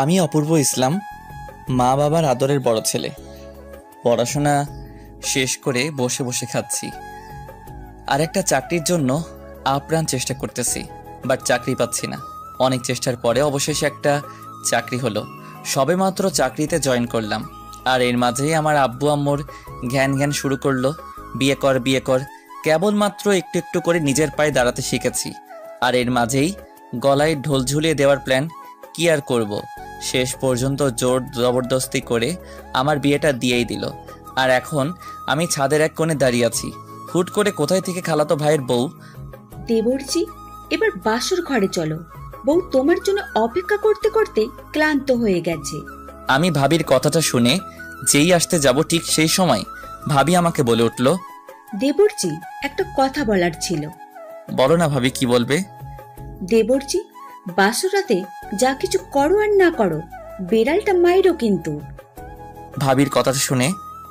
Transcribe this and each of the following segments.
আমি অপূর্ব ইসলাম, মা বাবার আদরের বড় ছেলে। পড়াশোনা শেষ করে বসে বসে খাচ্ছি, আর একটা চাকরির জন্য আপ্রাণ চেষ্টা করতেছি, বাট চাকরি পাচ্ছি না। অনেক চেষ্টার পরে অবশেষে একটা চাকরি হলো। সবেমাত্র চাকরিতে জয়েন করলাম, আর এর মাঝেই আমার আব্বু আম্মুর জ্ঞান শুরু করলো, বিয়ে কর বিয়ে কর। কেবলমাত্র একটু একটু করে নিজের পায়ে দাঁড়াতে শিখেছি, আর এর মাঝেই গলায় ঢোল ঝুলিয়ে দেওয়ার প্ল্যান। কি আর করব, শেষ পর্যন্ত জোর জবরদস্তি করে আমার বিয়েটা দিয়েই দিল। আর এখন আমি ছাদের এক কোণে দাঁড়িয়ে আছি। হুট করে কোথায় থেকে খালাতো ভাইয়ের বউ, দেবরজি, এবার বাসর ঘরে চলো, বউ তোমার জন্য অপেক্ষা করতে করতে ক্লান্ত হয়ে গেছে। আমি ভাবির কথাটা শুনে যেই আসতে যাব ঠিক সেই সময় ভাবি আমাকে বলে উঠল, দেবরজি, একটা কথা বলার ছিল। বলো না ভাবি, কি বলবে? দেবরজি, বাসরাতে যা কিছু করো আর না করো, বেড়ালটা মাইরো কিন্তু। ভাবির কথাটা শুনে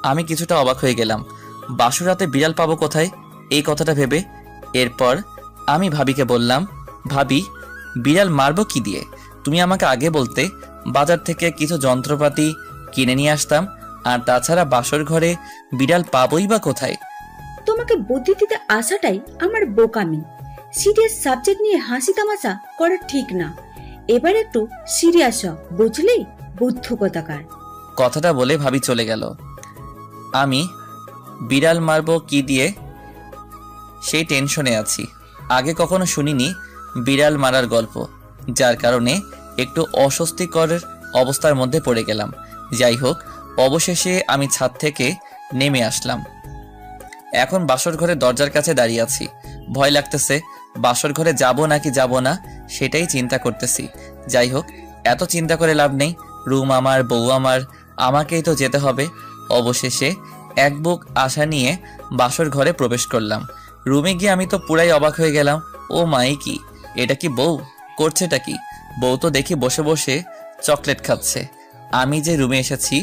আমি কিছুটা অবাক হয়ে গেলাম। বাসুরাতে বিড়াল পাবো কোথায়, এই কথাটা ভেবে এরপর আমি ভাবিকে বললাম, ভাবি বিড়াল মারবো কি দিয়ে? তুমি আমাকে আগে বলতে বাজার থেকে কিছু যন্ত্রপাতি কিনে নিয়ে আসতাম, আর তাছাড়া বাসর ঘরে বিড়াল পাবোই বা কোথায়? তোমাকে বুদ্ধি দিতে আসাটাই আমার বোকামি। সিরিয়াস সাবজেক্ট নিয়ে হাসি তামাশা করা ঠিক না। এবার একটু সিরিয়াস হ, বুঝলি? বুদ্ধ কথাকার। কথাটা বলে ভাবি চলে গেল। আমি বিড়াল মারবো কি দিয়ে সেই টেনশনে আছি। আগে কখনো শুনিনি বিড়াল মারার গল্প, যার কারণে একটু অস্বস্তিকর অবস্থার মধ্যে পড়ে গেলাম। যাই হোক, অবশেষে আমি ছাদ থেকে নেমে আসলাম। এখন বাসর ঘরে দরজার কাছে দাঁড়িয়ে আছি। ভয় লাগতেছে, বাসর ঘরে যাব নাকি যাব না সেটাই চিন্তা করতেছি। যাই হোক, এত চিন্তা করে লাভ নেই। রুম আমার, বউ আমার, আমাকেই তো যেতে হবে। অবশেষে এক বুক আশা নিয়ে বাসর ঘরে প্রবেশ করলাম। রুমে গিয়ে আমি তো পুরাই অবাক হয়ে গেলাম। ও মাই, কি এটা? কি বউ করছেটা কি? বউ তো দেখি বসে বসে চকলেট খাচ্ছে। আমি যে রুমে এসেছি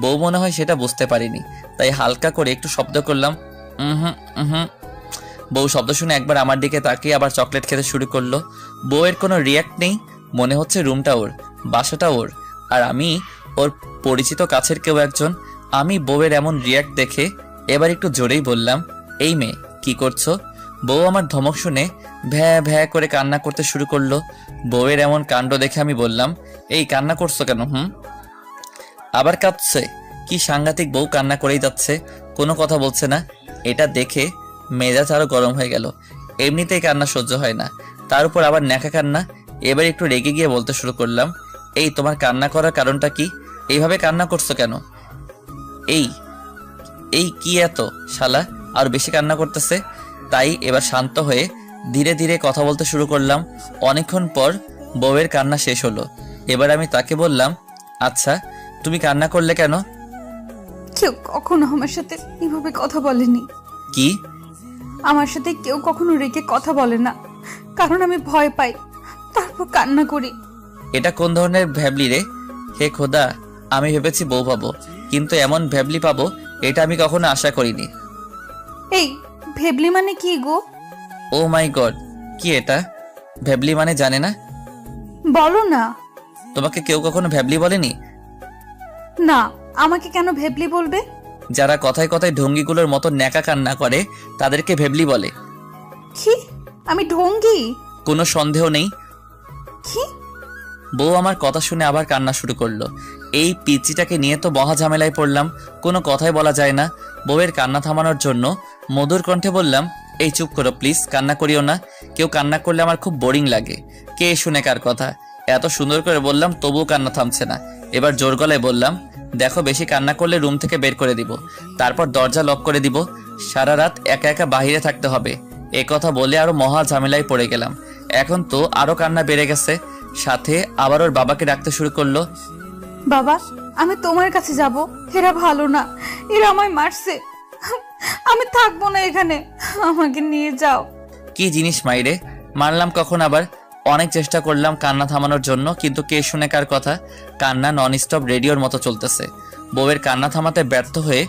বউ মনে হয় সেটা বুঝতে পারিনি, তাই হালকা করে একটু শব্দ করলাম, হুম হুম। বউ শব্দ শুনে একবার আমার দিকে তাকিয়ে আবার চকলেট খেতে শুরু করলো। বউয়ের কোনো রিয়াক্ট নেই, মনে হচ্ছে রুমটা ওর, বাসাটা ওর, আর আমি ওর পরিচিত কাছের কেউ একজন। আমি বউয়ের এমন রিয়াক্ট দেখে এবার একটু জোরেই বললাম, এই মেয়ে কি করছো? বউ আমার ধমক শুনে ভ্যা ভ্যা করে কান্না করতে শুরু করলো। বউয়ের এমন কাণ্ড দেখে আমি বললাম, এই কান্না করছো কেন? আবার কাঁদছে? কি সাংঘাতিক, বউ কান্না করেই যাচ্ছে, কোনো কথা বলছে না। এটা দেখে মেজাজ আরো গরম হয়ে গেল। এমনিতেই কান্না সহ্য হয় না, তার উপর আবার ন্যাকা কান্না। এবার একটু রেগে গিয়ে বলতে শুরু করলাম, এই তোমার কান্না করার কারণটা কি? এইভাবে কান্না করছো কেন? এই এই কি এত শালা আর বেশি কান্না করতেছে? তাই এবার শান্ত হয়ে ধীরে ধীরে কথা বলতে শুরু করলাম। অনেকক্ষণ পর বউয়ের কান্না শেষ হলো। এবার আমি তাকে বললাম, আচ্ছা তুমি কান্না করলে কেন? কেউ কখনো আমার সাথে এভাবে কথা বলেনি। কি? আমার সাথে কেউ কখনো রেগে কথা বলে না, কারণ আমি ভয় পাই, তারপর কান্না করি। এটা কোন ধরনের ভ্যাবলি রে? হে খোদা, আমি ভেবেছি বউ পাবো, কিন্তু এমন ভ্যাবলি পাবো এটা আমি কখনো আশা করিনি। এই ভেবলি মানে কি গো? ও মাই গড, কি এটা? ভ্যাবলি মানে জানে না? বলো না। তোমাকে কেউ কখনো ভ্যাবলি বলেনি? না, আমাকে কেন ভেবলি বলবে? যারা কথায় কথায় ঢঙ্গিগুলোর মতো ন্যাকা কান্না করে তাদেরকে ভেবলি বলে। কি? আমি ঢঙ্গি? কোনো সন্দেহ নেই। কি? বউ আমার কথা শুনে আবার কান্না শুরু করলো। এই পিচ্চিটাকে নিয়ে তো মহা ঝামেলায় পড়লাম, কোনো কথাই বলা যায় না। বউয়ের কান্না থামানোর জন্য মধুর কণ্ঠে বললাম, এই চুপ করো প্লিজ, কান্না করিও না। কেউ কান্না করলে আমার খুব বোরিং লাগে। কে শুনে কার কথা? এত সুন্দর করে বললাম, তবুও কান্না থামছে না। এবার জোর গলায় বললাম, দেখো বেশি কান্না করলে রুম থেকে বের করে দিব, তারপর দরজা লক করে দিব, সারা রাত একা একা বাহিরে থাকতে হবে। এ কথা বলে আরো মহা ঝামেলায় পড়ে গেলাম। এখন তো আরো কান্না বেড়ে গেছে, সাথে আবার ওর বাবাকে ডাকতে শুরু করলো। বাবা, আমি তোমার কাছে যাব। এরা ভালো না, এরা আমায় মারছে, আমি থাকবো না এখানে, আমাকে নিয়ে যাও। কি জিনিস মাইরে, মারলাম কখন আবার? অনেক চেষ্টা করলাম কান্না থামানোর জন্য, কিন্তু কে শুনে কার কথা? কান্না নন স্টপ রেডিওর মতো চলতেছে। বউয়ের কান্না থামাতে ব্যর্থ হয়ে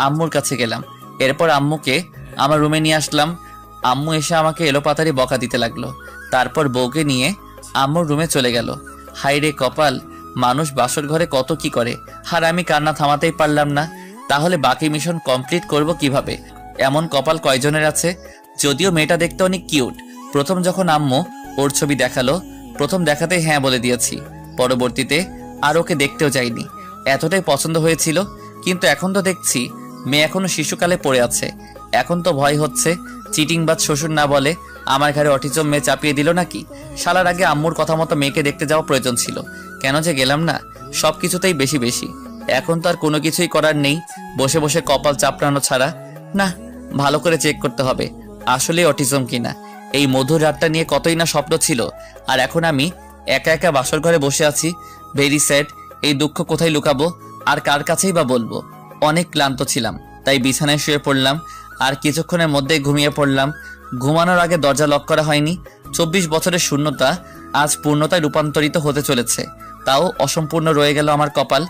আম্মুর কাছে গেলাম। এরপর আম্মুকে আমার রুমে নিয়ে আসলাম। আম্মু এসে আমাকে এলোপাতাড়ি বকা দিতে লাগলো। তারপর বউকে নিয়ে আম্মুর রুমে চলে গেল। হাইরে কপাল, মানুষ বাসর ঘরে কত কি করে, আর আমি কান্না থামাতেই পারলাম না। তাহলে বাকি মিশন কমপ্লিট করব কিভাবে? এমন কপাল কয়জনের আছে? যদিও মেয়েটা দেখতে অনেক কিউট। প্রথম যখন আম্মু ওর ছবি দেখালো, প্রথম দেখাতেই হ্যাঁ বলে দিয়েছি। পরবর্তীতে আর ওকে দেখতেও যাইনি, এতটাই পছন্দ হয়েছিল। কিন্তু এখন তো দেখছি মেয়ে এখনো শিশুকালে পড়ে আছে। এখন তো ভয় হচ্ছে চিটিংবাজ শ্বশুর না বলে আমার ঘরে অটিজম মেয়ে চাপিয়ে দিল নাকি। শালার আগে আম্মুর কথা মতো মেয়েকে দেখতে যাওয়া প্রয়োজন ছিল, কেন যে গেলাম না। সব কিছুতেই বেশি বেশি। এখন তো আর কোনো কিছুই করার নেই, বসে বসে কপাল চাপড়ানো ছাড়া। না, ভালো করে চেক করতে হবে আসলে অটিজম কিনা। এই মধুর রাতটা নিয়ে কতই না স্বপ্ন ছিল, আর এখন আমি একা একা বাসর ঘরে বসে আছি। Very sad. এই দুঃখ কোথায় লুকাবো আর কার কাছেই বা বলবো? অনেক ক্লান্ত ছিলাম, তাই বিছানায় শুয়ে পড়লাম আর কিছুক্ষণের মধ্যেই ঘুমিয়ে পড়লাম। ঘুমানোর আগে দরজা লক করা হয়নি। 24 বছরের শূন্যতা আজ পূর্ণতায় রূপান্তরিত হতে চলেছে, তাও অসম্পূর্ণ রয়ে গেল আমার কপাল।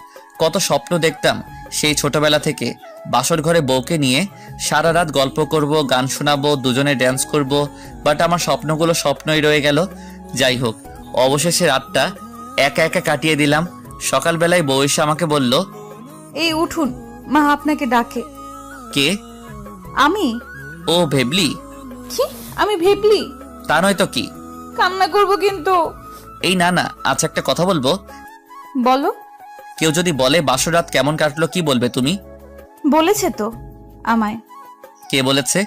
কত স্বপ্ন দেখতাম সেই ছোটবেলা থেকে, বাসর ঘরে বউকে নিয়ে সারা রাত গল্প করব, গান শোনাবো, দুজনে ড্যান্স করব। বাট আমার স্বপ্নগুলো স্বপ্নই রয়ে গেল। যাই হোক, অবশেষে রাতটা একা একা কাটিয়ে দিলাম। সকালবেলায় বউ এসে আমাকে বলল, এই উঠুন, মা আপনাকে ডাকে। কে? আমি? ও ভেবলি? কি? আমি ভেবলি? তা নয় তো কি। কান্না করব কিন্তু। এই না না, আচ্ছা একটা কথা বলবো। বলো। কেউ যদি বলে বাসর রাত কেমন কাটলো, কি বলবে তুমি? বলেছে তো আমায়। কে বলেছে?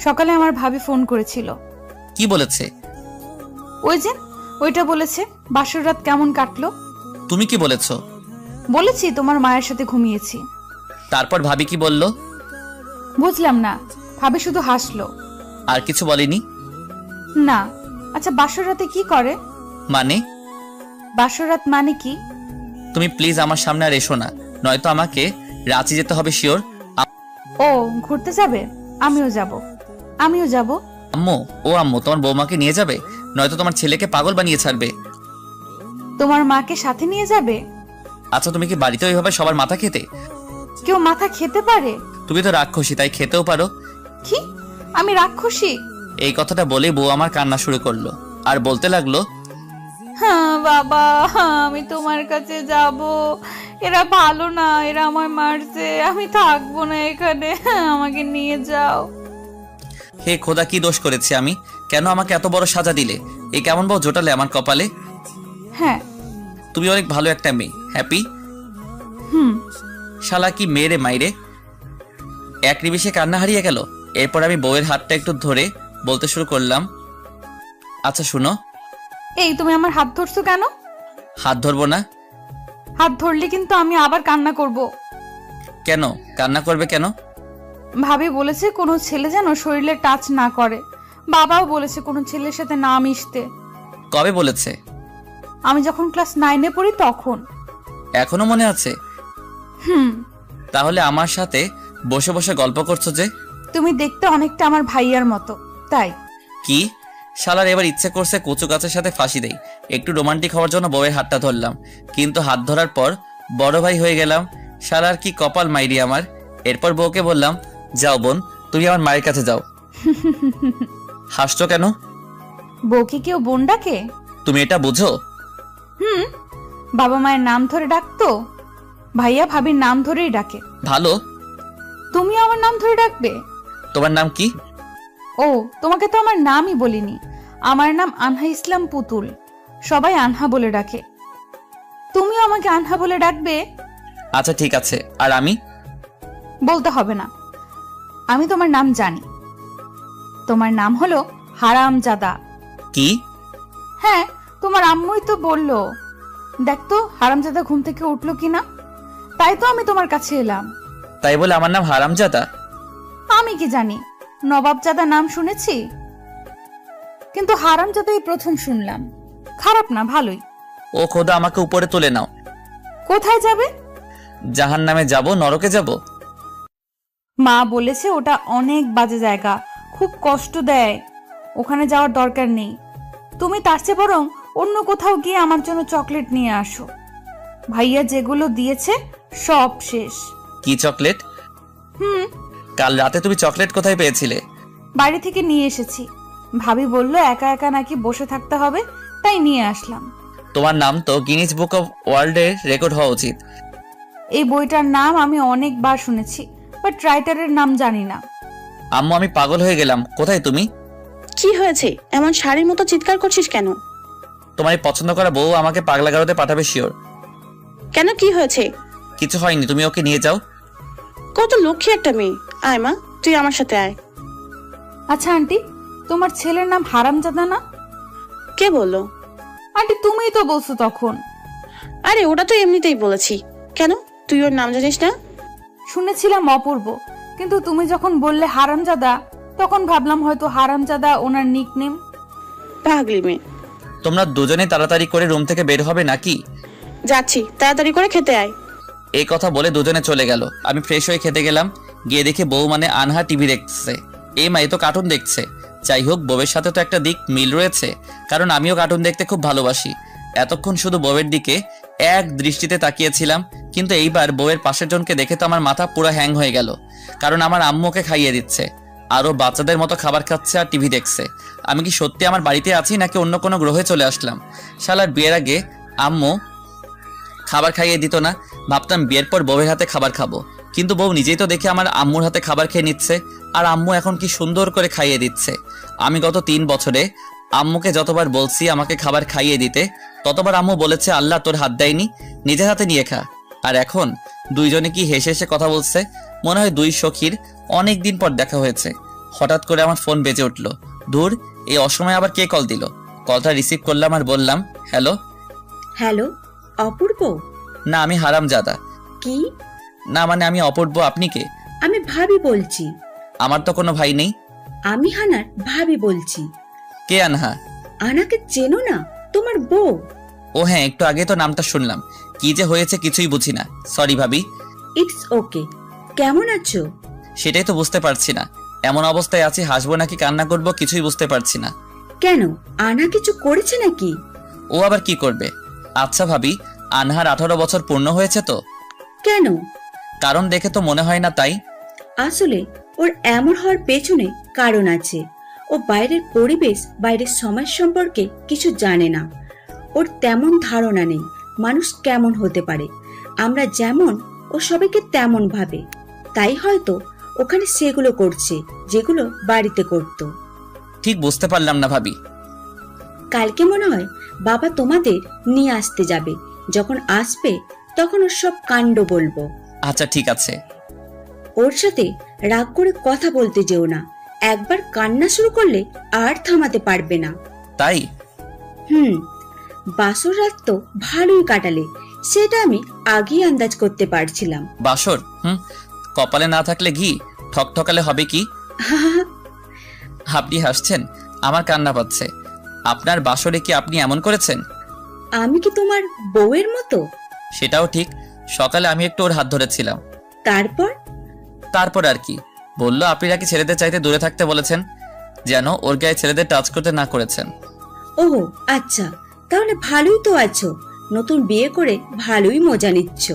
সকালে আমার ভাবি ফোন করেছিল। কি বলেছে? ওই যে ওইটা বলেছে, বাসর রাত কেমন কাটলো। তুমি কি বলেছো? বলেছি তোমার মায়ের সাথে ঘুমিয়েছি। তারপর ভাবি কি বলল? বুঝলাম না, ভাবি শুধু হাসলো। আর কিছু বলেনি? না। আচ্ছা, বাসর রাতে কি করে? মানে? বাসর রাত মানে কি? তুমি প্লিজ আমার সামনে আর এসো না, নয়তো আমাকে রাঁচি যেতে হবে শিওর। ও ঘুরতে যাবে? আমিও যাব। আমিও যাব। আম্মু, ও আম্মু, তোমার বৌমাকে নিয়ে যাবে, নয়তো তোমার ছেলেকে পাগল বানিয়ে ছাড়বে। তোমার মাকে সাথে নিয়ে যাবে? আচ্ছা, তুমি কি বাড়িতে ওইভাবে সবার মাথা খেতে? কেউ মাথা খেতে পারে? তুমি তো রাক্ষসী, তাই খেতেও পারো। কি? আমি রাক্ষসী? এই কথাটা বলেই বউ আমার কান্না শুরু করলো আর বলতে লাগলো, হ্যাঁ বাবা, আমি তোমার কাছে যাব। এরা ভালো না, এরা আমায় মারছে। আমি থাকবো না এখানে, আমাকে নিয়ে যাও। হে খোদা, কি দোষ করেছি আমি? কেন আমাকে এত বড় সাজা দিলে? এই কেমন বউ জোটালে আমার কপালে? হ্যাঁ। তুমি অনেক ভালো একটা মেয়ে, হ্যাপি। হুম। শালা কি মেরে মাইরে! এক নিমিষে কান্না হারিয়ে গেল। এরপর আমি বউয়ের হাতটা একটু ধরে বলতে শুরু করলাম, আচ্ছা শুনো। এই তুমি আমার হাত ধরছো কেন? হাত ধরবো না? হাত ধরলে কিন্তু আমি আবার কান্না করব। কেন কান্না করবে কেন? ভাবি বলেছে কোনো ছেলে যেন শরীরে টাচ না করে। বাবাও বলেছে কোনো ছেলের সাথে না মিশতে। কবে বলেছে? আমি যখন ক্লাস 9-এ পড়ি তখন। এখনো মনে আছে? হুম। তাহলে আমার সাথে বসে বসে গল্প করছো যে? তুমি দেখতে অনেকটা আমার ভাইয়ার মতো, তাই। কি? শালার এবার ইচ্ছে করছে কচু গাছের সাথে ফাঁসি দেই। একটু রোমান্টিক হওয়ার জন্য বউয়ের হাতটা ধরলাম, কিন্তু হাত ধরার পর বড় ভাই হয়ে গেলাম। শালার কি কপাল মাইরি আমার। এরপর বউকে বললাম, যাও বোন, তুমি আমার মায়ের কাছে যাও। হাসছো কেন? বউকে কেউ বোন ডাকে? তুমি এটা বুঝো? হুম। বাবা মায়ের নাম ধরে ডাকতো, ভাইয়া ভাবির নাম ধরেই ডাকে। ভালো। তুমি আমার নাম ধরে ডাকবে? তোমার নাম কি? ও, তোমাকে তো আমার নামই বলিনি। আমার নাম আনহা ইসলাম পুতুল, সবাই আনহা বলে ডাকে। তুমিও আমাকে আনহা বলে ডাকবে? আচ্ছা ঠিক আছে। আর আমি? বলতে হবে না, আমি তোমার নাম জানি। তোমার নাম হলো হারামজাদা। কি? হ্যাঁ, তোমার আম্মুই তো বললো। দেখতো হারামজাদা ঘুম থেকে উঠলো কিনা, তাই তো আমি তোমার কাছে এলাম। তাই বলে আমার নাম হারামজাদা? আমি কি জানি, নবাবজাদা নাম শুনেছি, কিন্তু হারামজাদাই প্রথম শুনলাম। খারাপ না, ভালোই। ও খোদা, আমাকে উপরে তুলে নাও। কোথায় যাবে? জাহান্নামে যাব, নরকে যাব? মা বলেছে ওটা অনেক বাজে জায়গা, খুব কষ্ট দেয়, ওখানে যাওয়ার দরকার নেই। তুমি তার চেয়ে বরং অন্য কোথাও গিয়ে আমার জন্য চকলেট নিয়ে আসো। ভাইয়া যেগুলো দিয়েছে সব শেষ। কি চকলেট? হুম। কাল রাতে তুমি চকলেট কোথায় পেয়েছিলে? বাড়ি থেকে নিয়ে এসেছি। ভাবি বলল একা একা নাকি বসে থাকতে হবে, তাই নিয়ে আসলাম। তোমার নাম তো গিনিস বুক অফ ওয়ার্ল্ডের রেকর্ড হওয়া উচিত। এই বইটার নাম আমি অনেকবার শুনেছি, বাট রাইটারের নাম জানি না। আম্মু আমি পাগল হয়ে গেলাম, কোথায় তুমি? কি হয়েছে? এমন শাড়ির মতো চিৎকার করছিস কেন? তোমার এই পছন্দ করা বউ আমাকে পাগলা গারোতে পাঠাবে শিওর। কেন, কি হয়েছে? কিছু হয়নি, তুমি ওকে নিয়ে যাও। কত লক্ষ্মী একটা মেয়ে। আয় মা, তুই আমার সাথে আয়। আচ্ছা আন্টি, তোমার ছেলের নাম হারামজাদা না? কে বললো? আন্টি তুমিই তো বলছো তখন। আরে ওটা তো এমনিতেই বলেছি। কেন, তুই ওর নাম জানিস না? শুনেছিলাম অপূর্ব, কিন্তু তুমি যখন বললে হারামজাদা, তখন ভাবলাম হয়তো হারামজাদা ওনার নিকনেম। পাগলি মেয়ে। তোমরা দুজনে তাড়াতাড়ি করে রুম থেকে বের হবে নাকি? যাচ্ছি, তাড়াতাড়ি করে খেতে আয়। এই কথা বলে দুজনে চলে গেল। আমি ফ্রেশ হয়ে খেতে গেলাম। গিয়ে দেখি বউ মানে আনহা টিভি দেখছে। এই মা, এ তো কার্টুন দেখছে। যাই হোক, বউয়ের সাথে তো একটা দিক মিল রয়েছে, কারণ আমিও কার্টুন দেখতে খুব ভালোবাসি। এতক্ষণ শুধু বউয়ের দিকে এক দৃষ্টিতে তাকিয়েছিলাম, কিন্তু এইবার বউয়ের পাশের জনকে দেখে তো আমার মাথা পুরো হ্যাং হয়ে গেল। কারণ আমার আম্মুকে খাইয়ে দিচ্ছে, আরও বাচ্চাদের মতো খাবার খাচ্ছে আর টিভি দেখছে। আমি কি সত্যি আমার বাড়িতে আছি নাকি অন্য কোনো গ্রহে চলে আসলাম? শালার বিয়ের আগে আম্মু খাবার খাইয়ে দিত না, ভাবতাম বিয়ের পর বউয়ের হাতে খাবার খাবো। কিন্তু বউ নিজেই তো দেখে আমার আম্মুর হাতে খাবার খেয়ে নিচ্ছে, আর আম্মু এখন কি সুন্দর করে খাইয়ে দিচ্ছে। আমি গত 3 বছরে আম্মুকে যতবার বলছি আমাকে খাবার খাইয়ে দিতে, ততবার আম্মু বলেছে আল্লাহ তোর হাত দেয়নি, নিজের হাতে নিয়ে খা। আর এখন দুইজনে কি হেসে হেসে কথা বলছে, মনে হয় দুই সখীর অনেক দিন পর দেখা হয়েছে। হঠাৎ করে আমার ফোন বেজে উঠলো। দূর, এই অসময়ে আবার কে কল দিল? কলটা রিসিভ করলাম আর বললাম, হ্যালো। হ্যালো, অপূর্ব? না, আমি হারামজাদা। কি? না মানে আমি অপূর্ব, আপনি কে? আমি ভাবি বলছি। আমার তো কোনো ভাই নেই। আমি হানার ভাবি বলছি। কে আনহা? আনাকে চেনো না? তোমার বউ। ও হ্যাঁ, একটু আগে তো নামটা শুনলাম। কি যে হয়েছে কিছুই বুঝি না, সরি ভাবি। It's okay. কেমন আছো? সেটাই তো বুঝতে পারছি না, এমন অবস্থায় আছি, হাসবো নাকি কান্না করবো কিছুই বুঝতে পারছি না। কেন, আনা কিছু করেছে নাকি? ও আবার কি করবে? আচ্ছা ভাবি, আনহার 18 বছর পূর্ণ হয়েছে তো? কেন? কারণ দেখে তো মনে হয় না, তাই। আসলে ওর এমন হওয়ার পেছনে কারণ আছে। ও বাইরের পরিবেশ, বাইরের সমাজ সম্পর্কে কিছু জানে না। ওর তেমন ধারণা নেই মানুষ কেমন হতে পারে। আমরা যেমন, ও সবাইকে তেমন ভাবে। তাই হয়তো ওখানে সেগুলো করছে যেগুলো বাড়িতে করতো। ঠিক বুঝতে পারলাম না ভাবি। কালকে মনে হয় বাবা তোমাদের নিয়ে আসতে যাবে। যখন আসবে তখন ওর সব কাণ্ড বলবো। আচ্ছা ঠিক আছে। ওর সাথে রাগ করে কথা বলতে যেও না। একবার কান্না শুরু করলে আর থামাতে পারবে না। তাই? বাসর রাত তো ভালোই কাটালে, সেটা আমি আগেই আন্দাজ করতে পারছিলাম। বাসর? কপালে না থাকলে ঘি ঠকঠকালে হবে কি? আপনি হাসছেন, আমার কান্না পাচ্ছে। আপনার বাসরে কি আপনি এমন করেছেন? আমি কি তোমার বউয়ের মতো? সেটাও ঠিক। সকালে আমি একটু ওর হাত ধরেছিলাম। তারপর আর কি বললো, আপনি নাকি ছেলেদের চাইতে দূরে থাকতে বলেছেন, যেন ওর গায়ে ছেলেদের টাচ করতে না করেছেন। ওহো আচ্ছা, তাহলে ভালোই তো আছো। নতুন বিয়ে করে ভালোই মজা নিচ্ছ।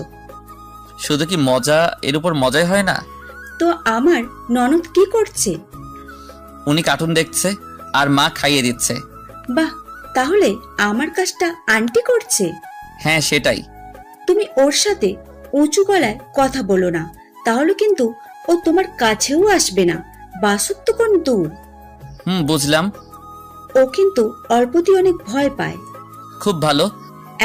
শুধু কি মজা, এর উপর মজাই হয় না। তো আমার ননদ কি করছে? উনি কার্টুন দেখছে আর মা খাইয়ে দিচ্ছে। বাহ, তাহলে আমার কাজটা আন্টি করছে। হ্যাঁ সেটাই। তুমি ওর সাথে উঁচু গলায় কথা বলো না, তাহলে কিন্তু ও তোমার কাছেও আসবে না। বাসুর তো কোন দূর। বুঝলাম। ও কিন্তু অল্পতেই অনেক ভয় পায়। খুব ভালো।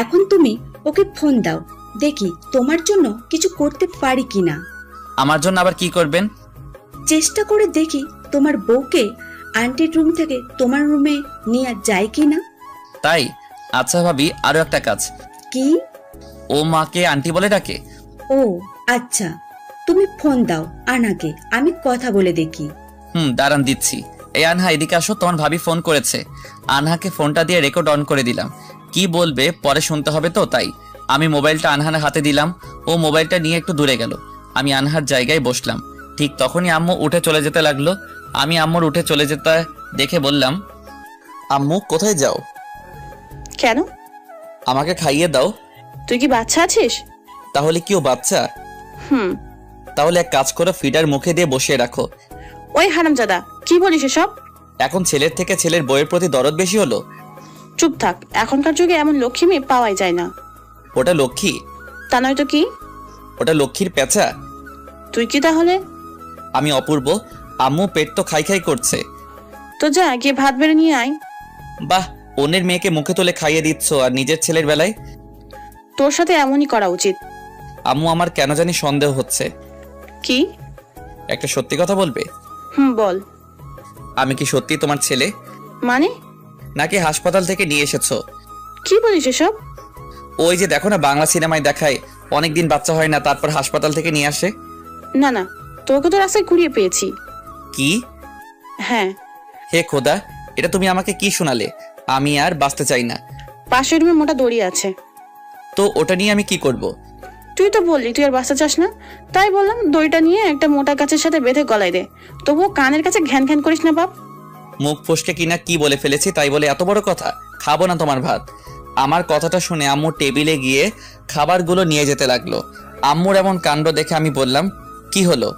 এখন তুমি ওকে ফোন দাও, দেখি তোমার জন্য কিছু করতে পারি কিনা। আমার জন্য আবার কি করবেন? চেষ্টা করে দেখি তোমার বউকে আন্টির রুম থেকে তোমার রুমে নিয়ে যায় কিনা। তাই? আচ্ছা ভাবি, আরো একটা কাজ। কি? ও মাকে আন্টি বলে ডাকে। ও আচ্ছা, তুমি ফোন দাও আনাকে, আমি কথা বলে দেখি। দাঁড়ান দিচ্ছি। এই আনহা, এদিকে আসো, তোমার ভাবি ফোন করেছে। আনহাকে ফোনটা দিয়ে রেকর্ড অন করে দিলাম। কি বলবে পরে শুনতে হবে তো, তাই আমি মোবাইলটা আনহার হাতে দিলাম। ও মোবাইলটা নিয়ে একটু দূরে গেল। আমি আনহার জায়গায় বসলাম। ঠিক তখনই আম্মু উঠে চলে যেতে লাগলো। আমি আম্মুর উঠে চলে যেতে দেখে বললাম, আম্মু কোথায় যাও? কেন? আমাকে খাইয়ে দাও। তুই কি বাচ্চা আছিস? তাহলে কি ও বাচ্চা? হুম। তাহলে এক কাজ করো, ফিডার মুখে দিয়ে বসিয়ে রাখো। ওই হারামজাদা, কি বলিস এসব? এখন ছেলের থেকে ছেলের বউয়ের প্রতি দরদ বেশি হলো? চুপ থাক, এখনকার যুগে এমন লক্ষ্মী মেয়ে পাওয়াই যায় না। ওটা লক্ষ্মী? তা নয় তো কি? ওটা লক্ষ্মীর পেঁচা। তুই কি তাহলে? আমি অপূর্ব। আম্মু পেট তো খাই খাই করছে। তো যা গিয়ে ভাত বেড়ে নিয়ে আয়। বাহ, অন্যের মেয়েকে মুখে তুলে খাইয়ে দিচ্ছ, আর নিজের ছেলের বেলায়? তোর সাথে এমনই করা উচিত। আম্মু, আমার কেন জানি সন্দেহ হচ্ছে। কি? একটা সত্যি কথা বলবে? বল। আমি কি সত্যি তোমার ছেলে, মানে? নাকি হাসপাতাল থেকে নিয়ে এসেছো? কি বলিস এসব? ওই যে দেখো না, বাংলা সিনেমায় দেখায় অনেকদিন বাচ্চা হয় না, তারপর হাসপাতাল থেকে নিয়ে আসে। না না, তোকে তো রাস্তায় কুড়িয়ে পেয়েছি। কি? হ্যাঁ। হে খোদা, এটা তুমি আমাকে কি শোনালে? আমি আর বাঁচতে চাই না। পাশের রুমে মোটা দড়ি আছে। তো ওটা নিয়ে আমি কি করব? তুই তো বললি তুই আর বাঁচতে চাস না, তাই বললাম দড়িটা নিয়ে একটা মোটা গাছের সাথে বেঁধে গলায় দে। তবুও কানের কাছে ঘ্যান ঘ্যান করিস না বাপ। মুখ ফসকে কিনা কি বলে ফেলেছি তাই বলে এত বড় কথা? খাবো না তোমার ভাত। আমার কথাটা শুনে আম্মু টেবিলে গিয়ে খাবারগুলো নিয়ে যেতে লাগলো। আম্মুর এমন কাণ্ড দেখে আমি বললাম, কি হলো?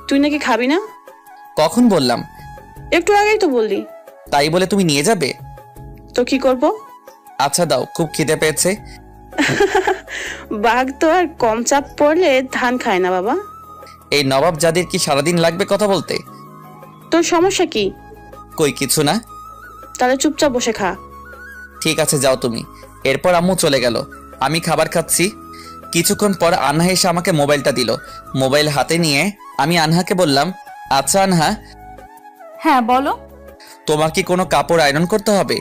তুই নাকি খাবি না? কখন বললাম? একটু আগেই তো বললি। তাই বলে তুমি নিয়ে যাবে? তো কি করব? আচ্ছা দাও, খুব খিদে পেয়েছে। বাঘ তো আর কম চাপ পড়লে ধান খায় না বাবা। এই নবাব জাদির কি সারাদিন লাগবে কথা বলতে? তোর সমস্যা কি? কই কিছু না। তাহলে চুপচাপ বসে খা। ঠিক আছে, যাও তুমি। এরপর আম্মু চলে গেল। আমি খাবার খাচ্ছি। কিছুক্ষণ পর আনহা এসে আমাকে মোবাইলটা দিল। মোবাইল হাতে নিয়ে আমি আনহাকে বললাম, আচ্ছা আনহা, হ্যাঁ বলো। তোমার কি কোনো কাপড় আয়রন করতে হবে?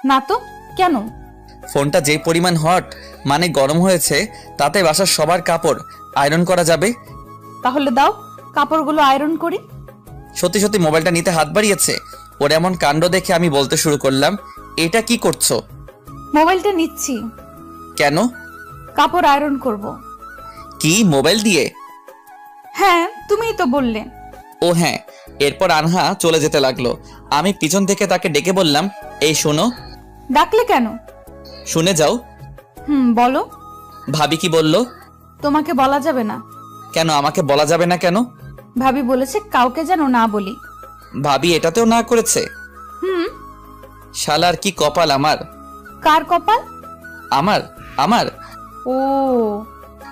না তো, কেন? ফোনটা যে পরিমাণ হট, মানে গরম হয়েছে, তাতে বাসার সবার কাপড় আয়রন করা যাবে। তাহলে দাও, কাপড়গুলো আয়রন করি। সত্যি সত্যি মোবাইলটা নিতে হাত বাড়িয়েছে। ওর এমন কাণ্ড দেখে আমি বলতে শুরু করলাম, এটা কি করছো? মোবাইলটা নিচ্ছি। কেন? কাপড় আয়রন করব। কি, মোবাইল দিয়ে? হ্যাঁ, তুমিই তো বললে। ও হ্যাঁ। এরপর আনহা চলে যেতে লাগলো। আমি পিছন থেকে তাকে ডেকে বললাম, এই শোনো। ডাকলে কেন? শুনে যাও। বলো। ভাবি কি বললো? তোমাকে বলা যাবে না। কেন আমাকে বলা যাবে না কেন? ভাবি বলেছে কাউকে যেন না বলি। ভাবি এটাতেও না করেছে? হুম। শালার কি কপাল আমার। কার কপাল? আমার। আমার। ও,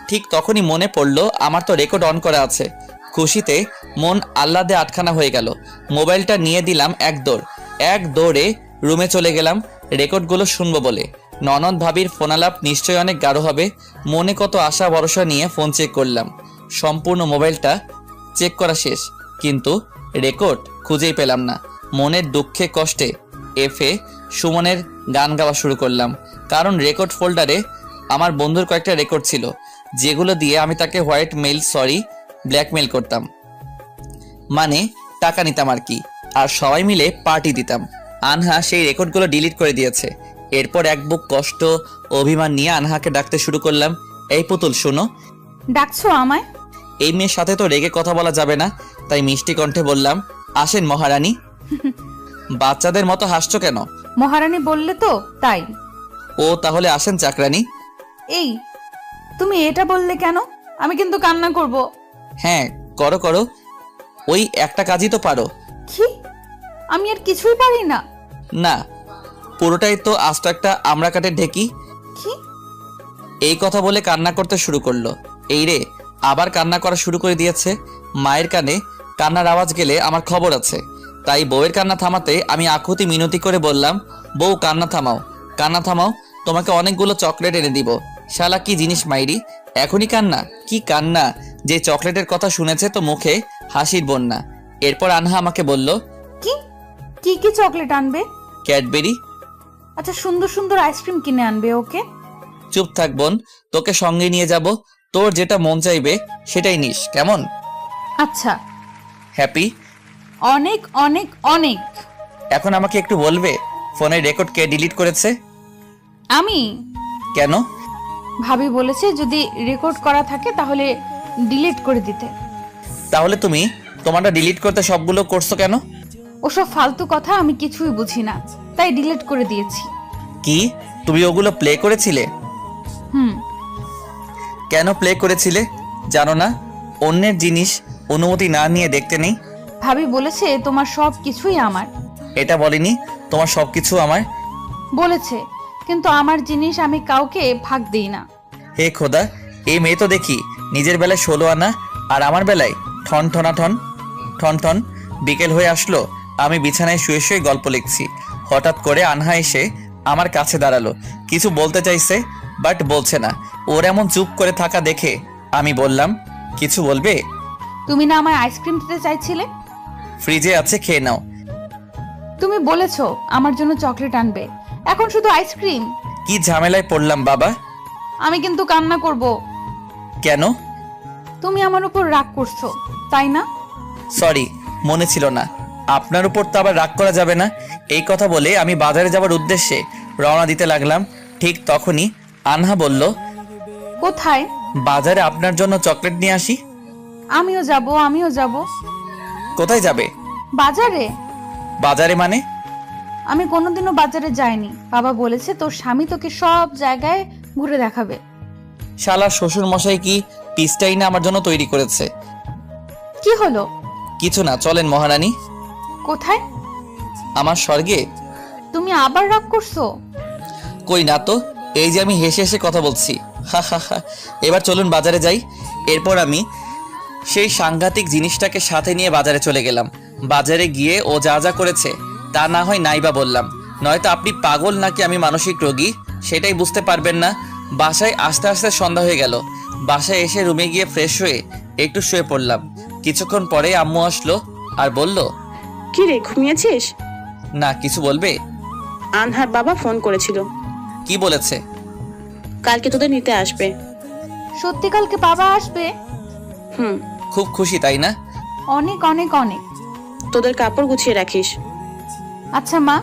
ঠিক তখনই মনে পড়লো আমার তো রেকর্ড অন করা আছে। খুশিতে মন আহ্লাদে আটখানা হয়ে গেল। মোবাইলটা নিয়ে দিলাম এক দৌড়ে রুমে চলে গেলাম রেকর্ডগুলো শুনবো বলে। ননদ ভাবির ফোনালাপ নিশ্চয়ই অনেক গাঢ় হবে। মনে কত আশা ভরসা নিয়ে ফোন চেক করলাম। সম্পূর্ণ মোবাইলটা চেক করা শেষ, কিন্তু রেকর্ড খুঁজেই পেলাম না। মনের দুঃখে কষ্টে এফে সুমনের গান গাওয়া শুরু করলাম, কারণ রেকর্ড ফোল্ডারে আমার বন্ধুর কয়েকটা রেকর্ড ছিল, যেগুলো দিয়ে আমি তাকে ব্ল্যাকমেল করতাম, মানে টাকা নিতাম আর কি, আর সবাই মিলে পার্টি দিতাম। আনহা সেই রেকর্ডগুলো ডিলিট করে দিয়েছে। এরপর এক বুক কষ্ট অভিমান নিয়ে আনহাকে ডাকতে শুরু করলাম, এই পুতুল শোনো। ডাকছো আমায়? এই মেয়ের সাথে তো রেগে কথা বলা যাবে না, তাই মিষ্টি কণ্ঠে বললাম, আসেন মহারানী। বাচ্চাদের মতো হাসছো কেন? মহারানী বললে তো তাই। ও তাহলে আসেন চাকরানী। এই, তুমি এটা বললে কেন? আমি কিন্তু কান্না করব। হ্যাঁ করো করো, ওই একটা কাজই তো পারো। কি? আমি আর কিছুই পারি না? না, পুরোটাই তো আস্ত একটা আমড়া কাঠের ঢেকি। কি? এই কথা বলে কান্না করতে শুরু করলো। এই রে, আবার কান্না করা শুরু করে দিয়েছে। মায়ের কানে কান্নার আওয়াজ গেলে আমার খবর আছে, তাই বউয়ের কান্না থামাতে আমি আকুতি মিনতি করে বললাম, বউ কান্না থামাও, কান্না থামাও, তোমাকে অনেকগুলো চকলেট এনে দিব। শালা কি জিনিস মাইরি, এখনই কান্না? কি কান্না, যে চকলেটের কথা শুনেছে তো মুখে হাসির বন্যা। এরপর আনহা আমাকে বলল, কি কি কি চকলেট আনবে? ক্যাডবেরি। আচ্ছা, সুন্দর সুন্দর আইসক্রিম কিনে আনবে ওকে। চুপ থাক বোন, তোকে সঙ্গে নিয়ে যাব, তোর যেটা মন চাইবে সেটাই নিস, কেমন? আচ্ছা। হ্যাপি? অনেক অনেক অনেক। এখন আমাকে একটু বলবে ফোনের রেকর্ড কে ডিলিট করেছে? আমি। কেন? ভাবি বলেছে যদি রেকর্ড করা থাকে তাহলে ডিলিট করে দিতে। তাহলে তুমি তোমারটা ডিলিট করতে সবগুলো করছো কেন? ওসব ফালতু কথা আমি কিছুই বুঝি না, তাই ডিলিট করে দিয়েছি। কি, তুমি ওগুলো প্লে করেছিলে? হুম। কেন প্লে করেছিলে জানো না? অন্যের জিনিস অনুমতি না নিয়ে দেখতে নেই। ভাবি বলেছে তোমার সব কিছুই আমার। এটা বলিনি তোমার সবকিছু আমার। বলেছে, কিন্তু আমার জিনিস আমি কাউকে ভাগ দিই না। হে খোদা, এই মেয়ে তো দেখি নিজের বেলায় 16 আনা আর আমার বেলায় ঠন ঠনা ঠন ঠন ঠন। বিকেল হয়ে আসলো, আমি বিছানায় শুয়ে শুয়ে গল্প লিখছি। হঠাৎ করে আনহা এসে আমার কাছে দাঁড়ালো। কিছু বলতে চাইছে বাট বলছে না। ওর এমন চুপ করে থাকা দেখে আমি বললাম, কিছু বলবে? তুমি না আমায় আইসক্রিম দিতে চাইছিলে? ফ্রিজে আছে, খেয়ে নাও। তুমি বলেছো আমার জন্য চকলেট আনবে, এখন শুধু আইসক্রিম। কি ঝামেলায় পড়লাম বাবা। আমি কিন্তু কান্না করব। কেন? তুমি আমার উপর রাগ করছো, তাই না? সরি, মনে ছিল না। আপনার উপর তো আবার রাগ করা যাবে না। এই কথা বলে আমি বাজারে যাওয়ার উদ্দেশ্যে রওনা দিতে লাগলাম। ঠিক তখনই আনহা বলল, কোথায়? বাজারে আপনার জন্য চকলেট নিয়ে আসি। আমিও যাব। কোথায় যাবে? বাজারে। বাজারে মানে? আমি কোনোদিনও বাজারে যাইনি। বাবা বলেছে তোর স্বামী তোকে সব জায়গায় ঘুরে দেখাবে। শালা শ্বশুর মশাই কি পিসটাই না আমার জন্য তৈরি করেছে। কি হলো? কিছু না, চলেন মহারানী। কোথায়? আমার স্বর্গে। তুমি আবার রাগ করছো? কই না তো, এই যে আমি হেসে হেসে কথা বলছি। হা হা হা। এবার চলুন বাজারে যাই। এরপর আমি সেই সাংঘাতিক জিনিসটাকে সাথে নিয়ে বাজারে চলে গেলাম। বাজারে গিয়ে ও যা যা করেছে তা না হয় নাইবা বললাম, নয়তো আপনি পাগল নাকি আমি মানসিক রোগী সেটাই বুঝতে পারবেন না। বাসায় আস্তে আস্তে সন্ধ্যা হয়ে গেল। বাসায় এসে রুমে গিয়ে ফ্রেশ হয়ে একটু শুয়ে পড়লাম। কিছুক্ষণ পরে আম্মু আসলো আর বলল, কি রে, ঘুমিয়েছিস? না, কিছু বলবে? আনহার বাবা ফোন করেছিল, কি বলেছে? কালকে তোদের নিতে আসবে। সত্যি কালকে বাবা আসবে? হুম। খুব খুশি তাই না? অনেক অনেক অনেক। তোদের কাপড় গুছিয়ে রাখিস। আচ্ছা মা,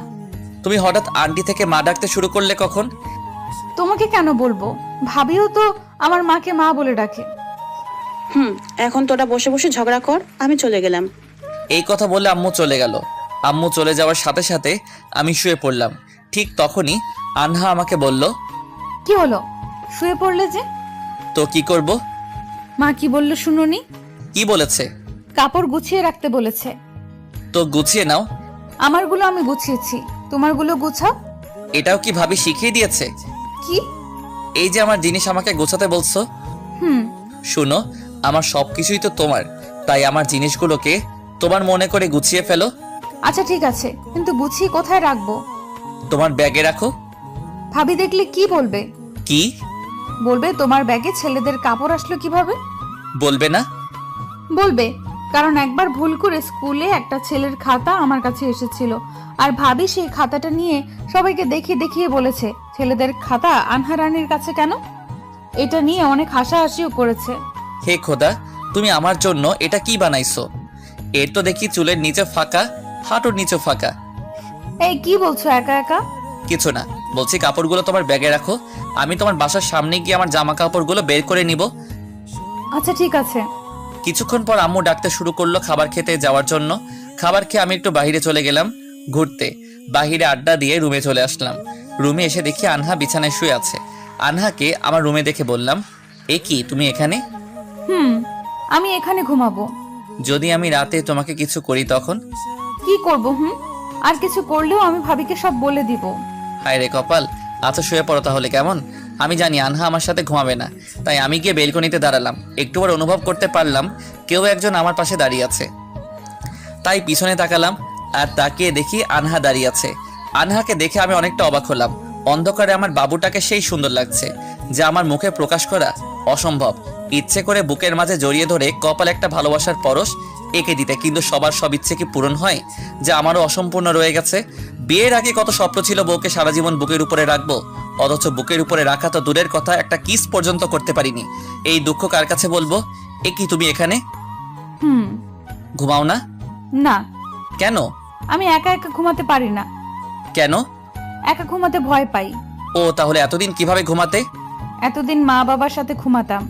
তুমি হঠাৎ আন্টি থেকে মা ডাকতে শুরু করলে কখন? তোমাকে কেন বলবো? ভাবিও তো আমার মাকে মা বলে ডাকে। এখন তোরা বসে বসে ঝগড়া কর, আমি চলে গেলাম। এই কথা বলে আম্মু চলে গেল। আম্মু চলে যাওয়ার সাথে সাথে আমি শুয়ে পড়লাম। ঠিক তখনই আনহা আমাকে বলল, কি হলো, শুয়ে পড়লে যে? তো কি করব? মা কি বললো শুনোনি? কি বলেছে? কাপড় গুছিয়ে রাখতে বলেছে। তো গুছিয়ে নাও। আমারগুলো আমি গুছিয়েছি, তোমারগুলো গুছাও। এটাও কি ভাবি শিখিয়ে দিয়েছে? কি? এই যে আমার জিনিস আমাকে গোছাতে বলছো। হুম। শুনো, আমার সবকিছুই তো তোমার, তাই আমার জিনিসগুলোকে তোমার মনে করে গুছিয়ে ফেলো। আচ্ছা ঠিক আছে, কিন্তু গুছিয়ে কোথায় রাখবো? তোমার ব্যাগে রাখো। ভাবি দেখলে কি বলবে? কি বলবে তোমার ব্যাগে ছেলেদের কাপড় আসলো কিভাবে। বলবে না? বলবে, কারণ একবার ভুল করে স্কুলে একটা ছেলের খাতা আমার কাছে এসেছিল, আর ভাবি সেই খাতাটা নিয়ে সবাইকে দেখিয়ে দেখিয়ে বলেছে ছেলেদের খাতা আনহা রানীর কাছে কেন। এটা নিয়ে অনেক হাসাহাসিও করেছে। হে খোদা, তুমি আমার জন্য এটা কি বানাইছো? এর তো দেখি চুলের নিচে ফাঁকা, হাঁটুর নিচে ফাঁকা। এই কি বলছো একা একা? কিছু না, বলছি কাপড়গুলো তোমার ব্যাগে রাখো। আমি তোমার বাসার সামনে গিয়ে আমার জামা কাপড়গুলো বের করে নিব। আচ্ছা ঠিক আছে। কিছুক্ষণ পর আম্মু ডাকতে শুরু করলো খাবার খেতে যাওয়ার জন্য। খাবার খেয়ে আমি একটু বাইরে চলে গেলাম ঘুরতে। বাহিরে আড্ডা দিয়ে রুমে চলে আসলাম। রুমে এসে দেখি আনহা বিছানায় শুয়ে আছে। আনহাকে আমার রুমে দেখে বললাম, এ কি তুমি এখানে? আমি এখানে ঘুমাবো। যদি আমি রাতে তোমাকে কিছু করি তখন? কি করব? আর কিছু করলেও আমি ভাবিকে সব বলে দিব। হায় রে কপাল। আচ্ছা শুয়ে পড়ো তাহলে, কেমন? আমি জানি আনহা আমার সাথে ঘুমাবে না, তাই আমি গিয়ে বেলকনিতে দাঁড়ালাম। একটুবার অনুভব করতে পারলাম কেউ একজন আমার পাশে দাঁড়িয়ে আছে। তাই পিছনে তাকালাম আর তাকিয়ে দেখি আনহা দাঁড়িয়ে আছে। আনহাকে দেখে আমি অনেকটা অবাক হলাম। অন্ধকারে আমার বাবুটাকে সেই সুন্দর লাগছে, যা আমার মুখে প্রকাশ করা অসম্ভব। ইচ্ছে করে বুকের মাঝে জড়িয়ে ধরে কপাল একটা ভালোবাসার পরশ এঁকে দিতে, কিন্তু সবার সব ইচ্ছে কি পূরণ হয়? যা আমারও অসম্পূর্ণ রয়ে গেছে। বিয়ের আগে কত স্বপ্ন ছিল বউকে সারা জীবন বুকের উপরে রাখবো, অথচ বুকের উপরে রাখা তো দূরের কথা, একটা কিস পর্যন্ত করতে পারিনি। এই দুঃখ কার কাছে বলবো? এ কি তুমি এখানে? ঘুমাও না? না। কেন? আমি একা একা ঘুমাতে পারি না। কেন? একা ঘুমাতে ভয় পাই। ও, তাহলে এতদিন কিভাবে ঘুমাতে? এতদিন মা বাবার সাথে ঘুমাতাম।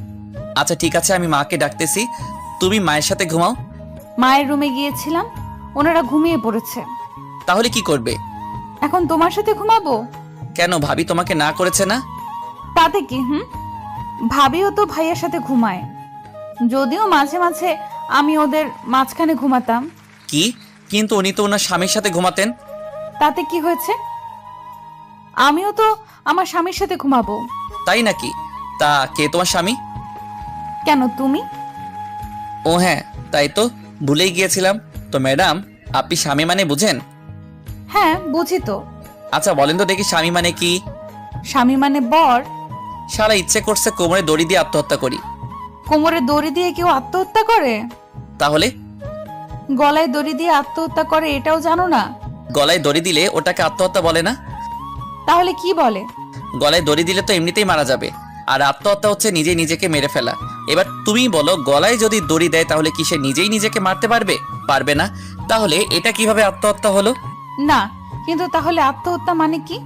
আচ্ছা ঠিক আছে, আমি মাকে ডাকতেছি, তুমি মায়ের সাথে ঘুমাও। মায়ের রুমে গিয়েছিলাম, ওনারা ঘুমিয়ে পড়েছে। তাহলে কি করবে? এখন তোমার সাথে ঘুমাবো। কেন, ভাবি তোমাকে না করেছে না? তাতে কি? ভাবিও তো ভাইয়ের সাথে ঘুমায়, যদিও মাঝে মাঝে আমি ওদের মাঝখানে ঘুমাতাম। কি? কিন্তু উনি তো ওনার স্বামীর সাথে ঘুমাতেন। তাতে কি হয়েছে? আমিও তো আমার স্বামীর সাথে ঘুমাবো। তাই নাকি? তা কে তোমার স্বামী? কেন, তুমি? ও হ্যাঁ, তাই তো ভুলেই গিয়েছিলাম। তো ম্যাডাম, আপনি স্বামী মানে বুঝেন? হ্যাঁ, বুঝি তো। আচ্ছা বলেন তো দেখি, স্বামী মানে কি? স্বামী মানে বর। সারা ইচ্ছে করছে কোমরে দড়ি দিয়ে আত্মহত্যা করি। কোমরে দড়ি দিয়ে কেউ আত্মহত্যা করে? তাহলে? গলায় দড়ি দিয়ে আত্মহত্যা করে, এটাও জানো না? গলায় দড়ি দিলে ওটাকে আত্মহত্যা বলে না। তাহলে কি বলে? গলায় দড়ি দিলে তো এমনিতেই মারা যাবে, আর আত্মহত্যা হচ্ছে নিজে নিজেকে মেরে ফেলা। এবার তুমি বলো, গলায় যদি দড়ি দেয় তাহলে কি সে নিজেই নিজেকে মারতে পারবে? পারবে না। তাহলে এটা কিভাবে আত্মহত্যা হলো? না, কিন্তু তাহলে আত্মহত্যা মানে কি?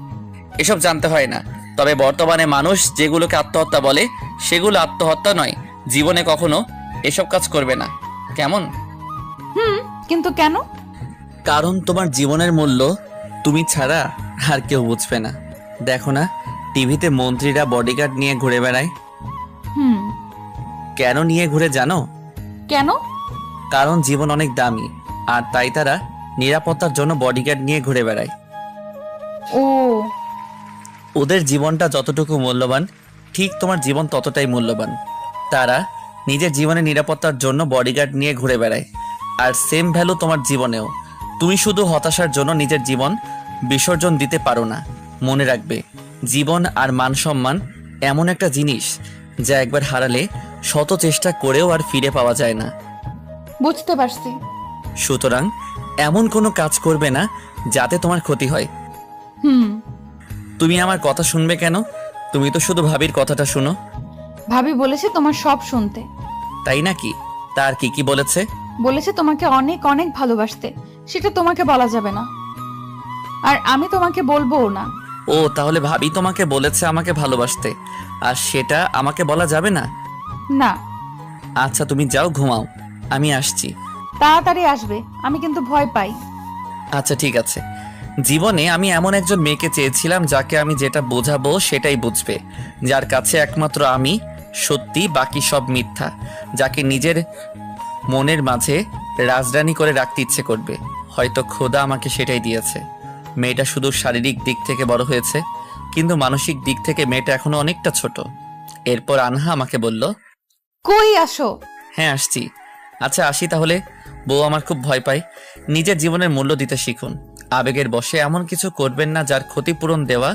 এসব জানতে হয় না। তবে বর্তমানে মানুষ যেগুলোকে আত্মহত্যা বলে সেগুলো আত্মহত্যা নয়। জীবনে কখনো এসব কাজ করবে না, কেমন? কিন্তু কেন? কারণ তোমার জীবনের মূল্য তুমি ছাড়া আর কেউ বুঝবে না। দেখো না, টিভিতে মন্ত্রীরা বডিগার্ড নিয়ে ঘুরে বেড়ায়। হুম। কেন নিয়ে ঘুরে জানো? কেন? কারণ জীবন অনেক দামি, আর তাই তারা নিরাপত্তার জন্য বডিগার্ড নিয়ে ঘুরে বেড়ায়। ও। ওদের জীবনটা যতটুকু মূল্যবান, ঠিক তোমার জীবন ততটাই মূল্যবান। তারা নিজের জীবনের নিরাপত্তার জন্য বডিগার্ড নিয়ে ঘুরে বেড়ায়, আর সেম ভ্যালু তোমার জীবনেও। তুমি শুধু হতাশার জন্য নিজের জীবন বিসর্জন দিতে পারো না। মনে রাখবে, জীবন আর মান সম্মান এমন একটা জিনিস যা একবার হারালে শত চেষ্টা করেও আর ফিরে পাওয়া যায় না। বুঝতে পারছি। সুতরাং এমন কোনো কাজ করবে না যাতে তোমার ক্ষতি হয়। হুম। তুমি আমার কথা শুনবে কেন? তুমি তো শুধু ভাবির কথাটা শুনো। ভাবি বলেছে তোমার সব শুনতে। তাই নাকি? তার কি কি বলেছে? বলেছে তোমাকে অনেক অনেক ভালোবাসতে, সেটা তোমাকে বলা যাবে না, আর আমি তোমাকে বলবোও না। ও, তাহলে ভাবি তোমাকে বলেছে আমাকে ভালোবাসতে, আর সেটা আমাকে বলা যাবে না? না। আচ্ছা তুমি যাও, ঘুমাও, আমি আসছি। তাড়াতাড়ি আসবে, আমি কিন্তু ভয় পাই। আচ্ছা ঠিক আছে। জীবনে আমি এমন একজন মেয়েকে চেয়েছিলাম যাকে আমি যেটা বোঝাবো সেটাই বুঝবে, যার কাছে একমাত্র আমি সত্যি, বাকি সব মিথ্যা, যাকে নিজের মনের মাঝে রাজরানী করে রাখতে ইচ্ছে করবে। হয়তো খোদা আমাকে সেটাই দিয়েছে। মেয়েটা শুধু শারীরিক দিক থেকে বড় হয়েছে, কিন্তু মানসিক দিক থেকে মেয়েটা এখনো অনেকটা ছোট। এরপর আনহা আমাকে বলল, কই আসো? হ্যাঁ আসছি। আচ্ছা আসি তাহলে। বউ আমার খুব ভয় পায়। নিজের জীবনের মূল্য দিতে শিখুন। আবেগের বশে এমন কিছু করবেন না যার ক্ষতিপূরণ দেওয়া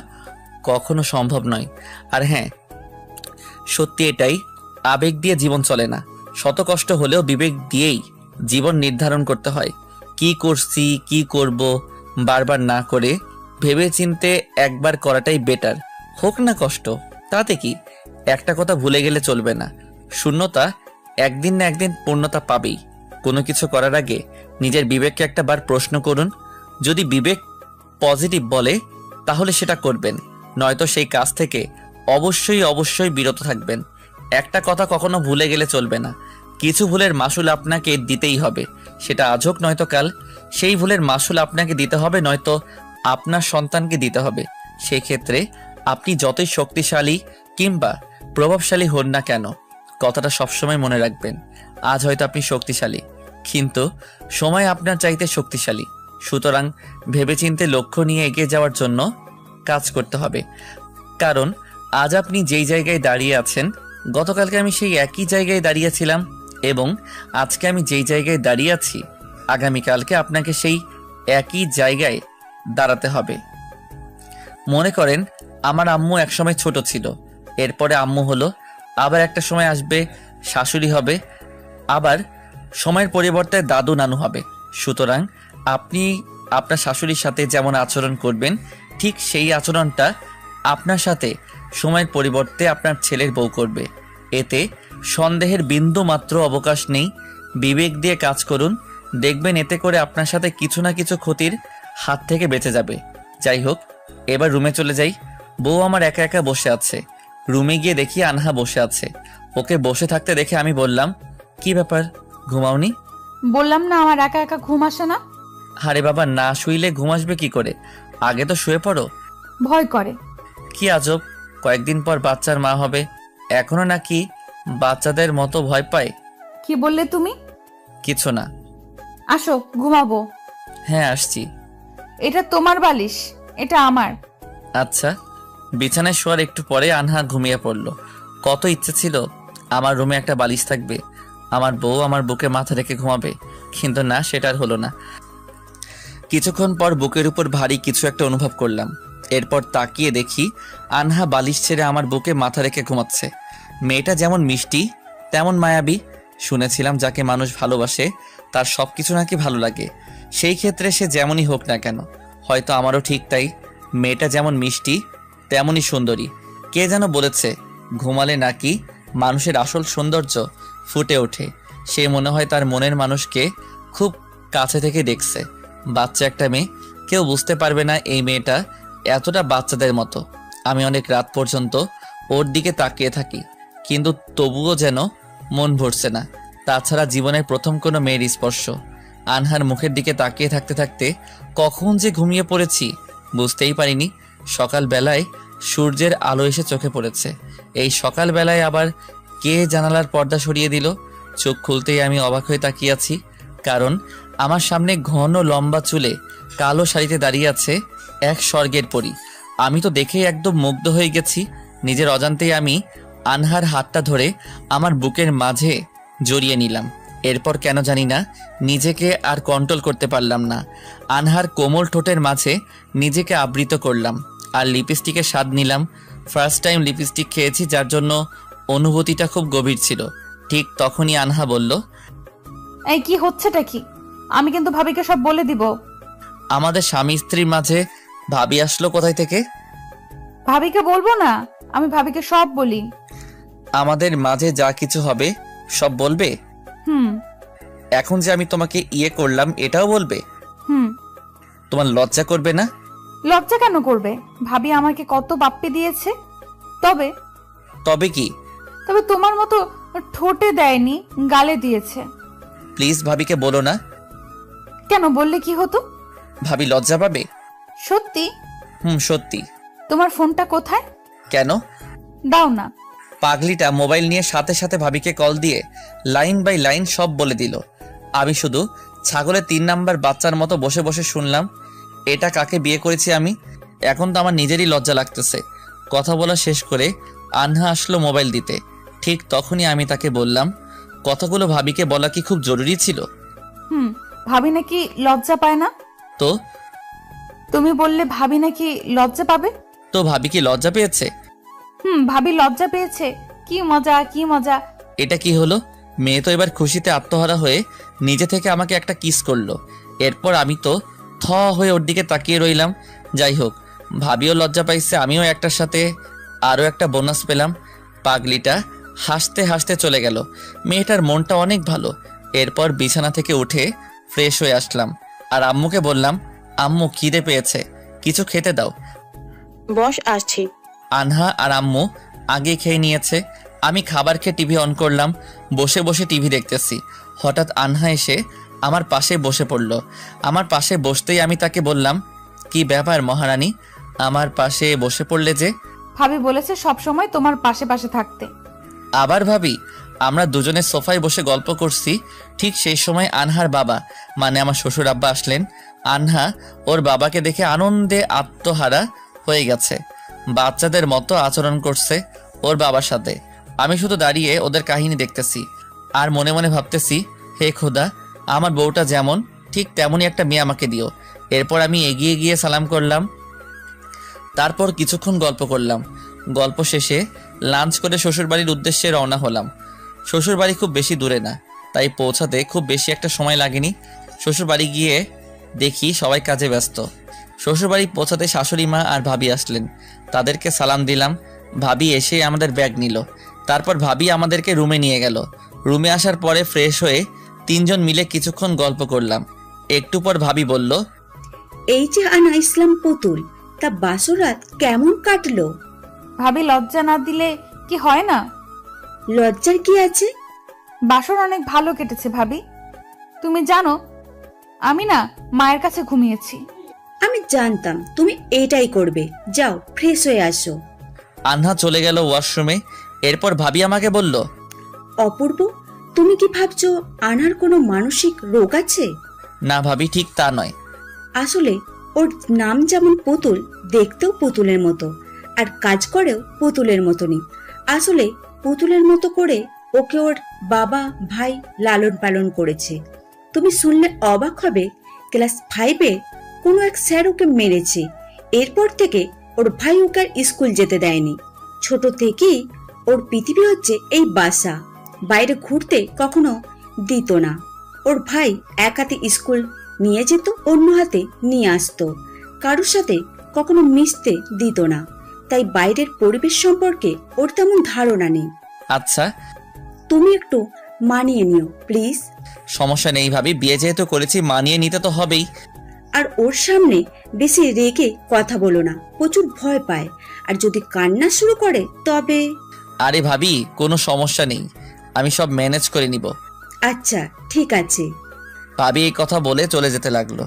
কখনো সম্ভব নয়। আর হ্যাঁ, সত্যি এটাই, আবেগ দিয়ে জীবন চলে না। শত কষ্ট হলেও বিবেক দিয়েই জীবন নির্ধারণ করতে হয়। কি করছি, কি করব, বারবার না করে ভেবেচিন্তে একবার করাটাই বেটার। হোক না কষ্ট, তাতে কি? একটা কথা ভুলে গেলে চলবে না, শূন্যতা একদিন না একদিন পূর্ণতা পাবেই। কোনো কিছু করার আগে নিজের বিবেককে একটা বার প্রশ্ন করুন। যদি বিবেক পজিটিভ বলে তাহলে সেটা করবেন, নয়তো সেই কাজ থেকে অবশ্যই অবশ্যই বিরত থাকবেন। একটা কথা কখনো ভুলে গেলে চলবে না, কিছু ভুলের মাসুল আপনাকে দিতেই হবে। সেটা আজ হোক নয়তো কাল। সেই ভুলের মাসুল আপনাকে দিতে হবে, নয়তো আপনার সন্তানকে দিতে হবে। সেই ক্ষেত্রে আপনি যতই শক্তিশালী কিংবা প্রভাবশালী হন না কেন, কথাটা সবসময় মনে রাখবেন। আজ হয়তো আপনি শক্তিশালী, কিন্তু সময় আপনার চাইতে শক্তিশালী। সুতরাং ভেবেচিন্তে লক্ষ্য নিয়ে এগিয়ে যাওয়ার জন্য কাজ করতে হবে। কারণ আজ আপনি যেই জায়গায় দাঁড়িয়ে আছেন, গতকালকে আমি সেই একই জায়গায় দাঁড়িয়েছিলাম, এবং আজকে আমি যেই জায়গায় দাঁড়িয়ে আছি, আগামীকালকে আপনাকে সেই একই জায়গায় দাঁড়াতে হবে। মনে করেন আমার আম্মু একসময় ছোট ছিল, এরপরে আম্মু হলো, আবার একটা সময় আসবে শাশুড়ি হবে, আবার সময়ের পরিবর্তে দাদু নানু হবে। সুতরাং আপনি আপনার শাশুড়ির সাথে যেমন আচরণ করবেন, ঠিক সেই আচরণটা আপনার সাথে সময়ের পরিবর্তে আপনার ছেলের বউ করবে। এতে সন্দেহের বিন্দু মাত্র অবকাশ নেই। বিবেক দিয়ে কাজ করুন, দেখবেন এতে করে আপনার সাথে কিছু না কিছু ক্ষতির হাত থেকে বেঁচে যাবে। যাই হোক, এবার রুমে চলে যাই। বউ আমার একা একা বসে আছে। রুমে গিয়ে দেখি আনহা বসে আছে। ওকে বসে থাকতে দেখে আমি বললাম, কি ব্যাপার, ঘুমাওনি? বললাম না আমার একা একা ঘুম আসে না। আরে বাবা, না শুইলে ঘুম আসবে কি করে? আগে তো শুয়ে পড়ো। ভয় করে। কি আজব, কয়েকদিন পর বাচ্চার মা হবে, এখনো নাকি বাচ্চাদের মতো ভয় পায়? কি বললে তুমি? কিছু না। আসো ঘুমাবো। হ্যাঁ আসছি। এটা তোমার বালিশ, এটা আমার। আচ্ছা। বিছানায় শোয়ার একটু পরে আনহা ঘুমিয়ে পড়ল। কত ইচ্ছে ছিল আমার রুমে একটা বালিশ থাকবে, আমার বউ আমার বুকে মাথা রেখে ঘুমাবে, কিন্তু না, সেটা আর হলো না। কিছুক্ষণ পর বুকের উপর ভারী কিছু একটা অনুভব করলাম। এরপর তাকিয়ে দেখি আনহা বালিশ ছেড়ে আমার বুকে মাথা রেখে ঘুমাচ্ছে। মেয়েটা যেমন মিষ্টি তেমন মায়াবী। শুনেছিলাম যাকে মানুষ ভালোবাসে তার সব কিছু নাকি ভালো লাগে, সেই ক্ষেত্রে সে যেমনই হোক না কেন। হয়তো আমারও ঠিক তাই। মেয়েটা যেমন মিষ্টি তেমনই সুন্দরী। কে যেন বলেছে ঘুমালে নাকি মানুষের আসল সৌন্দর্য ফুটে ওঠে। সে মনে হয় তার মনের মানুষকে খুব কাছে থেকে দেখছে। বাচ্চা একটা মেয়ে, কেউ বুঝতে পারবে না এই মেয়েটা এতটা বাচ্চাদের মতো। আমি অনেক রাত পর্যন্ত ওর দিকে তাকিয়ে থাকি, কিন্তু তবুও যেন মন ভরছে না। তাছাড়া জীবনের প্রথম কোনো মেয়ের স্পর্শ। আনহার মুখের দিকে তাকিয়ে থাকতে থাকতে কখন যে ঘুমিয়ে পড়েছি বুঝতেই পারিনি। সকালবেলায় সূর্যের আলো এসে চোখে পড়েছে। এই সকালবেলায় আবার কে জানালার পর্দা সরিয়ে দিল? চোখ খুলতেই আমি অবাক হয়ে তাকিয়ে আছি, কারণ আমার সামনে ঘন লম্বা চুলে কালো শাড়িতে দাঁড়িয়ে আছে এক স্বর্গের পরী। আমি তো দেখেই একদম মুগ্ধ হয়ে গেছি। নিজের অজান্তেই আমি আনহার হাতটা ধরে আমার বুকের মাঝে জড়িয়ে নিলাম। এরপর কেন জানি না নিজেকে আর কন্ট্রোল করতে পারলাম না। আনহার কোমল ঠোঁটের মাঝে নিজেকে আবৃত করলাম আর লিপস্টিকের স্বাদ নিলাম। ফার্স্ট টাইম লিপস্টিক খেয়েছি, যার জন্য অনুভূতিটা খুব গভীর ছিল। ঠিক তখনই আনহা বলল, এই কি হচ্ছেটা কি? আমি কিন্তু ভাবিকে সব বলে দিব। আমাদের স্বামী স্ত্রীর মাঝে ভাবি আসলো কোথায় থেকে? ভাবিকে বলবো না? আমি ভাবিকে সব বলি। আমাদের মাঝে যা কিছু হবে সব বলবে? হুম এখন যে আমি তোমাকে ইয়ে করলাম এটাও বলবে? হুম। তোমার লজ্জা করবে না? লজ্জা কেন করবে? ভাবি আমাকে কত বাপ্পি দিয়েছে। তবে তবে কি? তবে তোমার মতো ঠোঁটে দেয়নি, গালে দিয়েছে। প্লিজ ভাবিকে বলো না। কেন? বললে কি হতো? ভাবি লজ্জা পাবে। সত্যি? সত্যি। তোমার ফোনটা কোথায়? কেন? দাও না। পাগলিটা মোবাইল নিয়ে সাথে সাথে ভাবিকে কল দিয়ে লাইন বাই লাইন সব বলে দিল। আমি শুধু ছাগলের 3 নাম্বার বাচ্চার মতো বসে বসে শুনলাম। এটা কাকে বিয়ে করেছি আমি? এখন তো আমার নিজেরই লজ্জা লাগতেছে। কথা বলা শেষ করে আনহা আসলো মোবাইল দিতে। ঠিক তখনই আমি তাকে বললাম, কথাগুলো ভাবিকে বলা কি খুব জরুরি ছিল? ভাবি নাকি লজ্জা পায় না? তো তুমি বললে ভাবি নাকি লজ্জা পাবে। তো ভাবি কি লজ্জা পেয়েছে? ভাবি লজ্জা পেয়েছে। কি মজা, কি মজা। এটা কি হলো? মেয়ে তো এবার খুশিতে আত্মহারা হয়ে নিজে থেকে আমাকে একটা কিস করলো। এরপর আমি তো থ হয়ে ওর দিকে তাকিয়ে রইলাম। যাই হোক, ভাবিও লজ্জা পাইছে, আমিও একটার সাথে আরও একটা বোনাস পেলাম। পাগলিটা হাসতে হাসতে চলে গেল। মেয়েটার মনটা অনেক ভালো। এরপর বিছানা থেকে উঠে ফ্রেশ হয়ে আসলাম আর আম্মুকে বললাম, আম্মু খিদে পেয়েছে, কিছু খেতে দাও। বস, আসছি। আনহা আর আম্মু আগে খেয়ে নিয়েছে। আমি খাবার খেয়ে টিভি অন করলাম, বসে বসে টিভি দেখতেছি। হঠাৎ আনহা এসে আমার পাশে বসে পড়ল। আমার পাশে বসতেই আমি তাকে বললাম, কি ব্যাপার মহারানী, আমার পাশে বসে পড়লে যে? ভাবি বলেছে সব সময় তোমার পাশে পাশে থাকতে। আবার ভাবি? আমরা দুজনে সোফায় বসে গল্প করছি, ঠিক সেই সময় আনহার বাবা মানে আমার শ্বশুর আব্বা আসলেন। আনহা ওর বাবাকে দেখে আনন্দে আত্মহারা হয়ে গেছে, বাচ্চাদের মতো আচরণ করছে ওর বাবার সাথে। আমি শুধু দাঁড়িয়ে ওদের কাহিনী দেখতেছি আর মনে মনে ভাবতেছি, হে খোদা, আমার বউটা যেমন ঠিক তেমনই একটা মেয়ে আমাকে দিও। এরপর আমি এগিয়ে গিয়ে সালাম করলাম। তারপর কিছুক্ষণ গল্প করলাম। গল্প শেষে লাঞ্চ করে শ্বশুরবাড়ির উদ্দেশ্যে রওনা হলাম। শ্বশুরবাড়ি খুব বেশি দূরে না, তাই পৌঁছাতে খুব বেশি একটা সময় লাগেনি। শ্বশুরবাড়ি গিয়ে দেখি সবাই কাজে ব্যস্ত। শ্বশুরবাড়ি পৌঁছাতে শাশুড়ি মা আর ভাবি আসলেন, তাদেরকে সালাম দিলাম। ভাবি এসে আমাদের ব্যাগ নিল। তারপর ভাবি আমাদেরকে রুমে নিয়ে গেল। রুমে আসার পরে ফ্রেশ হয়ে 3 জন মিলে কিছুক্ষণ গল্প করলাম। একটু পর ভাবি বলল, এই যে আনা ইসলাম পুতুল, তা বাসরাত কেমন কাটলো? ভাবি লজ্জা না দিলে কি হয় না? লজ্জার কি আছে? বাসর অনেক ভালো কেটেছে ভাবি। তুমি জানো আমি না মায়ের কাছে ঘুমিয়েছি। আমি জানতাম তুমি এটাই করবে। যাও ফ্রেশ হয়ে আসো। আনহা চলে গেল ওয়াশরুমে। এরপর ভাবি আমাকে বলল, অপূর্ব, তুমি কি ভাবছো আনার কোনো মানসিক রোগ আছে? না ভাবি, ঠিক তা নয়। আসলে ওর নাম যেমন পুতুল, দেখতেও পুতুলের মতো, আর কাজ করেও পুতুলের মতনই। আসলে পুতুলের মতো করে ওকে ওর বাবা ভাই লালন পালন করেছে। তুমি শুনলে অবাক হবে, ক্লাস 5-এ কোনো এক স্যার ওকে মেরেছে। এরপর থেকে ওর ভাই ওকে আর স্কুল যেতে দেয়নি। ছোট থেকেই ওর পৃথিবী হচ্ছে এই বাসা, বাইরে ঘুরতে কখনো দিত না। ওর ভাই এক হাতে স্কুল নিয়ে যেত, অন্য হাতে নিয়ে আসতো। কারোর সাথে কখনো মিশতে দিত না, তাই বাইরের পরিবেশ সম্পর্কে ওর তেমন ধারণা নেই। আচ্ছা, তুমি একটু মানিয়ে নিও প্লিজ। সমস্যা নেই ভাবি, বিয়ে যেহেতু করেছি মানিয়ে নিতে তো হবেই। আর ওর সামনে বেশি রেগে কথা বলো না, প্রচুর ভয় পায়। আর যদি কান্না শুরু করে তবে। আরে ভাবি, কোনো সমস্যা নেই, আমি সব ম্যানেজ করে নিব। আচ্ছা ঠিক আছে। ভাবি এই কথা বলে চলে যেতে লাগলো।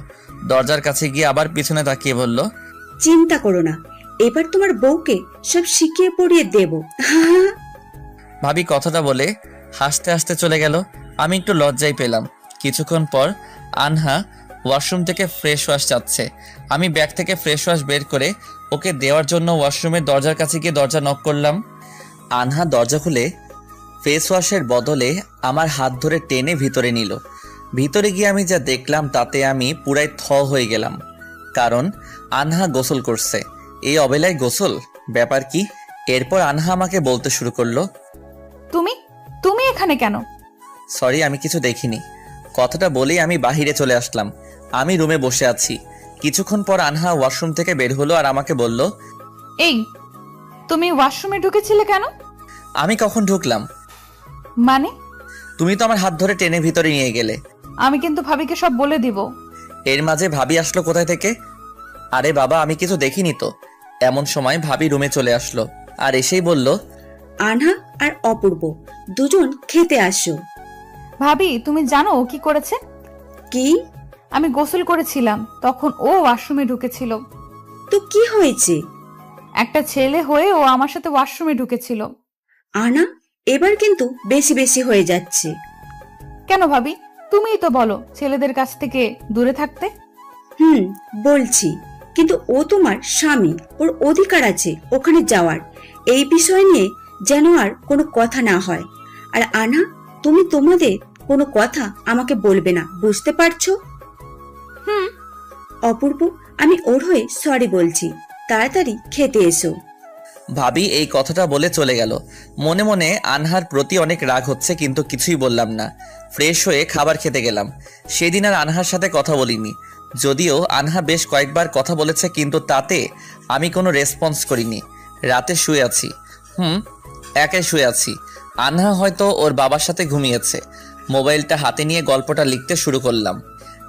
দরজার কাছে গিয়ে আবার পিছনে তাকিয়ে বলল, চিন্তা করো না, এবার তোমার বউকে সব শিখিয়ে পড়িয়ে দেব। ভাবি কথাটা বলে হাসতে হাসতে চলে গেল। আমি একটু লজ্জাই পেলাম। কিছুক্ষণ পর আনহা ওয়াশরুম থেকে ফ্রেশ ওয়াশ চাচ্ছে। আমি ব্যাগ থেকে ফ্রেশ ওয়াশ বের করে ওকে দেওয়ার জন্য ওয়াশরুমের দরজার কাছে গিয়ে দরজা নক করলাম। আনহা দরজা খুলে ফেস ওয়াশের বদলে আমার হাত ধরে টেনে ভিতরে নিল। ভিতরে গিয়ে আমি যা দেখলাম তাতে আমি পুরাই থ হয়ে গেলাম। কারণ আনহা গোসল করছে। এই অবেলায় গোসল, ব্যাপার কি? এরপর আনহা আমাকে বলতে শুরু করলো, তুমি তুমি এখানে কেন? সরি, আমি কিছু দেখিনি। কথাটা বলেই আমি বাহিরে চলে আসলাম। আমি রুমে বসে আছি। কিছুক্ষণ পর আনহা ওয়াশরুম থেকে বের হলো আর আমাকে বলল, এই, তুমি ওয়াশরুমে ঢুকেছিলে কেন? আমি কখন ঢুকলাম? মানে? তুমি তো আমার হাত ধরে টেনে ভিতরে নিয়ে গেলে। আমি কিন্তু ভাবিকে সব বলে দিব। এর মাঝে ভাবি আসলো কোথায় থেকে? আরে বাবা, আমি কিছু দেখিনি তো। এমন সময় ভাবি রুমে চলে আসলো আর এসেই বলল, আনহা আর অপূর্ব দুজন খেতে আসো। ভাবি, তুমি জানো ও কি করেছে? কি? আমি গোসল করেছিলাম, তখন ও ওয়াশরুমে ঢুকেছিল। তো কি হয়েছে? একটা ছেলে হয়ে ও আমার সাথে ওয়াশরুমে ঢুকেছিল। আনা, এবার কিন্তু বেশি বেশি হয়ে যাচ্ছে। কেন ভাবি? তুমিই তো বলো ছেলেদের কাছ থেকে দূরে থাকতে। বলছি, কিন্তু ও তোমার স্বামী, ওর অধিকার আছে ওখানে যাওয়ার। এই বিষয় নিয়ে যেন আর কোনো কথা না হয়। আর আনা, তুমি তোমাদের কোনো কথা আমাকে বলবে না, বুঝতে পারছো? অপূর্ব, আমি ওর হয়ে সরি বলছি, তাড়াতাড়ি খেতে এসো। ভাবি এই কথাটা বলে চলে গেল। মনে মনে আনহার প্রতি অনেক রাগ হচ্ছে, কিন্তু কিছুই বললাম না। ফ্রেশ হয়ে খাবার খেতে গেলাম। সেদিন আর আনহার সাথে কথা বলিনি। যদিও আনহা বেশ কয়েকবার কথা বলেছে, কিন্তু তাতে আমি কোনো রেসপন্স করিনি। রাতে শুয়ে আছি, একাই শুয়ে আছি। আনহা হয়তো ওর বাবার সাথে ঘুমিয়েছে। মোবাইলটা হাতে নিয়ে গল্পটা লিখতে শুরু করলাম।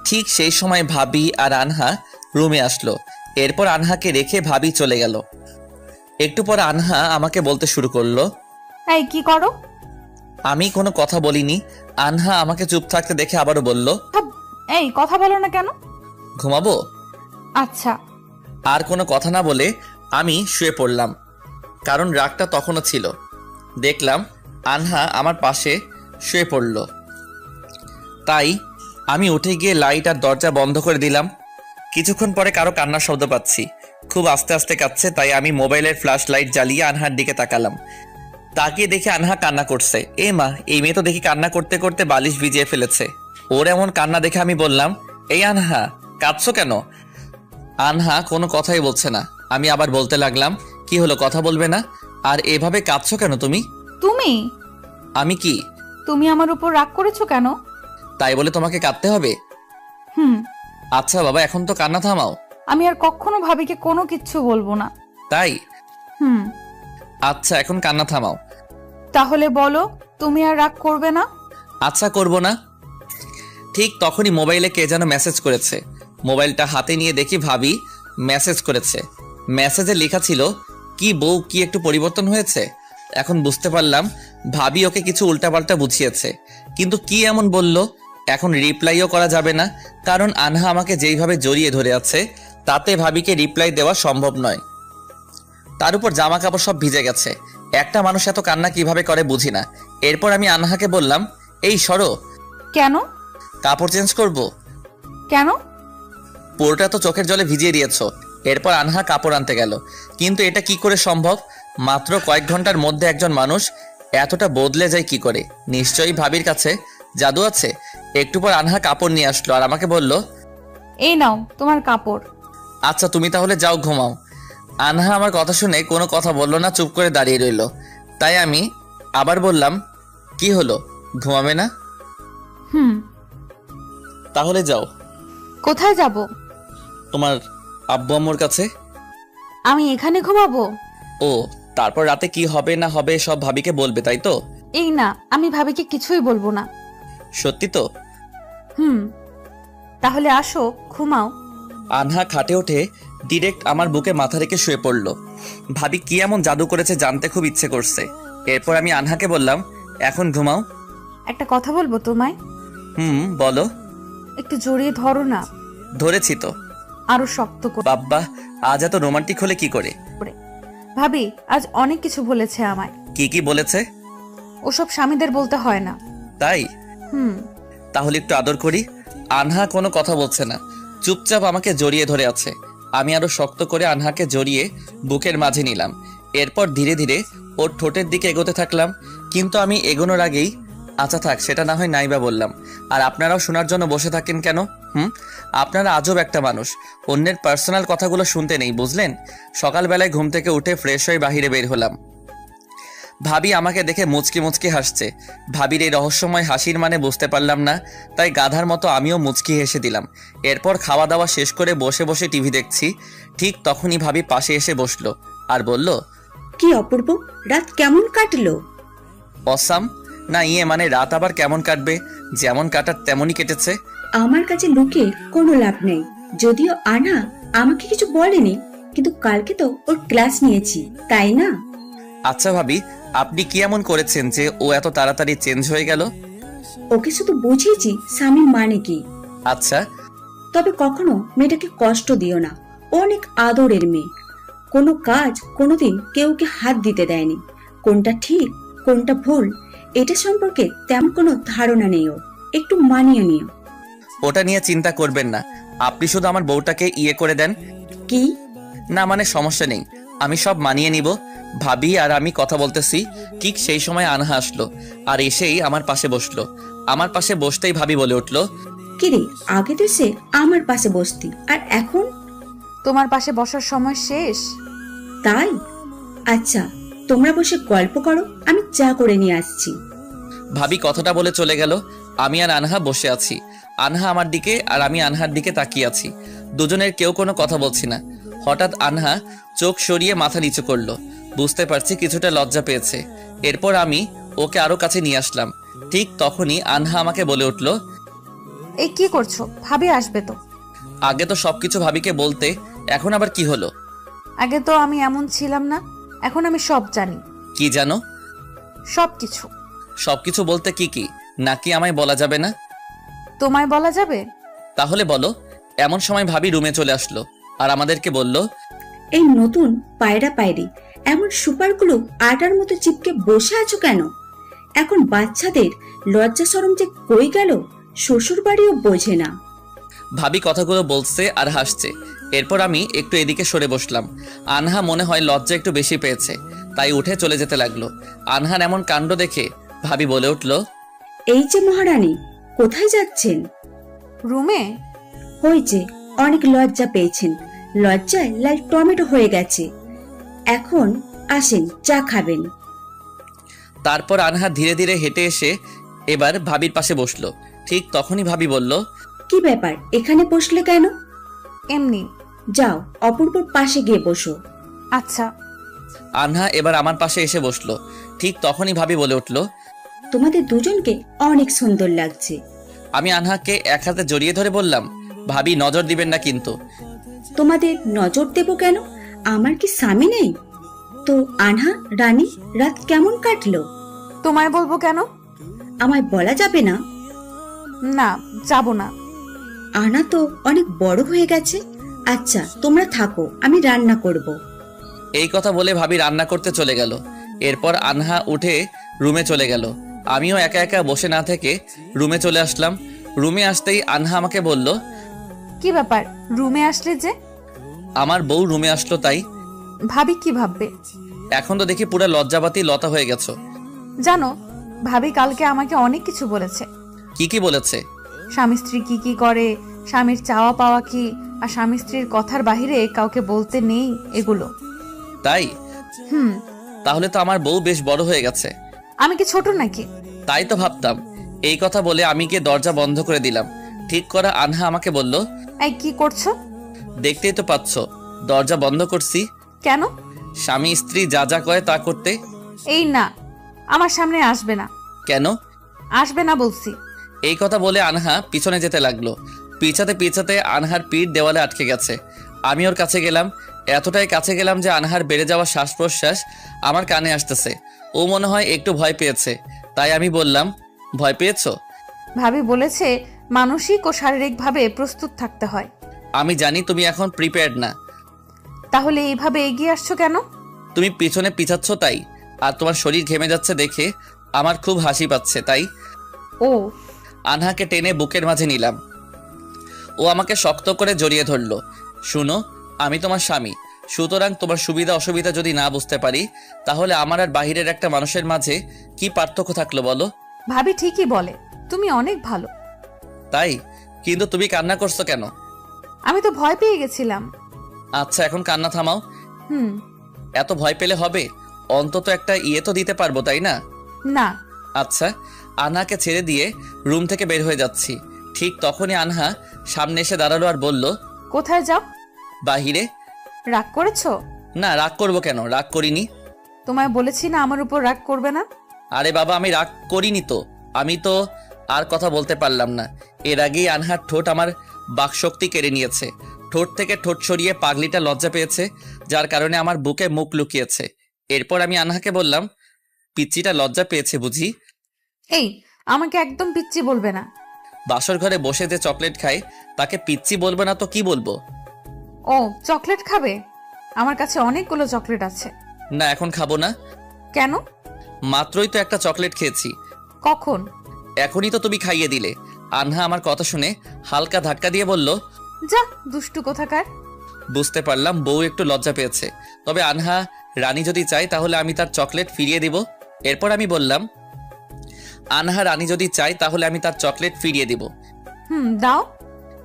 ঠিক সেই সময় ভাবি আর আনহা রুমে আসলো। এরপর আনহাকে রেখে ভাবি চলে গেল। একটু পর আনহা আমাকে বলতে শুরু করলো, এই কি করো? আমি কোনো কথা বলিনি। আনহা আমাকে চুপ থাকতে দেখে আবারও বলল, এই কথা বলো না কেন? ঘুমাবো। আচ্ছা। আর কোনো কথা না বলে আমি শুয়ে পড়লাম, কারণ রাগটা তখনও ছিল। দেখলাম আনহা আমার পাশে শুয়ে পড়ল, তাই আমি উঠে গিয়ে লাইট আর দরজা বন্ধ করে দিলাম। কিছুক্ষণ পরে কারো কান্নার শব্দ পাচ্ছি। খুব আস্তে আস্তে কাঁদছে, তাই আমি মোবাইলের ফ্ল্যাশ লাইট জ্বালিয়ে আনহার দিকে তাকালাম। তাকিয়ে দেখে আনহা কান্না করছে। এ মা, এই মেয়ে তো দেখি কান্না করতে করতে বালিশ ভিজিয়ে ফেলেছে। ওর এমন কান্না দেখে আমি বললাম, এই আনহা, কাঁদছো কেন? আনহা কোনো কথাই বলছে না। আমি আবার বলতে লাগলাম, কি হলো, কথা বলবে না? আর এভাবে কাঁদছো কেন তুমি? তুমি আমি কি? তুমি আমার উপর রাগ করেছো কেন? তাই বলে তোমাকে কাঁদতে হবে? আচ্ছা বাবা, এখন তো কান্না থামাও। আমি আর কখনো ভাবিকে কোনো কিচ্ছু বলবো না। তাই? আচ্ছা, এখন কান্না থামাও। তাহলে বলো, তুমি আর রাগ করবে না? আচ্ছা, করব না। ঠিক তখনই মোবাইলে কে যেন মেসেজ করেছে। মোবাইলটা হাতে নিয়ে দেখি ভাবি মেসেজ করেছে। মেসেজে লেখা ছিল, কি বউ, কি একটু পরিবর্তন হয়েছে? এখন বুঝতে পারলাম ভাবি ওকে কিছু উল্টাপাল্টা বুঝিয়েছে। কিন্তু কি এমন বলল? এখন রিপ্লাইও করা যাবে না, কারণ আনহা আমাকে যেইভাবে জড়িয়ে ধরে আছে তাতে ভাবিকে রিপ্লাই দেওয়া সম্ভব নয়। তার উপর জামা কাপড় সব ভিজে গেছে। একটা মানুষ এত কান্না কিভাবে করে বুঝি না। এরপর আমি আনহাকে বললাম, এই সরো। কেন? কাপড় চেঞ্জ করব। কেন? পুরোটা তো চোখের জলে ভিজিয়ে দিয়েছো। এরপর আনহা কাপড় আনতে গেল, কিন্তু এটা কি করে সম্ভব? মাত্র কয়েক ঘন্টার মধ্যে একজন মানুষ এতটা বদলে যায় কি করে? নিশ্চয়ই ভাবির কাছে জাদু আছে। একটু পর আনহা কাপড় নিয়ে আসলো আর আমাকে বলল, এই নাও তোমার কাপড়। আচ্ছা তুমি তাহলে যাও, ঘুমাও। আনহা আমার কথা শুনে কোনো কথা বললো না, চুপ করে দাঁড়িয়ে রইল। তাই আমি আবার বললাম, কি হলো, ঘুমাবে না? হুম। তাহলে যাও। কোথায় যাব? তোমার আব্বু আম্মুর কাছে। আমি এখানে ঘুমাবো? ও, তারপর রাতে কি হবে না হবে সব ভাবিকে বলবে, তাই তো? এই না, আমি ভাবিকে কিছুই বলবো না। সত্যি তো? হুম। তাহলে আসো, ঘুমাও। আনহা খাটে ওঠে ডিরেক্ট আমার বুকে মাথা রেখে শুয়ে পড়ল। ভাবি কি এমন জাদু করেছে জানতে খুব ইচ্ছে করছে। এরপর আমি আনহাকে বললাম, এখন ঘুমাও। একটা কথা বলবো তোমায়। বলো। একটু জড়িয়ে ধরো না। ধরেছি তো। আরো শক্ত করে। বাব্বা, আজ এত রোমান্টিক হলে কি করে? ভাবি আজ অনেক কিছু বলেছে আমায়। কি কি বলেছে? ওসব স্বামীদের বলতে হয় না। তাই? হুম। তাহলে একটু আদর করি। আনহা কোনো কথা বলছে না, চুপচাপ আমাকে জড়িয়ে ধরে আছে। আমি আরো শক্ত করে আনহাকে জড়িয়ে বুকের মাঝে নিলাম। এরপর ধীরে ধীরে ওর ঠোঁটের দিকে এগোতে থাকলাম। কিন্তু আমি এগোনোর আগেই, আচ্ছা থাক, সেটা না হয় নাইবা বললাম। আর আপনারাও শোনার জন্য বসে থাকেন কেন? আপনারা আজব একটা মানুষ, অন্যের পার্সোনাল কথাগুলো শুনতে নেই, বুঝলেন? সকালবেলায় ঘুম থেকে উঠে ফ্রেশ হয়ে বাহিরে বের হলাম। ভাবি আমাকে দেখে মুচকি মুচকি হাসছে। ভাবির এই রহস্যময় হাসির মানে বুঝতে পারলাম না, তাই গাধার মতো আমিও মুচকি হেসে দিলাম। এরপর খাওয়া দাওয়া শেষ করে বসে বসে টিভি দেখছি। ঠিক তখনই ভাবি পাশে এসে বসলো আর বলল, কি অপূর্ব, রাত কেমন কাটলো? অসাম। না মানে রাত আবার কেমন কাটবে, যেমন কাটার তেমনই কেটেছে। আমার কাছে লুকিয়ে কোনো লাভ নেই। যদিও আনা আমাকে কিছু বলেনি, কিন্তু কালকে তো ওর ক্লাস নিয়েছি, তাই না? আচ্ছা ভাবি, আপনি কি এমন করেছেন যে ও এত তাড়াতাড়ি চেঞ্জ হয়ে গেল? ওকে শুধু বুঝিয়েছি স্বামী মানে কি। আচ্ছা। তবে কখনো মেয়েটাকে কষ্ট দিও না, ও অনেক আদরের মেয়ে। কোনো কাজ কোনোদিন কেউকে হাত দিতে দেয়নি। কোনটা ঠিক কোনটা ভুল এটা সম্পর্কে তেমন কোনো ধারণা নেই ওর। একটু মানিয়ে নিও। ওটা নিয়ে চিন্তা করবেন না, আপনি শুধু আমার বউটাকে ইয়ে করে দেন। কি? না মানে সমস্যা নেই, আমি সব মানিয়ে নিব। ভাবি আর আমি কথা বলতেছি, ঠিক সেই সময় আনহা আসলো আর এসেই আমার পাশে বসলো। আমার পাশে বসতেই ভাবি বলে উঠলো, কিরে, আগে তো সে আমার পাশে বসতি, আর এখন? তোমার পাশে বসার সময় শেষ। তাই? আচ্ছা, তোমরা বসে গল্প করো, আমি চা করে নিয়ে আসছি। ভাবি কথাটা বলে চলে গেল। আমি আর আনহা বসে আছি। আনহা আমার দিকে আর আমি আনহার দিকে তাকিয়ে আছি। দুজনের কেউ কোনো কথা বলছি না। হঠাৎ আনহা চোখ সরিয়ে মাথা নিচু করলো। বুঝতে পারছি কিছুটা লজ্জা পেয়েছে। এরপর আমি ওকে আরো কাছে নিয়ে আসলাম। ঠিক তখনই আনহা আমাকে বলে উঠলো, এই কি করছো? ভাবি আসবে তো। আগে তো সবকিছু ভাবিকে বলতে, এখন আবার কি হলো? আগে তো আমি এমন ছিলাম না, এখন আমি সব জানি। কি জানো? সবকিছু। সবকিছু বলতে কি কি, নাকি আমায় বলা যাবে না? তোমায় বলা যাবে? তাহলে বলো। এমন সময় ভাবি রুমে চলে আসলো আর আমাদেরকে বলল, এই নতুন পায়রা পায়রি এমন সুপারগুলো আটার মতো চিপকে বসে আছো কেন? এখন বাচ্চাদের লজ্জা শরম যে কই গেল, শ্বশুর বাড়িও বোঝে না। ভাবি কথাগুলো বলছে আর হাসছে। এরপর আমি একটু এদিকে সরে বসলাম। আনহা মনে হয় লজ্জা একটু বেশি পেয়েছে, তাই উঠে চলে যেতে লাগলো। আনহার এমন কাণ্ড দেখে ভাবি বলে উঠল, এই যে মহারানী, কোথায় যাচ্ছেন? রুমে। হয়েছে, অনেক লজ্জা পেয়েছেন, লজ্জায় লাল টমেটো হয়ে গেছে। এখন আসেন, চা খাবেন। তারপর আনহা ধীরে ধীরে হেঁটে এসে এবার ভাবির পাশে বসলো। ঠিক তখনই ভাবি বলল, কি ব্যাপার, এখানে বসলে কেন? এমনি। যাও অপূর্বর পাশে গিয়ে বসো। আচ্ছা। আনহা এবার আমার পাশে এসে বসলো। ঠিক তখনই ভাবি বলে উঠল, তোমাদের দুজনকে অনেক সুন্দর লাগছে। আমি আনহাকে এক হাতে জড়িয়ে ধরে বললাম, ভাবি নজর দিবেন না কিন্তু। তোমাদের নজর দেব কেন? আমার কি স্বামী নেই? তো আনহা রানী, রাত কেমন কাটলো? তোমায় বলবো কেন? আমায় বলা যাবে না? না, যাব না। আনা তো অনেক বড় হয়ে গেছে। আচ্ছা তোমরা থাকো, আমি রান্না করব। এই কথা বলে ভাবি রান্না করতে চলে গেল। এরপর আনহা উঠে রুমে চলে গেল। আমিও একা একা বসে না থেকে রুমে চলে আসলাম। রুমে আসতেই আনহা আমাকে বলল, কি ব্যাপার, রুমে আসলে যে? আমার বউ রুমে আসলো তাই। ভাবি কি ভাববে? এখন তো দেখি পুরো লজ্জাবাতি লতা হয়ে গেছো। জানো, ভাবি কালকে আমাকে অনেক কিছু বলেছে। কি কি বলেছে? স্বামী স্ত্রী কি কি করে, স্বামীর চাওয়া পাওয়া কি, আর স্বামী স্ত্রীর কথার বাহিরে কাউকে বলতে নেই, এগুলো। তাই? হুম। তাহলে তো আমার বউ বেশ বড় হয়ে গেছে। আমি কি ছোট নাকি? তাই তো ভাবতাম। এই কথা বলে আমি গিয়ে দরজা বন্ধ করে দিলাম। ঠিক করা আনহা আমাকে বলল, এই কি করছো? দেখতেই তো পাচ্ছ দরজা বন্ধ করছি। কেন? স্বামী স্ত্রী যা যা করে তা করতে। এই না, আমার সামনে আসবে না। কেন? আসবে না বলছি। এই কথা বলে আনহা পিছনে যেতে লাগলো। পিছাতে পিছাতে আনহার পিঠ দেওয়ালে আটকে গেছে। আমি ওর কাছে গেলাম, এতটাই কাছে গেলাম যে আনহার বেড়ে যাওয়া শ্বাস প্রশ্বাস আমার কানে আসতেছে। ও মনে হয় একটু ভয় পেয়েছে। তাই আমি বললাম, ভয় পেয়েছো? ভাবি বলেছে মানসিক ও শারীরিকভাবে প্রস্তুত থাকতে হয়। আমি জানি তুমি এখন প্রিপেয়ার্ড না। তাহলে এইভাবে এগিয়ে আসছো কেন? তুমি পিছনে পিছাচ্ছ তাই। আর তোমার শরীর ঘেমে যাচ্ছে দেখে আমার খুব হাসি পাচ্ছে তাই। ও। আনহাকে টেনে বুকের মাঝে নিলাম। ও আমাকে শক্ত করে জড়িয়ে ধরলো। শুনো, আমি তোমার স্বামী, সুতরাং তোমার সুবিধা অসুবিধা যদি না বুঝতে পারি তাহলে আমার আর বাহিরের একটা মানুষের মাঝে কি পার্থক্য থাকলো বলো? ভাবি ঠিকই বলে, তুমি অনেক ভালো। তাই? কিন্তু তুমি কান্না করছো কেন? আমি তো ভয় পেয়ে গেছিলাম। আচ্ছা, এখন কান্না থামাও। হুম। এত ভয় পেলে হবে? অন্তত একটা ইয়ে তো দিতে পারবো তাই না? না। আচ্ছা। আনহাকে ছেড়ে দিয়ে রুম থেকে বের হয়ে যাচ্ছি। ঠিক তখনই আনহা সামনে এসে দাঁড়ালো আর বলল, কোথায় যাও? বাহিরে। রাগ করেছো? না, রাগ করবো কেন? রাগ করিনি। তোমায় বলেছি না আমার উপর রাগ করবে না। আরে বাবা, আমি রাগ করিনি তো। আমি তো আর কথা বলতে পারলাম না। এর আগেই আনহার ঠোঁট আমার বাকশক্তি কেড়ে নিয়েছে। ঠোঁট থেকে ঠোঁট সরিয়ে পাগলিটা লজ্জা পেয়েছে, যার কারণে আমার বুকে মুখ লুকিয়েছে। এরপর আমি আনহাকে বললাম, পিচ্চিটা লজ্জা পেয়েছে বুঝি? এই, আমাকে একদম পিচ্চি বলবে না। বাসর ঘরে বসে যে চকলেট খাই তাকে পিচ্চি বলবো না তো কি বলবো? ও, চকলেট খাবে? আমার কাছে অনেকগুলো চকলেট আছে। না, এখন খাবো না। কেন? মাত্রই তো একটা চকলেট খেয়েছি। কখন? এখনই তো তুমি খাইয়ে দিলে। আনহা আমার কথা শুনে হালকা ধাক্কা দিয়ে বলল, যা দুষ্টু কোথাকার। বুঝতে পারলাম বউ একটু লজ্জা পেয়েছে। তবে আনহা রানী যদি চায় তাহলে আমি তার চকলেট ফিরিয়ে দিব। এরপর আমি বললাম, আনহা রানী যদি চায় তাহলে আমি তার চকলেট ফিরিয়ে দিব। দাও।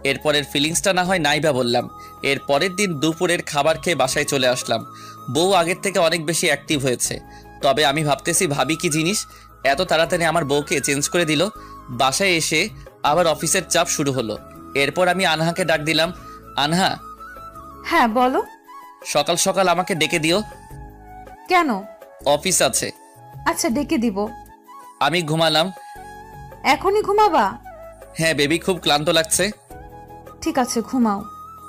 এরপরের ফিলিংসটা না হয় নাইবা বললাম। এর পরের দিন দুপুরের খাবার খেয়ে বাসায় চলে আসলাম। বউ আগের থেকে অনেক বেশি অ্যাক্টিভ হয়েছে। তবে আমি ভাবতেছি ভাবি কি জিনিস এত তাড়াতাড়ি আমার বউকে চেঞ্জ করে দিল। বাসায় এসে আবার অফিসের চাপ শুরু হলো। এরপর আমি আনহাকে ডাক দিলাম, আনহা, হ্যাঁ বলো। সকাল সকাল আমাকে ডেকে দিও। কেন? অফিস আছে। আচ্ছা, ডেকে দিব। আমি ঘুমালাম। এখনই ঘুমাবা? হ্যাঁ বেবি, খুব ক্লান্ত লাগছে। ঠিক আছে, ঘুমাও।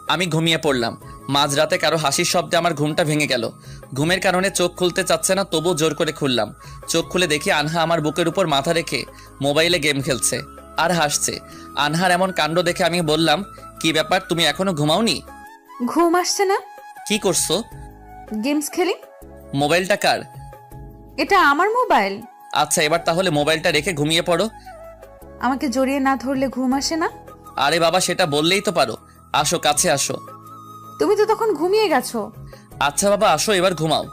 আমি ঘুমিয়ে পড়লাম। মাঝরাতে কারো হাসির শব্দে আমার ঘুমটা ভেঙে গেল। ঘুমের কারণে চোখ খুলতে চাচ্ছে না, তবু জোর করে খুললাম। চোখ খুলে দেখি আনহা আমার বুকের উপর মাথা রেখে মোবাইলে গেম খেলছে আর হাসছে। আনহার এমন কাণ্ড দেখে আমি বললাম, কি ব্যাপার, তুমি এখনো ঘুমাওনি? ঘুম আসছে না? কি করছো? গেমস খেলি। মোবাইলটা কার? এটা আমার মোবাইল। আচ্ছা, এবার তাহলে মোবাইলটা রেখে ঘুমিয়ে পড়ো। আমাকে জড়িয়ে না ধরলে ঘুম আসে না? আরে বাবা, সেটা বললেই তো পারো। আসো, কাছে আসো। তুমি তো তখন ঘুমিয়ে গেছো। আচ্ছা বাবা, আসো, এবার ঘুমাও।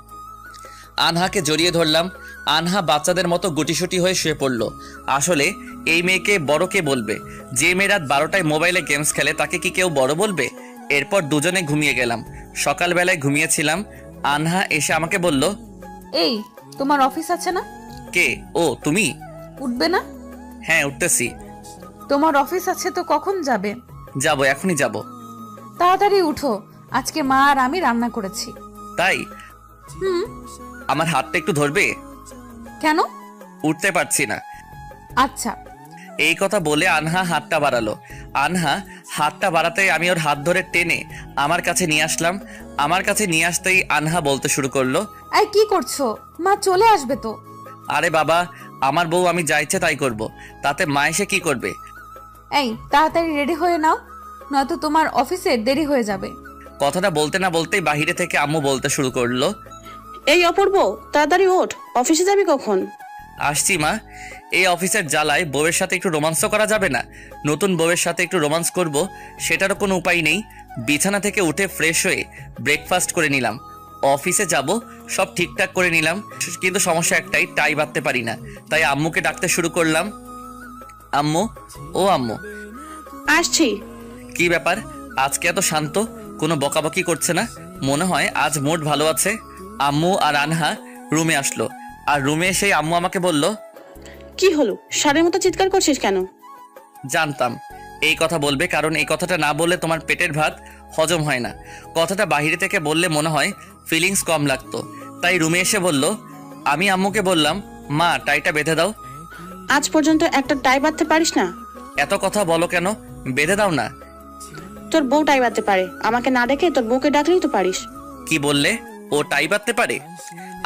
আনহাকে জড়িয়ে ধরলাম। আনহা বাচ্চাদের মতো গুটিসুটি হয়ে শুয়ে পড়ল। আসলে এই মেয়েকে বড় কে বলবে? যে মেয়ে রাত 12টায় মোবাইলে গেমস খেলে তাকে কি কেউ বড় বলবে? এরপর দুজনে ঘুমিয়ে গেলাম। সকালবেলায় ঘুমিয়েছিলাম। আনহা এসে আমাকে বলল, এই, তোমার অফিস আছে না? কে? ও তুমি? উঠবে না? হ্যাঁ, উঠতেছি। তোমার অফিস আছে তো কখন যাবে? যাবো, এখনই যাব। তাড়াতাড়ি উঠো, আজকে মা আর আমি রান্না করেছি। তাই? হুম। আমার হাতটা একটু ধরবে? কেন? উঠতে পারছি না। আচ্ছা। এই কথা বলে আনহা হাতটা বাড়ালো। আনহা হাতটা বাড়াতে আমি ওর হাত ধরে টেনে আমার কাছে নিয়ে আসলাম। আমার কাছে নিয়ে আসতেই আনহা বলতে শুরু করলো, এই কি করছো? মা চলে আসবে তো। আরে বাবা, আমার বউ আমি যা ইচ্ছে তাই করব, তাতে মা এসে কি করবে? এই, তাড়াতাড়ি রেডি হয়ে নাও, নয়তো তোমার অফিসে দেরি হয়ে যাবে। কথাটা বলতে না বলতেই বাহিরে থেকে আম্মু বলতে শুরু করলো, এই অপূর্ব, তাড়াতাড়ি ওঠ, অফিসে যাবি কখন? আসছি মা। এই অফিসের জ্বালায় বউয়ের সাথে একটু রোমান্সও করা যাবে না? নতুন বউয়ের সাথে একটু রোমান্স করব, সেটারও কোনো উপায় নেই। বিছানা থেকে উঠে ফ্রেশ হয়ে ব্রেকফাস্ট করে নিলাম। অফিসে যাব, সব ঠিকঠাক করে নিলাম, কিন্তু সমস্যা একটাই, টাই বাঁধতে পারি না। তাই আম্মুকে ডাকতে শুরু করলাম। আম্মু, ও আম্মু। আসছি। কি ব্যাপার আজকে এত শান্ত? কোনো বকাবকি করছে না? মনে হয় আজ মুড ভালো আছে। আম্মু আর আনহা রুমে আসলো, আর রুমে এসেই আম্মু আমাকে বলল, কি হলো, ষাঁড়ের মতো চিৎকার করছিস কেন? জানতাম এই কথা বলবে, কারণ এই কথাটা না বললে তোমার পেটের ভাত হজম হয় না। কথাটা বাইরে থেকে বললে মনে হয় ফিলিংস কম লাগতো। তাই রুমে এসে বলল। আমি আম্মুকে বললাম, মা টাইটা বেঁধে দাও। আজ পর্যন্ত একটা টাই বাঁধতে পারিস না? এত কথা বলো কেন? বেঁধে দাও না। তোর বউ টাই বাঁধতে পারে, আমাকে না ডেকে তোর বউকে ডাকলেই তো পারিস। কি বললে? ও টাই বাঁধতে পারে?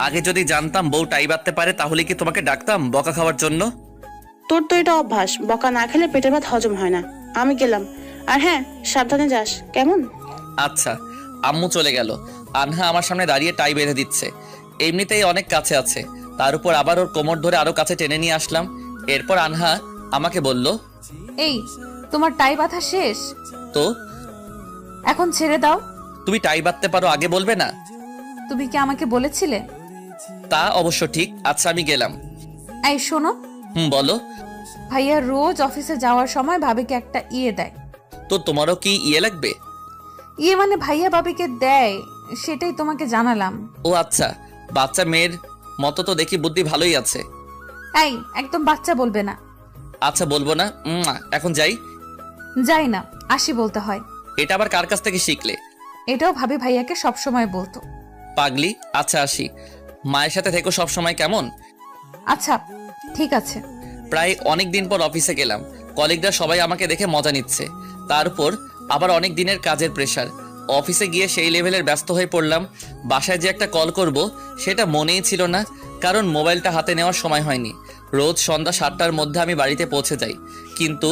আগে যদি জানতাম বউ টাই বাঁধতে পারে তাহলে কি তোমাকে ডাকতাম বকা খাওয়ার জন্য? তোর তো এটা অভ্যাস, বকা না খেলে পেটের ভাত হজম হয় না। আমি গেলাম, আর হ্যাঁ, সাবধানে যাস কেমন? আচ্ছা। আম্মু চলে গেল। আনহা আমার সামনে দাঁড়িয়ে টাই বেঁধে দিচ্ছে। এমনিতেই অনেক কাছে আছে, তার উপর আবার ওর কোমর ধরে আরো কাছে টেনে নিয়ে আসলাম। এরপর আনহা আমাকে বলল, এই, তোমার টাই বাঁধা শেষ? তো এখন ছেড়ে দাও। তুমি টাই বাঁধতে পারো, আগে বলবে না? তুমি কি আমাকে বলেছিলে? তা অবশ্য ঠিক। আচ্ছা আমি গেলাম। এই শোনো, বলো। ভাইয়া রোজ অফিসে যাওয়ার সময় ভাবিকে একটা ইয়ে দেয়। তো তোমারও কি ইয়ে লাগবে? ইয়ে মানে ভাইয়া ভাবিকে দেয়, সেটাই তোমাকে জানালাম। ও আচ্ছা, বাচ্চা মেয়ের মতো তো দেখি বুদ্ধি ভালোই আছে। এই, একদম বাচ্চা বলবে না। আচ্ছা বলবো না। এখন যাই। যাই না, আসি বলতে হয়। এটা আবার কার কাছ থেকে শিখলে? এটাও ভাবি ভাইয়াকে সবসময় বলতো। পাগলি। আচ্ছা আসি। মায়ের সাথে থেকো সব সময়, কেমন? আচ্ছা, ঠিক আছে। প্রায় অনেক দিন পর অফিসে গেলাম। কলিগরা সবাই আমাকে দেখে মজা নিচ্ছে, তার উপর আবার অনেক দিনের কাজের প্রেশার। অফিসে গিয়ে সেই লেভেলের ব্যস্ত হয়ে পড়লাম। বাসায় যে একটা কল করব সেটা মনেই ছিল না, কারণ মোবাইলটা হাতে নেওয়ার সময় হয়নি। রোজ সন্ধ্যা 7টার মধ্যে আমি বাড়িতে পৌঁছে যাই, কিন্তু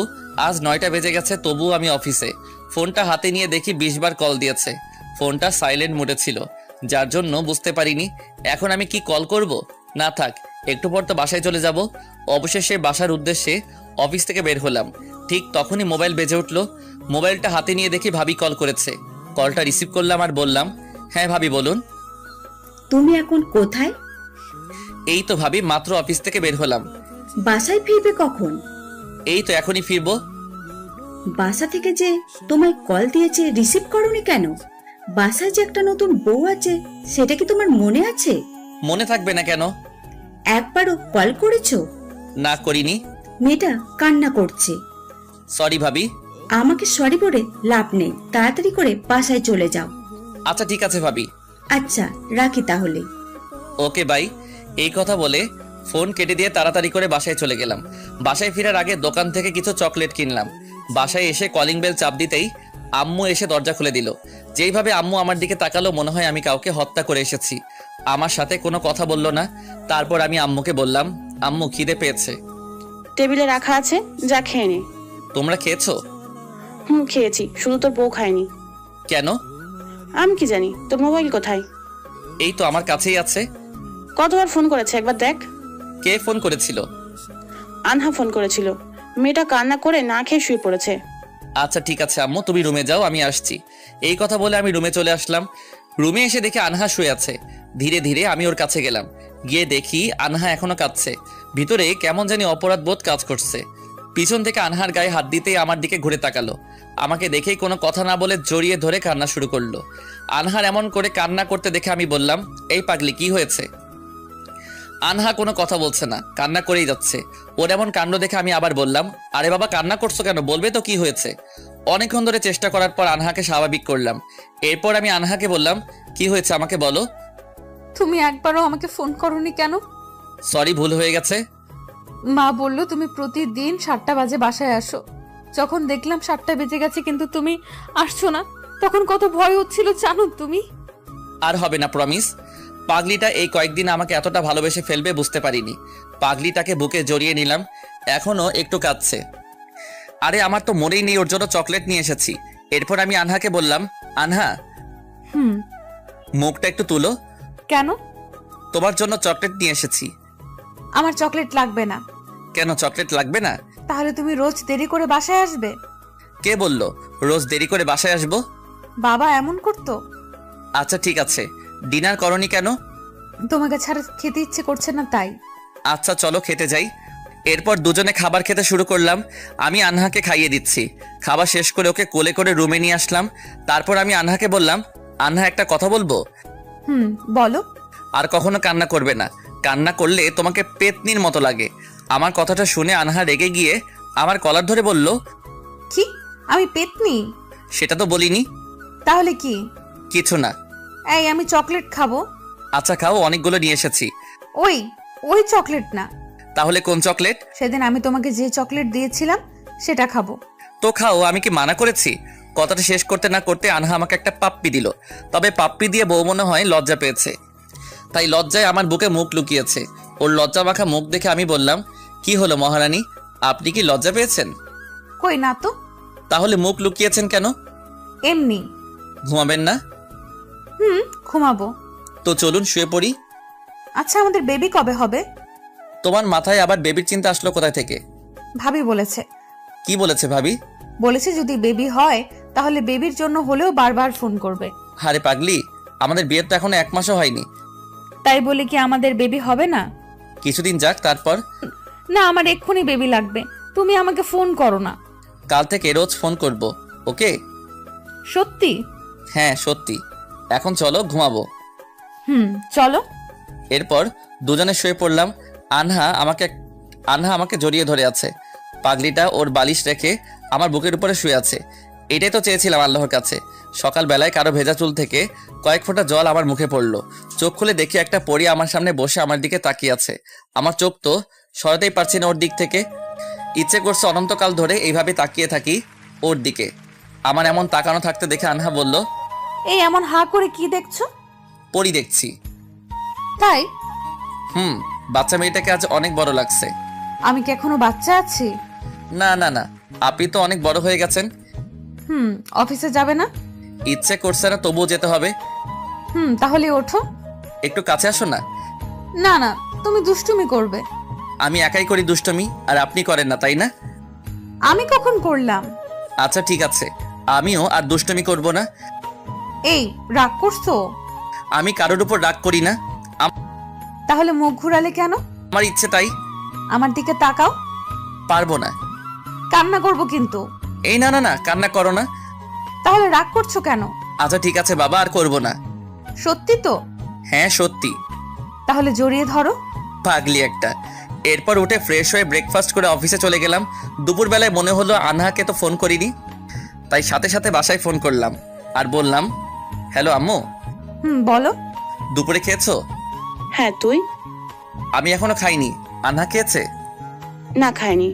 আজ 9টা বেজে গেছে, তবুও আমি অফিসে। ফোনটা হাতে নিয়ে দেখি 20 বার কল দিয়েছে। ফোনটা সাইলেন্ট মোডে ছিল, যার জন্য বুঝতে পারিনি। এখন আমি কি কল করব? না থাক, একটু পর তো বাসায় চলে যাব। অবশেষে বাসার উদ্দেশ্যে অফিস থেকে বের হলাম। ঠিক তখনই মোবাইল বেজে উঠলো। মোবাইলটা হাতে নিয়ে দেখি ভাবি কল করেছে। কলটা রিসিভ করলাম আর বললাম, হ্যাঁ ভাবি বলুন। তুমি এখন কোথায়? এই তো ভাবি, মাত্র অফিস থেকে বের হলাম। বাসায় ফিরবে কখন? এই তো এখনই ফিরবো। বাসা থেকে যে তোমায় কল দিয়েছে, রিসিভ করোনি কেন? বাসায় যে একটা নতুন বউ আছে, সেটা কি তোমার মনে আছে? মনে থাকবে না কেন? একবারও কল করেছো? না করিনি। মেয়েটা কান্না করছে। সরি ভাবি। আমাকে সরি বলে লাভ নেই, তাড়াতাড়ি করে বাসায় চলে যাও। আচ্ছা ঠিক আছে ভাবি। আচ্ছা রাখি তাহলে। Okay bye. এই কথা বলে ফোন কেটে দিয়ে তাড়াতাড়ি করে বাসায় চলে গেলাম। বাসায় ফেরার আগে দোকান থেকে কিছু চকলেট কিনলাম। বাসায় এসে কলিং বেল চাপ দিতেই আম্মু এসে দরজা খুলে দিল। যেইভাবে আম্মু আমার দিকে তাকালো মনে হয় আমি কাউকে হত্যা করে এসেছি। আমার সাথে কোনো কথা বলল না। তারপর আমি আম্মুকে বললাম, আম্মু খিদে পেয়েছে। টেবিলে রাখা আছে, যা খেয়ে নে। তোমরা খেয়েছো? খেয়েছি, শুধু তোর বউ খায়নি। কেন? আমি কি জানি, তোর মোবাইল কোথায়? এই তো আমার কাছেই আছে। কতবার ফোন করেছে, একবার দেখ। কে ফোন করেছিল? আনহা ফোন করেছিল। মেয়েটা কান্না করে না খেয়ে শুয়ে পড়েছে। আচ্ছা ঠিক আছে আম্মু, তুমি রুমে যাও, আমি আসছি। এই কথা বলে আমি রুমে চলে আসলাম। রুমে এসে দেখি আনহা শুয়ে আছে। ধীরে ধীরে আমি ওর কাছে গেলাম। গিয়ে দেখি আনহা এখনো কাঁদছে। ভিতরে কেমন জানি অপরাধ বোধ কাজ করছে। পিছন থেকে আনহার গায়ে হাত দিতেই আমার দিকে ঘুরে তাকালো। আমাকে দেখেই কোনো কথা না বলে জড়িয়ে ধরে কান্না শুরু করলো। আনহার এমন করে কান্না করতে দেখে আমি বললাম, এই পাগলি কি হয়েছে? আনহা কোনো কথা বলছে না, কান্না করেই যাচ্ছে। ওর এমন কাণ্ড দেখে আমি আবার বললাম, আরে বাবা কান্না করছো কেন, বলবে তো কি হয়েছে। অনেকক্ষণ ধরে চেষ্টা করার পর আনহাকে স্বাভাবিক করলাম। এরপর আমি আনহাকে বললাম, কি হয়েছে আমাকে বলো। তুমি একবারও আমাকে ফোন করোনি কেন? সরি, ভুল হয়ে গেছে। মা বললো তুমি প্রতিদিন 7টা বাজে বাসায় আসো। যখন দেখলাম 7টা বেজে গেছে কিন্তু তুমি আসছো না, তখন কত ভয় হচ্ছিল জানো তুমি। আর হবে না, প্রমিস। পাগলিটা এই কয়েকদিন আমাকে এতটা ভালোবেসে ফেলবে বুঝতে পারিনি। পাগলিটাকে বুকে জড়িয়ে নিলাম। এখনো একটু কাঁদছে। আরে আমার তো মনেই নেই ওর জন্য চকলেট নিয়ে এসেছি। এরপর আমি আনহাকে বললাম, আনহা মুখটা একটু তুলো। কেন? তোমার জন্য চকলেট নিয়ে এসেছি। আমার চকলেট লাগবে না। কেন চকলেট লাগবে না? তাহলে তুমি রোজ দেরি করে বাসায় আসবে? কে বলল রোজ দেরি করে বাসায় আসবো? বাবা এমন করতো। আচ্ছা ঠিক আছে, ডিনার করনি কেন? তোমাকে ছাড়া খেতে ইচ্ছে করছে না তাই। আচ্ছা চলো খেতে যাই। এরপর দুজনে খাবার খেতে শুরু করলাম। আমি আনহাকে খাইয়ে দিচ্ছি। খাবার শেষ করে ওকে কোলে করে রুমে নিয়ে আসলাম। তারপর আমি আনহাকে বললাম, আনহা একটা কথা বলবো? বলো। আর কখনো কান্না করবে না। কান্না করলে তোমাকে পেতনির মতো লাগে। আমার কথাটা শুনে আনহা রেগে গিয়ে আমার কলার ধরে বলল, কি? আমি পেতনি? সেটা তো বলিনি। তাহলে কি? কিছু না। এই আমি চকলেট খাবো। আচ্ছা খাও, অনেকগুলো নিয়ে এসেছি। ওই ওই চকলেট না। তাহলে কোন চকলেট? সেদিন আমি তোমাকে যে চকলেট দিয়েছিলাম সেটা খাবো। তো খাও, আমি কি মানা করেছি? কথাটা শেষ করতে না করতে আনহা আমাকে একটা পাপ্পি দিল। তবে পাপ্পি দিয়ে বউ মনে হয় লজ্জা পেয়েছে, তাই লজ্জায় আমার বুকে মুখ লুকিয়েছে। ওর লজ্জা মাখা মুখ দেখে আমি বললাম, কি হলো মহারানী, আপনি কি লজ্জা পেয়েছেন? কই না তো। তাহলে মুখ লুকিয়েছেন কেন? এমনি। ঘুমাবেন না? ঘুমাবো। তো চলুন শুয়ে পড়ি। আচ্ছা আমাদের বেবি কবে হবে? তোমার মাথায় আবার বেবির চিন্তা আসলো কোথায় থেকে? ভাবি বলেছে। কি বলেছে ভাবি? বলেছে যদি বেবি হয় তাহলে বেবির জন্য হলেও বারবার ফোন করবে। আরে পাগলি, আমাদের বিয়ের তো এখনো 1 মাসও হয়নি। তাই বলে কি আমাদের বেবি হবে না? কিছুদিন যাক তারপর। না আমার এক্ষুনি বেবি লাগবে, তুমি আমাকে ফোন করো না। কাল থেকে রোজ ফোন করব, ওকে? সত্যি? হ্যাঁ সত্যি। এখন চলো ঘুমাবো। চলো। এরপর দুজনে শুয়ে পড়লাম। আনহা আমাকে জড়িয়ে ধরে আছে। পাগলিটা ওর বালিশ রেখে আমার বুকের উপরে শুয়ে আছে। এটাই তো চেয়েছিলাম আল্লাহর কাছে। সকালবেলায় কারো ভেজা চুল থেকে কয়েক ফোঁটা জল আমার মুখে পড়লো। চোখ খুলে দেখি একটা পরী আমার সামনে বসে আমার দিকে তাকিয়ে আছে। আমার চোখ তো সরাতেই পারছি না ওর দিক থেকে। ইচ্ছে করছে অনন্তকাল ধরে এইভাবে তাকিয়ে থাকি ওর দিকে। আমার এমন তাকানো থাকতে দেখে আনহা বলল, এই এমন হা করে কি দেখছো? পরী দেখছি। তাই? বাচ্চা মেয়েটাকে আজ অনেক বড় লাগছে। আমি কি এখনো বাচ্চা আছি? না না না, আপনি তো অনেক বড় হয়ে গেছেন। অফিসে যাবে না? ইচ্ছে করছে না, তবুও যেতে হবে। তাহলে ওঠো। একটু কাছে আসো না। না না, তুমি দুষ্টুমি করবে। আমি একাই করি দুষ্টুমি, আর আপনি করেন না, তাই না? আমি কখন করলাম? আচ্ছা ঠিক আছে, আমিও আর দুষ্টুমি করব না। এই রাগ করছো? আমি কারোর উপর রাগ করি না। তাহলে মুখ ঘুরালে কেন? আমার ইচ্ছে তাই। আমার দিকে তাকাও। পারবো না। কান্না করব কিন্তু। এই না না না, কান্না করো না। তাহলে রাগ করছো কেন? আচ্ছা ঠিক আছে বাবা, আর করব না। সত্যি তো? হ্যাঁ সত্যি। তাহলে জড়িয়ে ধরো। পাগলি একটা। এরপর উঠে ফ্রেশ হয়ে ব্রেকফাস্ট করে অফিসে চলে গেলাম। দুপুরবেলায় মনে হলো আনহাকে তো ফোন করিনি, তাই সাথে সাথে বাসায় ফোন করলাম আর বললাম, হ্যালো আম্মু। বলো। দুপুরে খেয়েছো? হ্যাঁ তুই? আমি এখনো খাইনি। আনহা খেয়েছে? না খাইনি।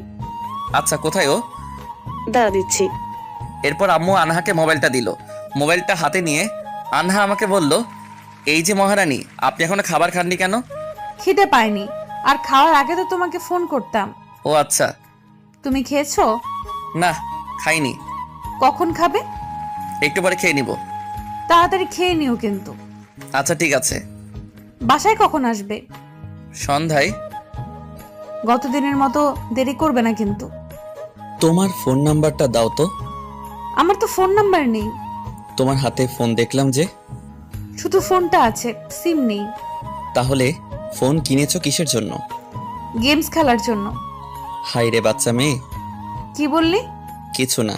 আচ্ছা কোথায় ও? দাঁড়া দিচ্ছি। এরপর আম্মু আনহাকে মোবাইলটা দিল। মোবাইলটা হাতে নিয়ে আনহা আমাকে বলল, এই যে মহারানী, আপনি এখনো খাবার খাননি কেন? খিদে পাইনি, আর খাওয়ার আগে তো তোমাকে ফোন করতাম। ও আচ্ছা। তুমি খেয়েছো? না খাইনি। কখন খাবে? একটু পরে খেয়ে নিব। তাড়াতাড়ি খেয়ে নিও কিন্তু। আচ্ছা ঠিক আছে। বাসায় কখন আসবে? সন্ধ্যায়। গতদিনের মতো দেরি করবে না কিন্তু। তোমার ফোন নাম্বারটা দাও তো। আমার তো ফোন নাম্বার নেই। তোমার হাতে ফোন দেখলাম যে। শুধু ফোনটা আছে, সিম নেই। তাহলে ফোন কিনেছো কিসের জন্য? গেমস খেলার জন্য। হাই রে বাচ্চা মেয়ে। কি বললি? কিছু না।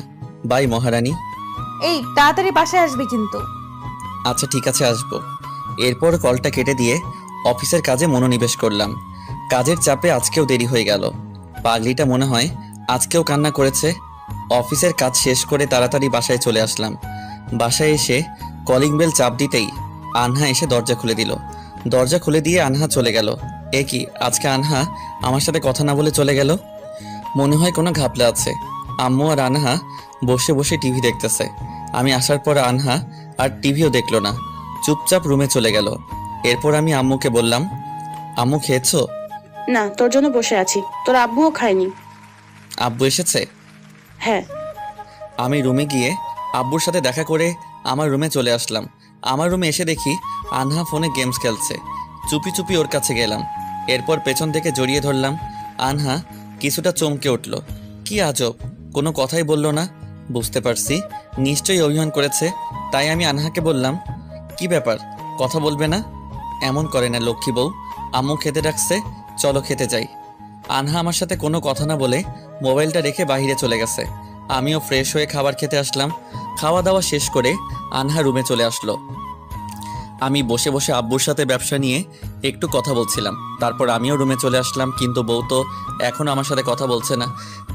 বাই মহারানী। এই তাড়াতাড়ি বাসায় আসবে কিন্তু। আচ্ছা ঠিক আছে আসবো। এরপর কলটা কেটে দিয়ে অফিসের কাজে মনোনিবেশ করলাম। কাজের চাপে আজকেও দেরি হয়ে গেল। পাগলিটা মনে হয় আজকেও কান্না করেছে। অফিসের কাজ শেষ করে তাড়াতাড়ি বাসায় চলে আসলাম। বাসায় এসে কলিং বেল চাপ দিতেই আনহা এসে দরজা খুলে দিল। দরজা খুলে দিয়ে আনহা চলে গেল। এ কি, আজকে আনহা আমার সাথে কথা না বলে চলে গেল? মনে হয় কোনো ঘাপলা আছে। আম্মু আর আনহা বসে বসে টিভি দেখতেছে। আমি আসার পর আনহা আর টিভিও দেখলো না, চুপচাপ রুমে চলে গেল। এরপর আমি আম্মুকে বললাম, আম্মু খেয়েছো? না, তোর জন্য বসে আছি। তোর আব্বুও খায়নি। আব্বু এসেছে? হ্যাঁ। আমি রুমে গিয়ে আব্বুর সাথে দেখা করে আমার রুমে চলে আসলাম। আমার রুমে এসে দেখি আনহা ফোনে গেমস খেলছে। চুপি চুপি ওর কাছে গেলাম। এরপর পেছন থেকে জড়িয়ে ধরলাম। আনহা কিছুটা চমকে উঠল। কি আজব, কোনো কথাই বলল না। বুঝতে পারছি নিশ্চয়ই অভিমান করেছে। তাই আমি আনহাকে বললাম, কি ব্যাপার, কথা বলবে না? এমন করে না লক্ষ্মী বউ, আম্মু খেতে ডাকছে, চলো খেতে যাই। আনহা আমার সাথে কোনো কথা না বলে মোবাইলটা রেখে বাইরে চলে গেছে। আমিও ফ্রেশ হয়ে খাবার খেতে আসলাম। খাওয়া দাওয়া শেষ করে আনহা রুমে চলে আসলো। আমি বসে বসে আব্বুর সাথে ব্যবসা নিয়ে একটু কথা বলছিলাম। তারপর আমিও রুমে চলে আসলাম, কিন্তু বউ তো এখনও আমার সাথে কথা বলছে না।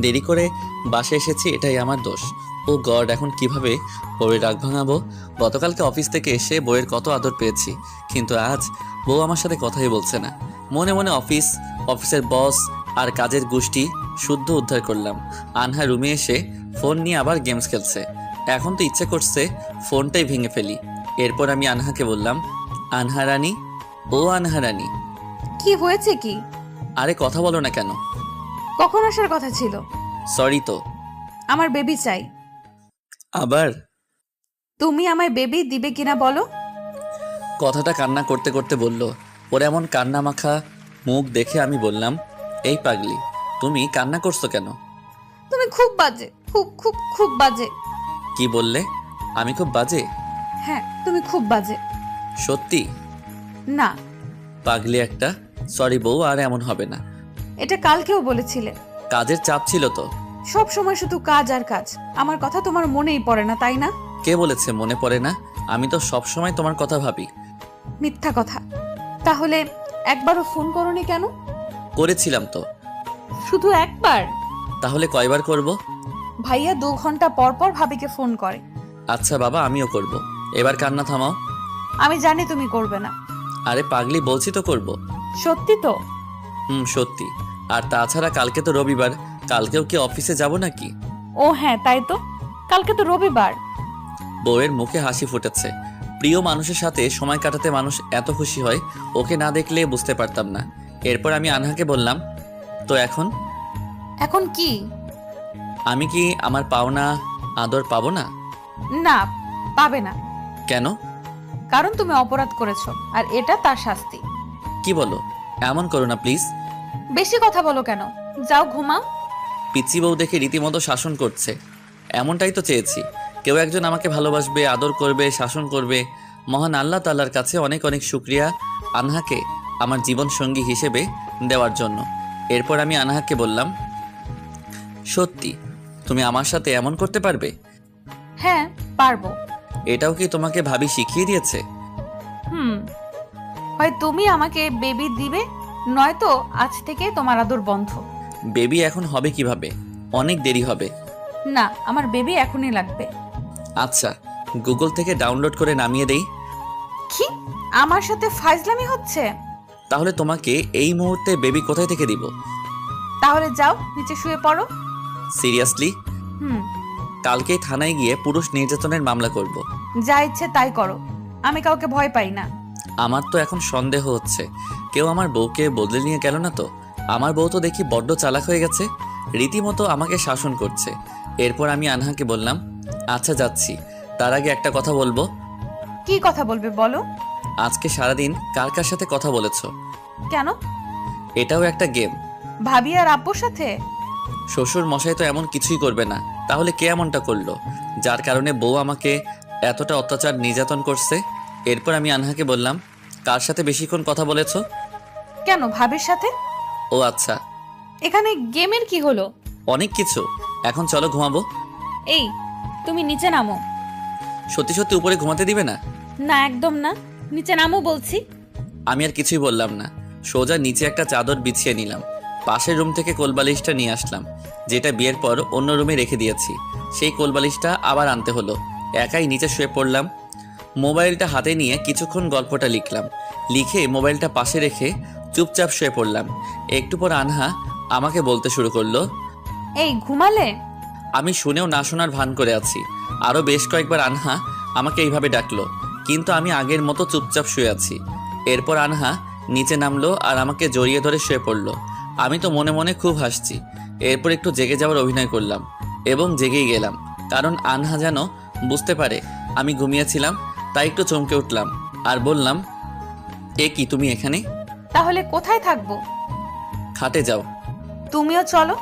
দেরি করে বাসে এসেছি, এটাই আমার দোষ। ও গড, এখন কিভাবে বউয়ের রাগ ভাঙাবো? গতকালকে অফিস থেকে এসে বউয়ের কত আদর পেয়েছি, কিন্তু আজ বউ আমার সাথে কথাই বলছে না। মনে মনে অফিসের বস আর কাজের গোষ্ঠী শুদ্ধ উদ্ধার করলাম। আনহা রুমে এসে ফোন নিয়ে আবার গেমস খেলছে। এখন তো ইচ্ছে করছে ফোনটাই ভেঙে ফেলি। এরপর আমি আনহাকে বললাম, আনহা রানী, ও আনহা রানী। কি হয়েছে কি? আরে কথা বলো না কেন? কখন আসার কথা ছিল? সরি তো। আমার বেবি চাই। আবার? তুমি আমায় বেবি দিবে কিনা বলো? কথাটা কান্না করতে করতে বলল। ওর এমন কান্না মাখা মুখ দেখে আমি বললাম, এই পাগলি, তুমি কান্না করছো কেন? তুমি খুব বাজে, খুব খুব খুব বাজে। কি বললে? আমি খুব বাজে? হ্যাঁ, তুমি খুব বাজে। সত্যি? না, পাগলি একটা। সরি বউ, আর এমন হবে না। এটা কালকেও বলেছিলে। কাজের চাপ ছিল তো। সব সময় শুধু কাজ আর কাজ। আমার কথা তোমার মনেই পড়ে না, তাই না? কে বলেছে মনে পড়ে না? আমি তো সব সময় তোমার কথা ভাবি। মিথ্যা কথা। তাহলে একবারও ফোন করোনি কেন? করেছিলাম তো। শুধু একবার? তাহলে কয়বার করব? ভাইয়া 2 ঘন্টা পর পর ভাবিকে ফোন করে। আচ্ছা বাবা, আমিও করব। এবার কান্না থামাও। আমি জানি তুমি করবে না। আরে পাগলি, বলছি তো করব। সত্যি তো? সত্যি। আর তাছাড়া কালকে তো রবিবার, কালকেও কি অফিসে যাব নাকি? ও হ্যাঁ, তাই তো, কালকে তো রবিবার। বউয়ের মুখে হাসি ফুটেছে। প্রিয় মানুষের সাথে সময় কাটাতে মানুষ এত খুশি হয়, ওকে না দেখলে বুঝতে পারতাম না। এরপর আমি আনহাকে বললাম, তো এখন এখন কি? আমি কি আমার পাওনা আদর পাবো না? না, পাবে না। কেন? কারণ তুমি অপরাধ করেছো, আর এটা তার শাস্তি। কি বলো? এমন করো না প্লিজ। বেশি কথা বলো কেন? যাও ঘুমাও। পিচি বউ দেখে রীতিমতো শাসন করছে। এমনটাই তো চেয়েছি, কেউ একজন আমাকে ভালোবাসবে, আদর করবে, শাসন করবে। মহান আল্লাহ তাআলার কাছে অনেক অনেক শুকরিয়া আনহাকে আমার জীবন সঙ্গী হিসেবে দেওয়ার জন্য। এরপর আমি আনহাকে বললাম, সত্যি তুমি আমার সাথে এমন করতে পারবে? হ্যাঁ, পারবো। এটাও কি তোমাকে ভাবি শিখিয়ে দিয়েছে? হয় তুমি আমাকে বেবি দিবে, নয়তো আজ থেকে তোমার আদর বন্ধ। বেবি এখন হবে কিভাবে? অনেক দেরি হবে। না, আমার বেবি এখনই লাগবে। আচ্ছা, গুগল থেকে ডাউনলোড করে নামিয়ে দেই। কি? আমার সাথে ফাইজলামি হচ্ছে? তাহলে তোমাকে এই মুহূর্তে বেবি কোথায় থেকে দিব? তাহলে যাও, নিচে শুয়ে পড়ো। সিরিয়াসলি? হুম। কালকেই থানায় গিয়ে পুরুষ নির্যাতনের মামলা করব। যা ইচ্ছে তাই করো, আমি কাউকে ভয় পাই না। আমার তো এখন সন্দেহ হচ্ছে, কেউ আমার বউকে বদলে নিয়ে গেল না তো? আমার বউ তো দেখি বড্ড চালাক হয়ে গেছে, রীতিমতো আমাকে শাসন করছে। এরপর আমি আনহাকে বললাম, আচ্ছা যাচ্ছি, তার আগে একটা কথা বলবো। কি কথা বলবে বলো? আজকে সারাদিন কার কার সাথে কথা বলেছো? কেন? এটাও একটা গেম। ভাবি আর আব্বুর সাথে? শ্বশুর মশাই তো এমন কিছুই করবে না, তাহলে কে এমনটা করলো যার কারণে বউ আমাকে এতটা অত্যাচার নির্যাতন করছে? এরপর আমি আনহাকে বললাম, কার সাথে বেশিক্ষণ কথা বলেছো? কেন, ভাবির সাথে। ও আচ্ছা। এখানে গেমের কি হলো? অনেক কিছু। এখন চলো ঘুমাবো। এই, তুমি নিচে নামো। সত্যি সত্যি উপরে ঘুমাতে দিবে না? না, একদম না, নিচে নামো বলছি। আমি আর কিছুই বললাম না, সোজা নিচে একটা চাদর বিছিয়ে নিলাম। পাশের রুম থেকে কোলবালিশটা নিয়ে আসলাম, যেটা বিয়ের পর অন্য রুমে রেখে দিয়েছি। সেই কোলবালিশটা আবার আনতে হলো। একাই নিচে শুয়ে পড়লাম। মোবাইলটা হাতে নিয়ে কিছুক্ষণ গল্পটা লিখলাম। লিখে মোবাইলটা পাশে রেখে চুপচাপ শুয়ে পড়লাম। একটু পর আনহা আমাকে বলতে শুরু করলো, এই ঘুমালে? আমি শুনেও না শোনার ভান করে আছি। আরও বেশ কয়েকবার আনহা আমাকে এইভাবে ডাকলো, কিন্তু আমি আগের মতো চুপচাপ শুয়ে আছি। এরপর আনহা নিচে নামলো আর আমাকে জড়িয়ে ধরে শুয়ে পড়লো। আমি তো মনে মনে খুব হাসছি। এরপর একটু জেগে যাওয়ার অভিনয় করলাম এবং জেগেই গেলাম, কারণ আনহা যেন বুঝতে পারে আমি ঘুমিয়েছিলাম। তাই একটু চমকে উঠলাম আর বললাম, এ কি, তুমি এখানে? তাহলে কোথায় থাকবো? খাটে যাও। তুমিও চলো।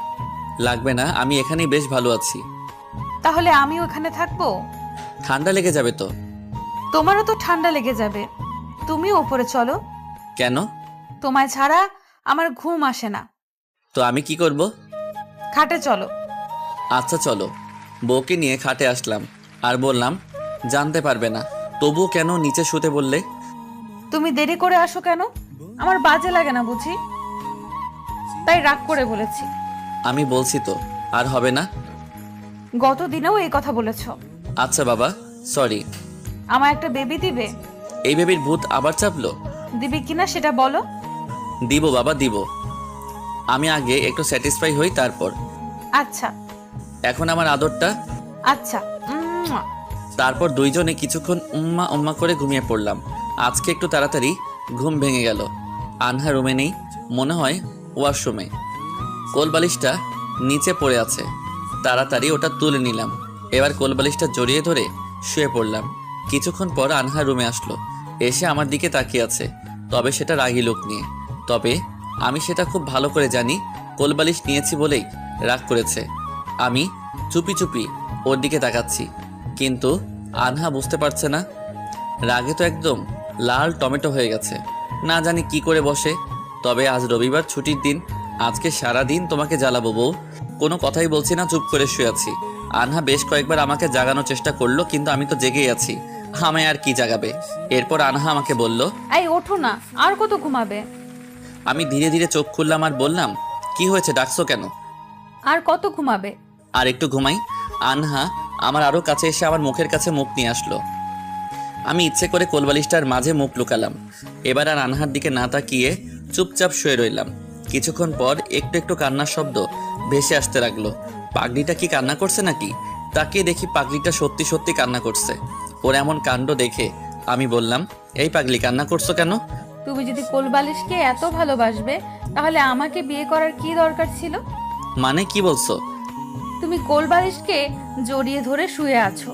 লাগবে না, আমি এখানেই বেশ ভালো আছি। তাহলে আমিও এখানে থাকবো? ঠান্ডা লেগে যাবে তো। তোমারও তো ঠান্ডা লেগে যাবে। তুমিও উপরে চলো। কেন? তোমায় ছাড়া আমার ঘুম আসে না। তো আমি কি করব? খাটে চলো। আচ্ছা চলো। বউকে নিয়ে খাটে আসলাম আর বললাম জানতে পারবে না, তবুও কেন নিচে শুতে বললে? তুমি দেরি করে আসো কেন? আমার বাজে লাগে না বুঝি, তাই রাগ করে বলেছি। আমি বলছি তো, আর হবে না। গত দিনেও এই কথা বলেছো। আচ্ছা বাবা, সরি। আমার একটা বেবি দিবে? এই বেবির ভূত আবার চাপলো? দিবে কিনা সেটা বলো। দিব বাবা, দিব। আমি আগে একটু স্যাটিসফাই হই তারপর। আচ্ছা এখন আমার আদরটা। আচ্ছা। উম্মুয়া। তারপর দুইজনে কিছুক্ষণ উম্মা উম্মা করে ঘুমিয়ে পড়লাম। আজকে একটু তাড়াতাড়ি ঘুম ভেঙে গেল। আনহা রুমে নেই, মনে হয় ওয়াশরুমে। কোলবালিশটা নিচে পড়ে আছে, তাড়াতাড়ি ওটা তুলে নিলাম। এবার কোলবালিশটা জড়িয়ে ধরে শুয়ে পড়লাম। কিছুক্ষণ পর আনহা রুমে আসলো, এসে আমার দিকে তাকিয়ে আছে, তবে সেটা রাগী লোক নিয়ে। তবে আমি সেটা খুব ভালো করে জানি, কোলবালিশ নিয়েছি বলেই রাগ করেছে। আমি চুপি চুপি ওর দিকে তাকাচ্ছি, কিন্তু আনহা বুঝতে পারছে না। রাগে তো একদম লাল টমেটো হয়ে গেছে, না জানি কি করে বসে। তবে আজ রবিবার, ছুটির দিন, আজকে সারা দিন তোমাকে জ্বালাবো বউ। কোনো কথাই বলছি না, চুপ করে শুয়ে আছি। আনহা বেশ কয়েকবার আমাকে জাগানোর চেষ্টা করলো, কিন্তু আমি তো জেগেই আছি, আমায় আর কি জাগাবে। এরপর আনহা আমাকে বলল, এই ওঠো না, আর কত ঘুমাবে? আমি ধীরে ধীরে চোখ খুললাম আর বললাম, কি হয়েছে, ডাকছো কেন? আর কত ঘুমাবে? আর একটু ঘুমাই। আনহা আমার আরো কাছে এসে আমার মুখের কাছে মুখ নিয়ে আসলো। আমি ইচ্ছে করে কোলবালিশটার মাঝে মুখ লুকালাম। এবার আর আনহার দিকে না তাকিয়ে চুপচাপ শুয়ে রইলাম। কিছুক্ষণ পর একটু একটু কান্নার শব্দ ভেসে আসতে লাগলো। পাগলিটা কি কান্না করছে নাকি? তাকিয়ে দেখি পাগলিটা সত্যি সত্যি কান্না করছে। ওর এমন কাণ্ড দেখে আমি বললাম, এই পাগলি কান্না করছো কেন? তুমি যদি কোলবালিশকে এত ভালোবাসবে, তাহলে আমাকে বিয়ে করার কি দরকার ছিল? মানে কি বলছো? তুমি কোলবালিশকে জড়িয়ে ধরে শুয়ে আছো,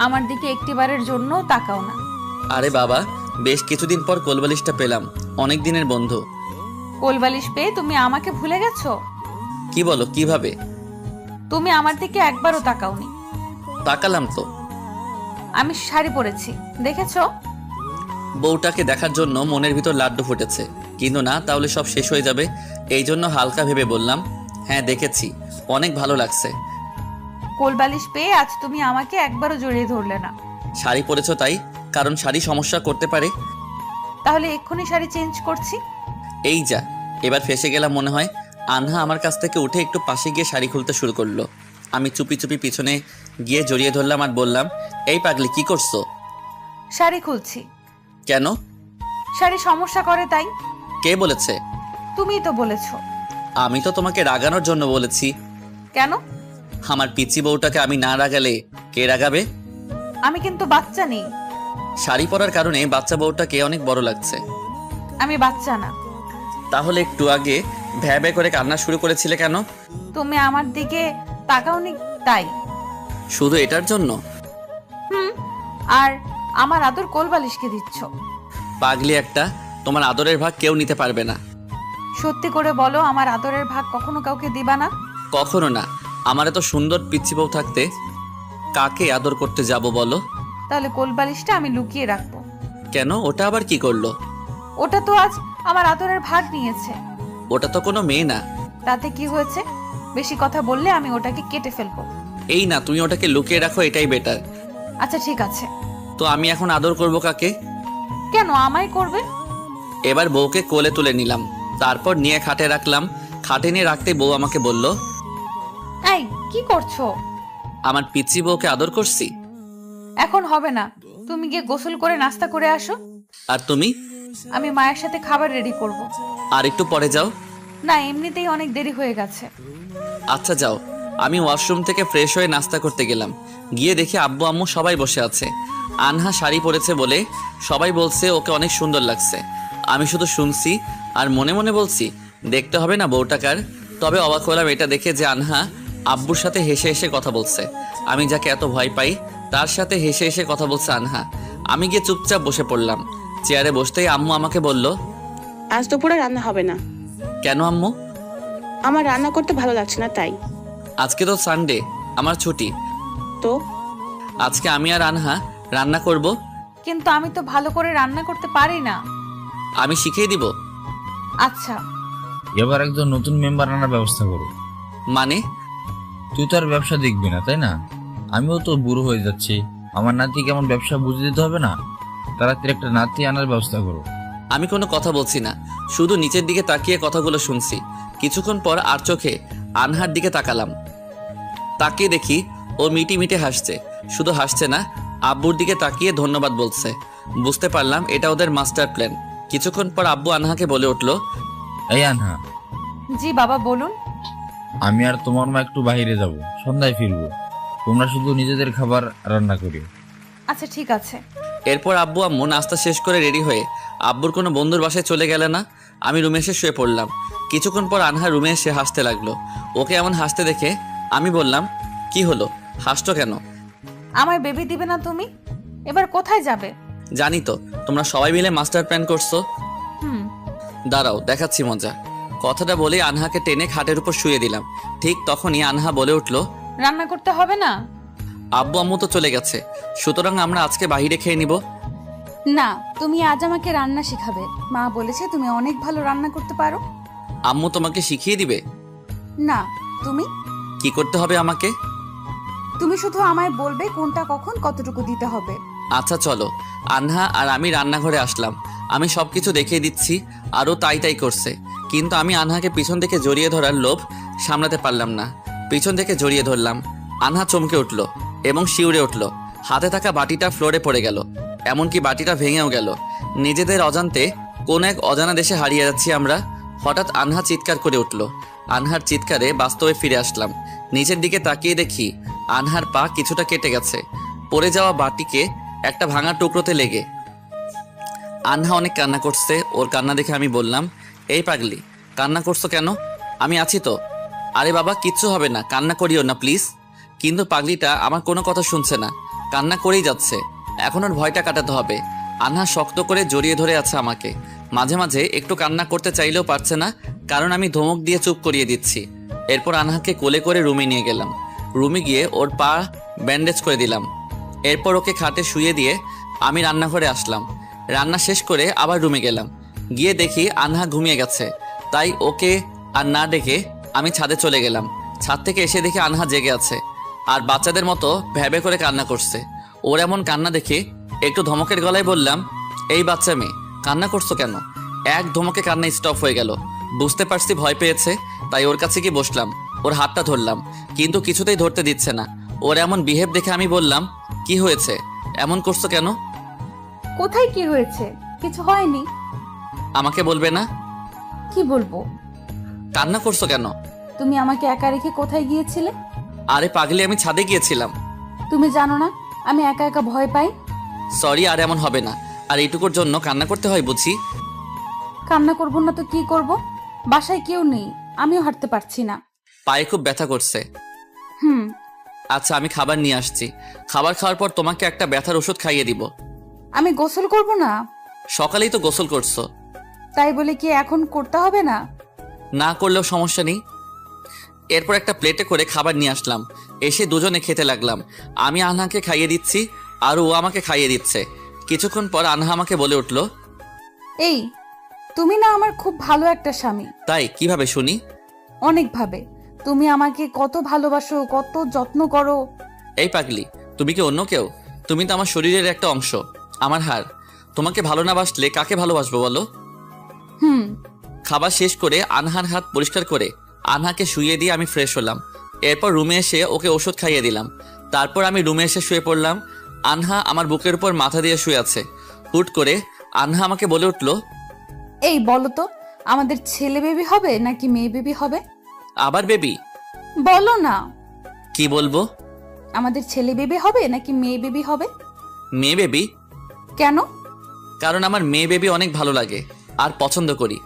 আমার দিকে একটিবারের জন্য তাকাও না। আরে বাবা, বেশ কিছুদিন পর কোলবালিশটা পেলাম, অনেক দিনের বন্ধু। কোলবালিশ পেয়ে তুমি আমাকে ভুলে গেছো? কি বলো, কিভাবে? তুমি আমার দিকে একবারও তাকাওনি। তাকালাম তো। আমি শাড়ি পরেছি, দেখেছো? বউটাকে দেখার জন্য মনের ভিতর লাড্ডু ফুটেছে, কিন্তু না, তাহলে সব শেষ হয়ে যাবে। এই জন্য হালকা ভেবে বললাম, হ্যাঁ দেখেছি, অনেক ভালো লাগছে। কোলবালিশ পেয়ে আজ তুমি আমাকে একবারও জড়িয়ে ধরলে না। শাড়ি পরেছো তাই? কারণ শাড়ি সমস্যা করতে পারে। তাহলে এক্ষুনি শাড়ি চেঞ্জ করছি। এই যা, এবার ফেসে গেলাম মনে হয়। আনহা আমার কাছ থেকে উঠে একটু পাশে গিয়ে শাড়ি খুলতে শুরু করলো। আমি চুপি চুপি পিছনে গিয়ে জড়িয়ে ধরলাম আর বললাম, এই পাগলি কি করছো? শাড়ি খুলছি। কেন? শাড়ি সমস্যা করে তাই। কে বলেছে? তুমিই তো বলেছো। আমি তো তোমাকে রাগানোর জন্য বলেছি। কেন? আমার পিচি বউটাকে আমি না রাগালে কে রাগাবে? আমি কিন্তু বাচ্চা নেই। শাড়ি পরার কারণে বাচ্চা বউটাকে অনেক বড় লাগছে। আমি বাচ্চা না। তাহলে একটু আগে ভ্যা ভ্যা করে কান্না শুরু করেছিলে কেন? তুমি আমার দিকে তাকাওনি তাই। শুধু এটার জন্য? আর আমার আদর কোলবালিশকে দিচ্ছ। পাগলি একটা, তোমার আদরের ভাগ কেউ নিতে পারবে না। সত্যি করে বলো, আমার আদরের ভাগ কখনো কাউকে দিবা না? কখনো না। আমার এত সুন্দর পিচ্ছি বউ থাকতে কাকে আদর করতে যাব বলো? তাহলে কোলবালিশটা আমি লুকিয়ে রাখবো। কেন? ওটা আবার কি করলো? ওটা তো আজ আমার আদরের ভাগ নিয়েছে। ওটা তো কোনো মেয়ে না। তাতে কি হয়েছে? বেশি কথা বললে আমি ওটাকে কেটে ফেলবো। এই না, তুমি ওটাকে লুকিয়ে রাখো, এটাই বেটার। আচ্ছা ঠিক আছে। তো আমি এখন আদর করব কাকে? কেন আমায় করবে? এবার বউকে কোলে তুলে নিলাম, তারপর নিয়ে খাটে রাখলাম। খাটে নিয়ে রাখতে বউ আমাকে বলল, এই কি করছো? আমার পিচ্ছি বউকে আদর করছি। এখন হবে না, তুমি গিয়ে গোসল করে নাস্তা করে আসো। আর তুমি? আমি মায়ের সাথে খাবার রেডি করব। আর একটু পরে যাও। না, এমনিতেই অনেক দেরি হয়ে গেছে। আচ্ছা যাও। আমি ওয়াশরুম থেকে ফ্রেশ হয়ে নাস্তা করতে গেলাম। গিয়ে দেখি আব্বু আম্মু সবাই বসে আছে। আনহা শাড়ি পরেছে বলে সবাই বলছে ওকে অনেক সুন্দর লাগছে। আমি শুধু শুনছি আর মনে মনে বলছি, দেখতে হবে না বউটাকার। তবে অবাক হলাম এটা দেখে যে আনহা আব্বুর সাথে হেসে হেসে কথা বলছে। আমি যাকে এত ভয় পাই তার সাথে হেসে হেসে কথা বলছে আনহা। আমি গিয়ে চুপচাপ বসে পড়লাম। চেয়ারে বসতেই আম্মু আমাকে বলল, আজ দুপুরে রান্না হবে না। কেন আম্মু? আমার রান্না করতে ভালো লাগছে না তাই। আজকে তো সানডে, আমার ছুটি। তো আজকে আমি আর আনহা রান্না করব। কিন্তু আমি তো ভালো করে রান্না করতে পারি না। আমি শিখিয়ে দিব। আচ্ছা। এবার একজন নতুন মেম্বার আনার ব্যবস্থা করো। মানে? তুই তো আর ব্যবসা দেখবি না, তাই না? আমিও তো বুড়ো হয়ে যাচ্ছি, আমার নাতি কেমন ব্যবসা বুঝে দিতে হবে না? তাড়াতাড়ি একটা নাতি আনার ব্যবস্থা করো। আমি কোনো কথা বলছি না, শুধু নিচের দিকে তাকিয়ে কথাগুলো শুনছি। কিছুক্ষণ পর আর চোখে আনহার দিকে তাকালাম। তাকিয়ে দেখি ও মিটি মিটে হাসছে। শুধু হাসছে না, আব্বুর দিকে তাকিয়ে ধন্যবাদ বলছে। বুঝতে পারলাম এটা ওদের মাস্টার প্ল্যান। কিছুক্ষণ পর আব্বু আনহাকে বলে উঠলো, এই আনহা, জি বাবা বলুন। আমি আর তোমার মা একটু বাইরে যাব, সন্ধ্যায় ফিরবো। তোমরা শুধু নিজেদের খাবার রান্না করিও। আচ্ছা ঠিক আছে। এরপর আব্বু আম্মু নাস্তা শেষ করে রেডি হয়ে আব্বুর কোনো বন্ধুর বাসায় চলে গেলে না। আমি রুমে এসে শুয়ে পড়লাম। কিছুক্ষণ পর আনহা রুমে এসে হাসতে লাগলো। ওকে এমন হাসতে দেখে আমি বললাম, কি হলো, হাসছো কেন? আমার বেবি দিবে না তুমি? এবার কোথায় যাবে? জানি তো তোমরা সবাই মিলে মাস্টার প্ল্যান করছো। হুম। দাঁড়াও দেখাচ্ছি মজা। কথাটা বলে আনহাকে টেনে খাটের উপর শুয়ে দিলাম। ঠিক তখনই আনহা বলে উঠলো, রান্না করতে হবে না? আব্বু আম্মু তো চলে গেছে, সুতরাং আমরা আজকে বাইরে খেয়ে নিব। না, তুমি আজ আমাকে রান্না শেখাবে। মা বলেছে তুমি অনেক ভালো রান্না করতে পারো। আম্মু তোমাকে শিখিয়ে দিবে? না, তুমি কি করতে হবে আমাকে? তুমি শুধু আমায় বলবে কোনটা কখন কতটুকু দিতে হবে। আচ্ছা চলো। আনহা আর আমি রান্নাঘরে আসলাম। আমি সবকিছু দেখিয়ে দিচ্ছি, আরও তাই তাই করছে। কিন্তু আমি আনহাকে পিছন থেকে জড়িয়ে ধরার লোভ সামলাতে পারলাম না। পিছন থেকে জড়িয়ে ধরলাম। আনহা চমকে উঠল এবং শিউরে উঠল। হাতে থাকা বাটিটা ফ্লোরে পড়ে গেল, এমনকি বাটিটা ভেঙেও গেল। নিজেদের অজান্তে কোন এক অজানা দেশে হারিয়ে যাচ্ছি আমরা। হঠাৎ আনহা চিৎকার করে উঠল। আনহার চিৎকারে বাস্তবে ফিরে আসলাম। নিচের দিকে তাকিয়ে দেখি আনহার পা কিছুটা কেটে গেছে, পড়ে যাওয়া বাটিকে একটা ভাঙা টুকরোতে লেগে। আনহা অনেক কান্না করছে। ওর কান্না দেখে আমি বললাম, এই পাগলি, কান্না করছো কেন? আমি আছি তো। আরে বাবা, কিচ্ছু হবে না, কান্না করিও না প্লিজ। কিন্তু পাগলিটা আমার কোনো কথা শুনছে না, কান্না করেই যাচ্ছে। এখন ওর ভয়টা কাটাতে হবে। আনহা শক্ত করে জড়িয়ে ধরে আছে আমাকে। মাঝে মাঝে একটু কান্না করতে চাইলেও পারছে না, কারণ আমি ধমক দিয়ে চুপ করিয়ে দিচ্ছি। এরপর আনহাকে কোলে করে রুমে নিয়ে গেলাম। রুমে গিয়ে ওর পা ব্যান্ডেজ করে দিলাম। এরপর ওকে খাটে শুয়ে দিয়ে আমি রান্নাঘরে আসলাম। রান্না শেষ করে আবার রুমে গেলাম। গিয়ে দেখি আনহা ঘুমিয়ে গেছে। তাই ওকে আর না ডেকে আমি ছাদে চলে গেলাম। ছাদ থেকে এসে দেখি আনহা জেগে আছে আর বাচ্চাদের মতো ভ্যাবে করে কান্না করছে। ওর এমন কান্না দেখে একটু ধমকের গলায় বললাম, এই বাচ্চা মেয়ে, কান্না করছো কেন? এক ধমকে কান্না স্টপ হয়ে গেল। বুঝতে পারছি ভয় পেয়েছে, তাই ওর কাছে গিয়ে বসলাম। ওর হাতটা ধরলাম, কিন্তু কিছুতেই ধরতে দিচ্ছে না। ওর এমন বিহেভ দেখে আমি বললাম, কি হয়েছে, এমন করছো কেন? কোথায় কি হয়েছে? কিছু হয়নি। আমাকে বলবে না? কি বলবো? কান্না করছো কেন? তুমি আমাকে একা রেখে কোথায় গিয়েছিলে? আরে পাগলি, আমি ছাদে গিয়েছিলাম। তুমি জানো না আমি একা একা ভয় পাই? সরি, আর এমন হবে না। আর এইটুকুর জন্য কান্না করতে হয় বুঝি? কান্না করবো না তো কি করব? বাসায় কেউ নেই, আমিও হাঁটতে পারছি না। পায়ে খুব ব্যথা করছে। হুম। আচ্ছা, আমি খাবার নিয়ে আসছি। খাবার খাওয়ার পর তোমাকে একটা ব্যথার ওষুধ খাইয়ে দিব। আমি গোসল করব না? সকালেই তো গোসল করছো। তাই বলে কি এখন করতে হবে না? না করলেও সমস্যা নেই। এরপর একটা প্লেটে করে খাবার নিয়ে আসলাম। এসে দুজনে খেতে লাগলাম। আমি আনহাকে খাইয়ে দিচ্ছি আর ও আমাকে খাইয়ে দিচ্ছে। কিছুক্ষণ পর আনহা আমাকে বলে উঠল, এই, তুমি না আমার খুব ভালো একটা স্বামী। তাই কিভাবে শুনি? অনেকভাবে। তুমি আমাকে কত ভালোবাসো, কত যত্ন করো। এই পাগলি, তুমি কি অন্য কেউ? তুমি তো আমার শরীরের একটা অংশ, আমার হাড়। তোমাকে ভালো না বাসলে কাকে ভালোবাসবো বলো? হুম। খাবার শেষ করে আনহার হাত পরিষ্কার করে আনহাকে শুইয়ে দিয়ে আমি ফ্রেশ হলাম। এরপর রুমে এসে ওকে ওষুধ খাইয়ে দিলাম। তারপর আমি রুমে এসে শুয়ে পড়লাম। আনহা আমার বুকের উপর মাথা দিয়ে শুয়ে আছে। হুট করে আনহা আমাকে বলে উঠল, এই বলো তো, আমাদের ছেলে বেবি হবে নাকি মেয়ে বেবি হবে? আবার বেবি? বলো না। কি বলবো? আমাদের ছেলে বেবি হবে নাকি মেয়ে বেবি হবে? মেয়ে বেবি। কেন? কারণ আমার মেয়ে বেবি অনেক ভালো লাগে আর পছন্দ করি।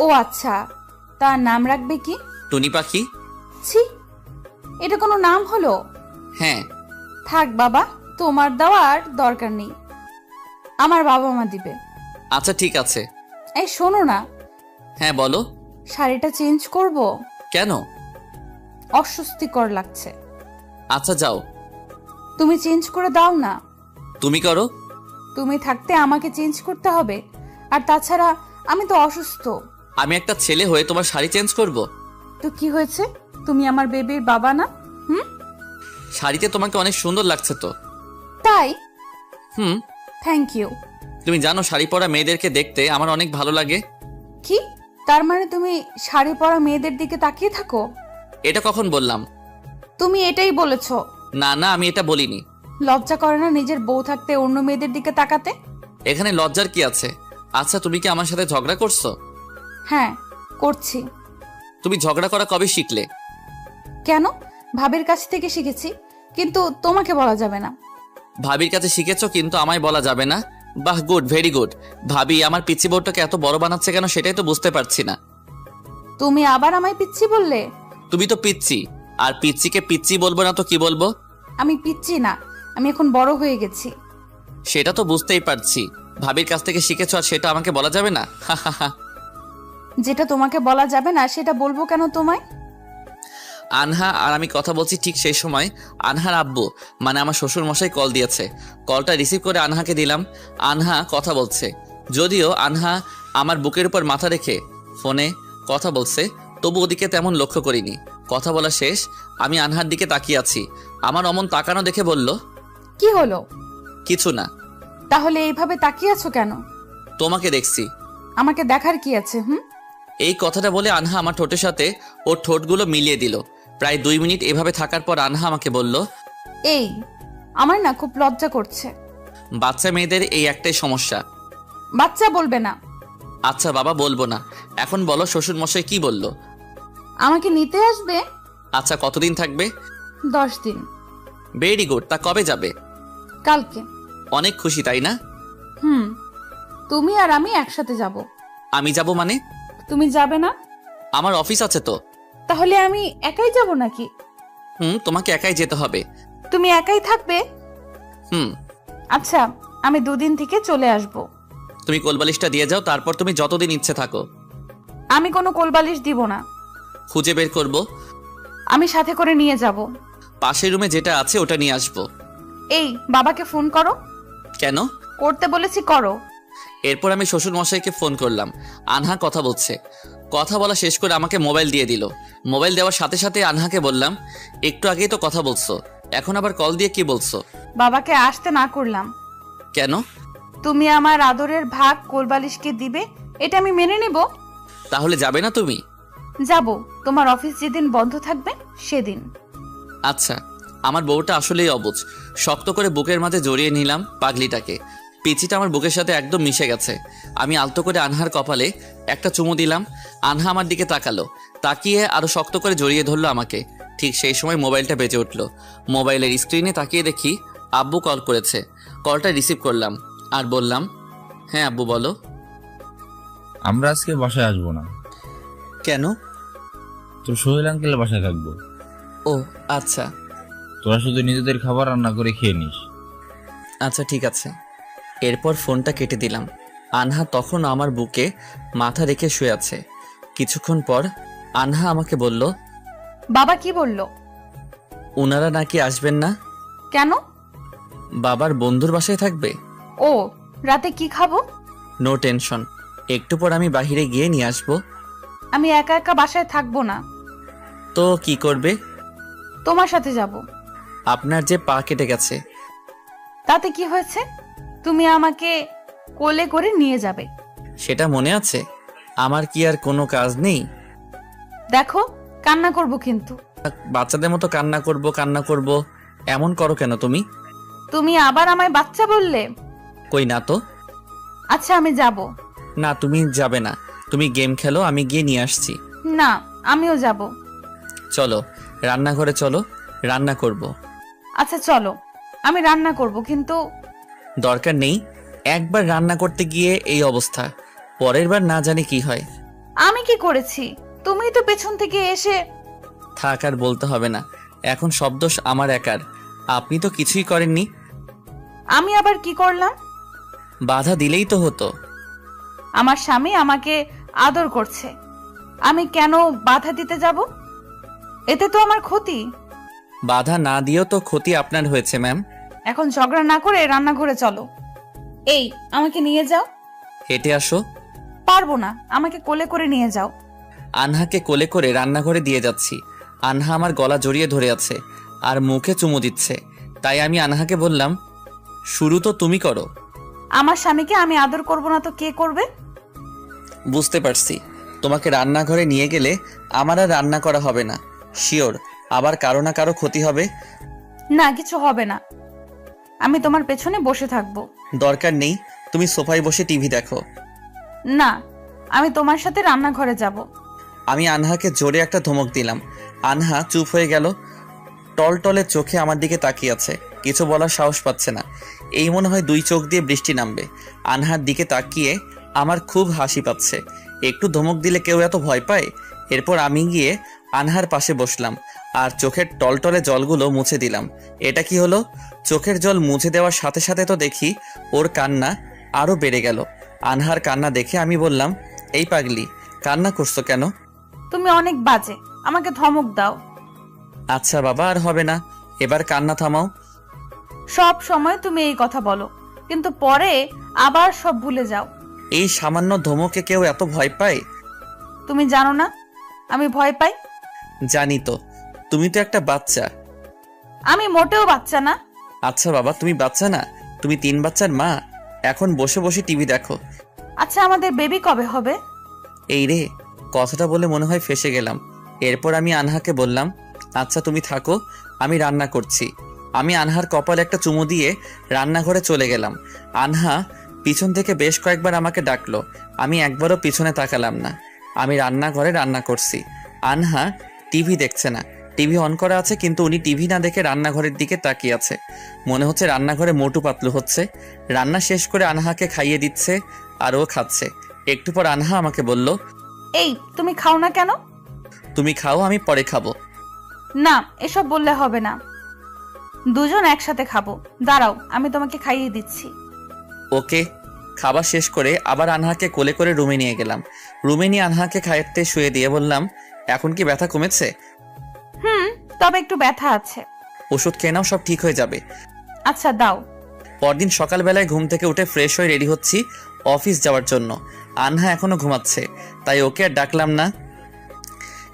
ও আচ্ছা, তার নাম রাখবে কি? টুনি পাখি। ছি, এটা কোনো নাম হলো? হ্যাঁ। থাক বাবা, তোমার দেওয়ার দরকার নেই, আমার বাবা মা দিবে। আচ্ছা ঠিক আছে। এই শোনো না, হ্যাঁ বলো। শাড়িটা চেঞ্জ করব, কেন? অস্বস্তিকর লাগছে। আচ্ছা যাও। তুমি চেঞ্জ করে দাও না। তুমি করো। তুমি থাকতে আমাকে চেঞ্জ করতে হবে, আর তাছাড়া আমি তো অসুস্থ। আমি একটা ছেলে হয়ে তোমার শাড়ি চেঞ্জ করব? তো কি হয়েছে, তুমি আমার বেবির বাবা না? শাড়িতে তোমাকে অনেক সুন্দর লাগছে তো। তাই? হুম। Thank you. তুমি জানো শাড়ি পরা মেয়েদেরকে দেখতে আমার অনেক ভালো লাগে। কি, তার মানে তুমি শাড়ি পরা মেয়েদের দিকে তাকিয়ে থাকো? এটা কখন বললাম? তুমি এটাই বলেছো। না না, আমি এটা বলিনি। লজ্জা করে না নিজের বউ থাকতে অন্য মেয়েদের দিকে তাকাতে? এখানে লজ্জার কি আছে? আচ্ছা তুমি কি আমার সাথে ঝগড়া করছো? হ্যাঁ, করছি। তুমি ঝগড়া করা কবে শিখলে? কেন? ভাবির কাছ থেকে শিখেছি, কিন্তু তোমাকে বলা যাবে না। ভাবির কাছে শিখেছো কিন্তু আমায় বলা যাবে না? বাহ, গুড, ভেরি গুড। ভাবি আমার পিচ্চি বোর্ডটাকে এত বড় বানাচ্ছে কেন সেটাই তো বুঝতে পারছি না। তুমি আবার আমায় পিচ্ছি বললে? তুমি তো পিচ্চি, আর পিচ্চিকে পিচ্চি বলবো না তো কি বলবো? আমি পিচ্ছি না, আমি এখন বড় হয়ে গেছি। সেটা তো বুঝতেই পারছি। ভাবির কাছ থেকে শিখেছো আর সেটা আমাকে বলা যাবে না? যেটা তোমাকে বলা যাবে না সেটা বলবো কেন তোমায়? আনহা আর আমি কথা বলছি, ঠিক সেই সময় আনহার আব্বু মানে আমার শ্বশুর মশাই কল দিয়েছে। কলটা রিসিভ করে আনহাকে দিলাম। আনহা কথা বলছে, যদিও আনহা আমার বুকের উপর মাথা রেখে ফোনে কথা বলছে, তবু ওদিকে তেমন লক্ষ্য করিনি। কথা বলা শেষ, আমি আনহার দিকে তাকিয়ে আছি। আমার অমন তাকানো দেখে বলল, কি হলো? কিছু না। তাহলে এইভাবে তাকিয়ে আছো কেন? তোমাকে দেখছি। আমাকে দেখার কি আছে? এই কথাটা বলে আনহা আমার ঠোঁটের সাথে ওর ঠোঁটগুলো মিলিয়ে দিল। প্রায় 2 মিনিট এভাবে থাকার পর আনহা আমাকে বলল, এই, আমার না খুব লজ্জা করছে। বাচ্চা মেয়েদের এই একটাই সমস্যা। বাচ্চা বলবে না। আচ্ছা বাবা, বলবো না। এখন বলো শ্বশুর মশাই কি বলল? আমাকে নিতে আসবে। আচ্ছা কতদিন থাকবে? 10 দিন। Very good. তা কবে যাবে? কালকে। অনেক খুশি তাই না? তুমি আর আমি একসাথে যাব। আমি যাব মানে? তুমি যাবে না? আমার অফিস আছে তো। তাহলে আমি একাই যাব নাকি? তোমাকে একাই যেতে হবে। তুমি একাই থাকবে? হুম। আচ্ছা, আমি 2 দিন থেকে চলে আসব। তুমি কোলবালিশটা দিয়ে যাও, তারপর তুমি যতদিন ইচ্ছে থাকো। আমি কোনো কোলবালিশ দিব না। খুঁজে বের করব। আমি সাথে করে নিয়ে যাব। পাশের রুমে যেটা আছে ওটা নিয়ে আসবো। এই, বাবাকে ফোন করো। কেন? করতে বলেছি, করো। এরপর আমি শ্বশুর মশাইকে ফোন করলাম। আনহা কথা বলছে। কথা বলা শেষ করে আমাকে মোবাইল দিয়ে দিল। মোবাইল দেওয়ার সাথে সাথে আনহাকে বললাম, একটু আগেই তো কথা বলছো, এখন আবার কল দিয়ে কি বলছো? বাবাকে আসতে না করলাম। কেন? তুমি আমার আদরের ভাগ কোলবালিশকে দিবে, এটা আমি মেনে নেব। তাহলে যাবে না তুমি? যাব, তোমার অফিস যেদিন বন্ধ থাকবে সেদিন। আচ্ছা। আমার বউটা আসলেই অবুঝ। শক্ত করে বুকের মাঝে জড়িয়ে নিলাম পাগলিটাকে। পিচিটা আমার বুকের সাথে একদম মিশে গেছে। আমি আলতো করে আনহার কপালে একটা চুমু দিলাম। আনহা আমার দিকে তাকালো, তাকিয়ে আরো শক্ত করে জড়িয়ে ধরলো আমাকে। ঠিক সেই সময় মোবাইলটা বেজে উঠলো। মোবাইলের স্ক্রিনে তাকিয়ে দেখি আব্বু কল করেছে। কলটা রিসিভ করলাম আর বললাম, হ্যাঁ আব্বু বলো। আমরা আজকে বাসায় আসবো না। কেন? তোর সোহেল আঙ্কেলের বাসায় থাকবো। ও আচ্ছা। তোরা শুধু নিজেদের খাবার রান্না করে খেয়ে নিস। আচ্ছা ঠিক আছে। এরপর ফোনটা কেটে দিলাম। আনহা তখন আমার বুকে মাথা রেখে শুয়ে আছে। কিছুক্ষণ পর আনহা আমাকে বলল, বাবা কি বলল? ওনারা নাকি আসবেন না। কেন? বাবার বন্ধুর বাসায় থাকবে। ও, রাতে কি খাবো? নো টেনশন, একটু পর আমি বাইরে গিয়ে নিয়ে আসবো। আমি একা একা বাসায় থাকবো না। তো কি করবে? তোমার সাথে যাব। আপনার যে পা কেটে গেছে। তাতে কি হয়েছে? তুমি আমাকে কোলে করে নিয়ে যাবে। সেটা মনে আছে? আমার কি আর কোনো কাজ নেই? দেখো, কান্না করব কিন্তু। বাচ্চাদের মতো কান্না করব এমন করো কেন তুমি? তুমি আবার আমায় বাচ্চা বললে। কই না তো। আচ্ছা, আমি যাব। না তুমি যাবে না, তুমি গেম খেলো, আমি গিয়ে নিয়ে আসছি। না, আমিও যাব। চলো রান্নাঘরে চলো, রান্না করব। আচ্ছা চলো, আমি রান্না করব, কিন্তু দরকার নেই। একবার রান্না করতে গিয়ে এই অবস্থা, পরের বার না জানি কি হয়। আমি কি করেছি? তুমি তো পেছন থেকে এসে। থাক আর বলতে হবে না, এখন সব দোষ আমার একার। আপনি তো কিছুই করেননি। আমি আবার কি করলাম? বাধা দিলেই তো হতো। আমার স্বামী আমাকে আদর করছে, আমি কেন বাধা দিতে যাব? এতে তো আমার ক্ষতি। বাধা না দিয়েও তো ক্ষতি আপনার হয়েছে ম্যাম। এখন ঝগড়া না করে রান্নাঘরে চলো। এই, আমাকে নিয়ে যাও। হেঁটে আসো। পারবো না, আমাকে কোলে করে নিয়ে যাও। আনহাকে কোলে করে রান্নাঘরে দিয়ে যাচ্ছি। আনহা আমার গলা জড়িয়ে ধরে আছে আর মুখে চুমু দিচ্ছে। তাই আমি আনহাকে বললাম, শুরু তো তুমি করো। আমার স্বামীকে আমি আদর করব না তো কে করবে? বুঝতে পারছি, তোমাকে রান্নাঘরে নিয়ে গেলে আমার আর রান্না করা হবে না। শিওর আবার কারো না কারো ক্ষতি হবে। না, কিছু হবে না, আমি তোমার পেছনে বসে থাকবো। দরকার নেই, তুমি সোফায় বসে টিভি দেখো। না, আমি তোমার সাথে রান্নাঘরে যাব। আমি আনহাকে জোরে একটা ধমক দিলাম। আনহা চুপ হয়ে গেল, টলটলে চোখে আমার দিকে তাকিয়ে আছে, কিছু বলার সাহস পাচ্ছে না। এই মনে হয় 2 চোখ দিয়ে বৃষ্টি নামবে। আনহার দিকে তাকিয়ে আমার খুব হাসি পাচ্ছে। একটু ধমক দিলে কেউ এত ভয় পায়? এরপর আমি গিয়ে আনহার পাশে বসলাম আর চোখের টলটলে জলগুলো মুছে দিলাম। এটা কি হলো? চোখের জল মুছে দেওয়ার সাথে সাথে তো দেখি ওর কান্না আরও বেড়ে গেল। আনহার কান্না দেখে আমি বললাম, এই পাগলি, কান্না করছো কেন? তুমি অনেক বাজে, আমাকে ধমক দাও। আচ্ছা বাবা, আর হবে না, এবার কান্না থামাও। সব সময় তুমি এই কথা বলো, কিন্তু পরে আবার সব ভুলে যাও। এই সামান্য ধমকে কেউ এত ভয় পায়? তুমি জানো না আমি ভয় পাই? জানি তো, তুমি তো একটা বাচ্চা। আমি মোটেও বাচ্চা না। আচ্ছা বাবা, তুমি বাচ্চা না, তুমি 3 বাচ্চার মা। এখন বসে বসে টিভি দেখো। আচ্ছা, আমাদের বেবি কবে হবে? এই রে, কথাটা বলে মনে হয় ফেসে গেলাম। এরপর আমি আনহাকে বললাম, আচ্ছা তুমি থাকো, আমি রান্না করছি। আমি আনহার কপালে একটা চুমু দিয়ে রান্নাঘরে চলে গেলাম। আনহা পিছন থেকে বেশ কয়েকবার আমাকে ডাকলো, আমি একবারও পিছনে তাকালাম না। আমি রান্নাঘরে রান্না করছি। আনহা টিভি দেখছে না, টিভি অন করা আছে, কিন্তু উনি টিভি না দেখে রান্নাঘরের দিকে তাকিয়ে আছে। মনে হচ্ছে রান্নাঘরে মোটু পাতলু হচ্ছে। রান্না শেষ করে আনহাকে খাইয়ে দিচ্ছে আর ও খাচ্ছে। একটু পর আনহা আমাকে বলল, এই, তুমি খাও না কেন? তুমি খাও, আমি পরে খাবো। না, এসব বললে হবে না, দুজন একসাথে খাবো। দাঁড়াও, আমি তোমাকে খাইয়ে দিচ্ছি। ওকে। খাবার শেষ করে আবার আনহাকে কোলে করে রুমে নিয়ে গেলাম। রুমে নিয়ে আনহাকে খাইতে শুয়ে দিয়ে বললাম, এখন কি ব্যথা কমেছে? তবে একটু ব্যথা আছে। ওষুধ খেয়ে নাও, সব ঠিক হয়ে যাবে। আচ্ছা, দাও। পরদিন সকালবেলায় ঘুম থেকে উঠে ফ্রেশ হয়ে রেডি হচ্ছি অফিস যাওয়ার জন্য। আনহা এখনো ঘুমাচ্ছে, তাই ওকে আর ডাকলাম না।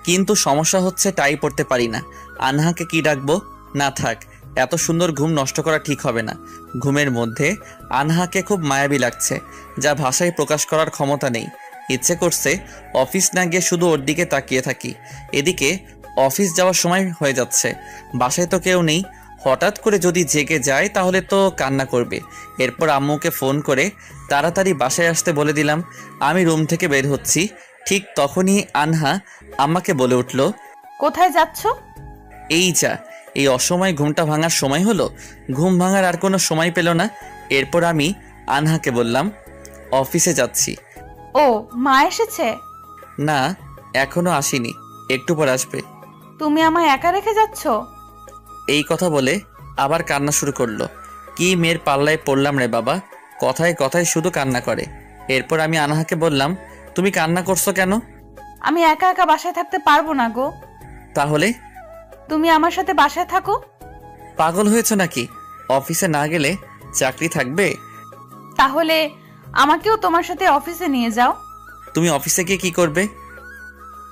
কিন্তু সমস্যা হচ্ছে, টাই পড়তে পারি না। আনহাকে কি ডাকবো? না থাক, এত সুন্দর ঘুম নষ্ট করা ঠিক হবে না। ঘুমের মধ্যে আনহাকে খুব মায়াবী লাগছে, যা ভাষায় প্রকাশ করার ক্ষমতা নেই। ইচ্ছে করছে অফিস না গিয়ে শুধু ওর দিকে তাকিয়ে থাকি। এদিকে অফিস যাওয়ার সময় হয়ে যাচ্ছে, বাসায় তো কেউ নেই। হঠাৎ করে যদি জেগে যায় তাহলে তো কান্না করবে। এরপর আম্মুকে ফোন করে তাড়াতাড়ি বাসায় আসতে বলে দিলাম। আমি রুম থেকে বের হচ্ছি, ঠিক তখনই আনহা আম্মাকে বলে উঠল, কোথায় যাচ্ছ? এই যা, এই অসময়ে ঘুমটা ভাঙার সময় হলো? ঘুম ভাঙার আর কোনো সময় পেল না। এরপর আমি আনহাকে বললাম, অফিসে যাচ্ছি। ও, মা এসেছে? না, এখনো আসেনি, একটু পর আসবে। তুমি আমায় একা রেখে যাচ্ছ? এই কথা বলে আবার কান্না শুরু করলো। কি মেয়ের পাল্লায় পড়লাম রে বাবা, কথায় কথায় শুধু কান্না করে। এরপর আমি আনহাকে বললাম, তুমি কান্না করছো কেন? আমি একা একা বাসায় থাকতে পারবো না গো। তাহলে? তুমি আমার সাথে বাসায় থাকো। পাগল হয়েছো নাকি? অফিসে না গেলে চাকরি থাকবে? তাহলে আমাকেও তোমার সাথে অফিসে নিয়ে যাও। তুমি অফিসে গিয়ে কি করবে?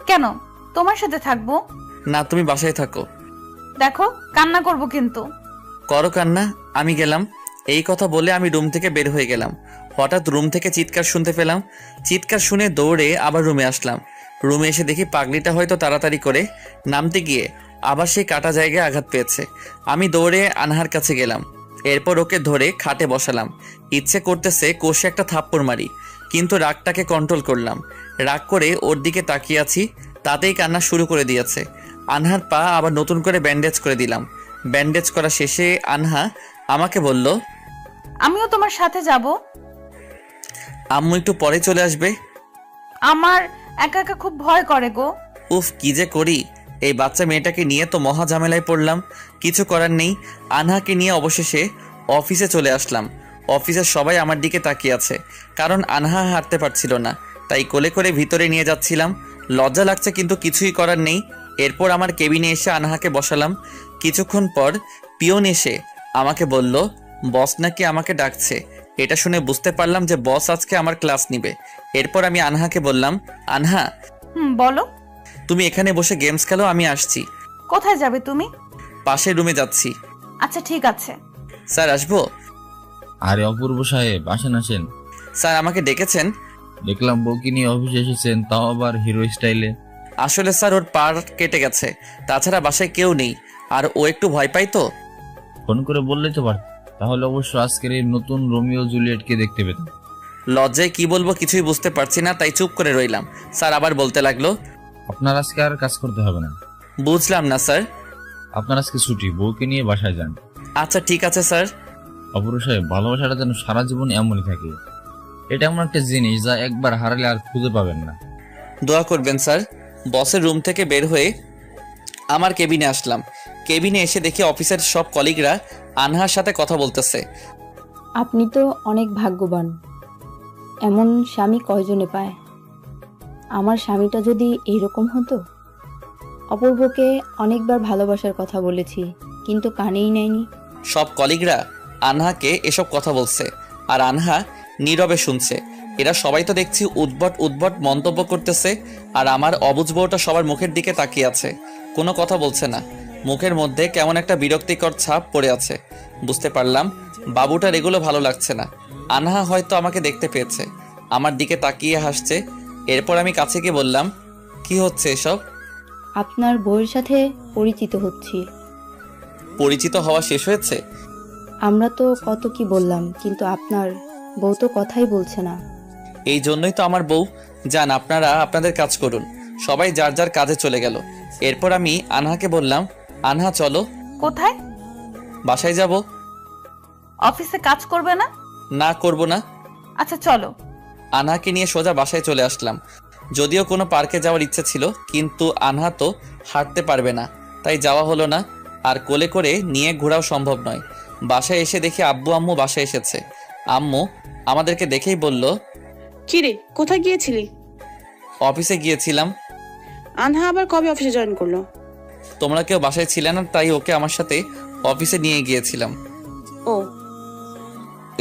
কেন, তোমার সাথে থাকবো। না, তুমি বাসায় থাকো। দেখো, কান্না করব কিন্তু। করো কান্না, আমি গেলাম। এই কথা বলে আমি রুম থেকে বের হয়ে গেলাম। হঠাৎ রুম থেকে চিৎকার শুনতে পেলাম। চিৎকার শুনে দৌড়ে আবার রুমে আসলাম। রুমে এসে দেখি পাগলিটা হয়তো তাড়াতাড়ি করে নামতে গিয়ে আবার সেই কাটা জায়গায় আঘাত পেয়েছে। আমি দৌড়ে আনহার কাছে গেলাম। এরপর ওকে ধরে খাটে বসালাম। ইচ্ছে করতেছে কষে একটা থাপ্পড় মারি, কিন্তু রাগটাকে কন্ট্রোল করলাম। রাগ করে ওর দিকে তাকিয়ে আছি, তাতেই কান্না শুরু করে দিয়েছে। আনহার পা আবার নতুন করে ব্যান্ডেজ করে দিলাম। ব্যান্ডেজ করা শেষে আনহা আমাকে বলল, আমিও তোমার সাথে যাব। আম্মু একটু পরে চলে আসবে। আমার একা একা খুব ভয় করে গো। উফ, কি যে করি, এই বাচ্চা মেয়েটাকে নিয়ে তো মহা ঝামেলায় পড়লাম। কিছু করার নেই, আনহাকে নিয়ে অবশেষে অফিসে চলে আসলাম। অফিসের সবাই আমার দিকে তাকিয়ে আছে, কারণ আনহা হাঁটতে পারছিল না, তাই কোলে করে ভিতরে নিয়ে যাচ্ছিলাম। লজ্জা লাগছে কিন্তু কিছুই করার নেই। এরপর আমার কেবিনে এসে আনহাকে বসালাম। কিছুক্ষণ পর পিয়ন এসে আমাকে বলল বস নাকি আমাকে ডাকছে। এটা শুনে বুঝতে পারলাম যে বস আজকে আমার ক্লাস নিবে। এরপর আমি আনহাকে বললাম, আনহা বলো। তুমি এখানে বসে গেমস খেলো, আমি আসছি। কোথায় যাবে তুমি? পাশের রুমে যাচ্ছি। আচ্ছা ঠিক আছে। স্যার আসবো? আরে অপূর্ব সাহেব, আসেন আসেন। স্যার আমাকে ডেকেছেন? দেখলাম বউকে নিয়ে অফিসে এসেছেন, তাও আবার হিরো স্টাইলে। আসলে স্যার ওর পার কেটে গেছে, তাছাড়া বাসায় কেউ নেই, আর ও একটু ভয় পায় তো। ফোন করে বললেই তো পারত, তাহলে অবশ্য আজকের এই নতুন রোমিও জুলিয়েটকে দেখতে পেতাম। লজ্জায় কি বলবো কিছুই বুঝতে পারছি না, তাই চুপ করে রইলাম। স্যার আবার বলতে লাগলো, আপনার আজকে আর কাজ করতে হবে না। বুঝলাম না স্যার। আপনার আজকে ছুটি, বউকে নিয়ে বাসায় যান। আচ্ছা ঠিক আছে স্যার। অপূর্ব সাহেব, ভালোবাসাটা যেন সারা জীবন এমনই থাকে। এটা এমন একটা জিনিস যা একবার হারালে আর খুঁজে পাবেন না। দোয়া করবেন স্যার। বসের রুম থেকে বের হয়ে আমার কেবিনে আসলাম। কেবিনে এসে দেখি অফিসের সব কলিগরা আনহার সাথে কথা বলতেছে। আপনি তো অনেক ভাগ্যবান, এমন স্বামী কয়জনে পায়। আমার স্বামীটা যদি এইরকম হতো। অপূর্বকে অনেকবার ভালোবাসার কথা বলেছি, কিন্তু কানেই নেয়নি। সব কলিগরা আনহাকে এসব কথা বলছে, আর আনহা নীরবে শুনছে। এরা সবাই তো দেখছি উদ্ভট উদ্ভট মন্তব্য করতেছে, আর আমার অবুঝ বউটা সবার মুখের দিকে তাকিয়ে আছে, কোনো কথা বলছে না। মুখের মধ্যে কেমন একটা বিরক্তিকর ছাপ পড়ে আছে। বুঝতে পারলাম বাবুটার এগুলো ভালো লাগছে না। আনহা হয়তো আমাকে দেখতে পেয়েছে, আমার দিকে তাকিয়ে হাসছে। এরপর আমি কাছে গিয়ে বললাম, কি হচ্ছে এসব? আপনার বউয়ের সাথে পরিচিত হচ্ছি। পরিচিত হওয়া শেষ হয়েছে? আমরা তো কত কি বললাম, কিন্তু আপনার বউ তো কথাই বলছে না। এই জন্যই তো আমার বউ। যান আপনারা আপনাদের কাজ করুন। সবাই যার যার কাজে চলে গেল। এরপর আমি আনহাকে বললাম, আনহা চলো। কোথায়? বাসায় যাব। অফিসে কাজ করবে না? না করব না। আচ্ছা চলো। আনহাকে নিয়ে সোজা বাসায় চলে আসলাম। যদিও কোনো পার্কে যাওয়ার ইচ্ছে ছিল, কিন্তু আনহা তো হাঁটতে পারবে না, তাই যাওয়া হলো না। আর কোলে করে নিয়ে ঘোরাও সম্ভব নয়। বাসায় এসে দেখি আব্বু আম্মু বাসায় এসেছে। আম্মু আমাদেরকে দেখেই বলল, কি রে, কোথায় গিয়েছিলি? অফিসে গিয়েছিলাম। আনহা আবার কবে অফিসে জয়েন করলো? তোমরা কেউ বাসায় ছিলে না, তাই ওকে আমার সাথে অফিসে নিয়ে গিয়েছিলাম। ও,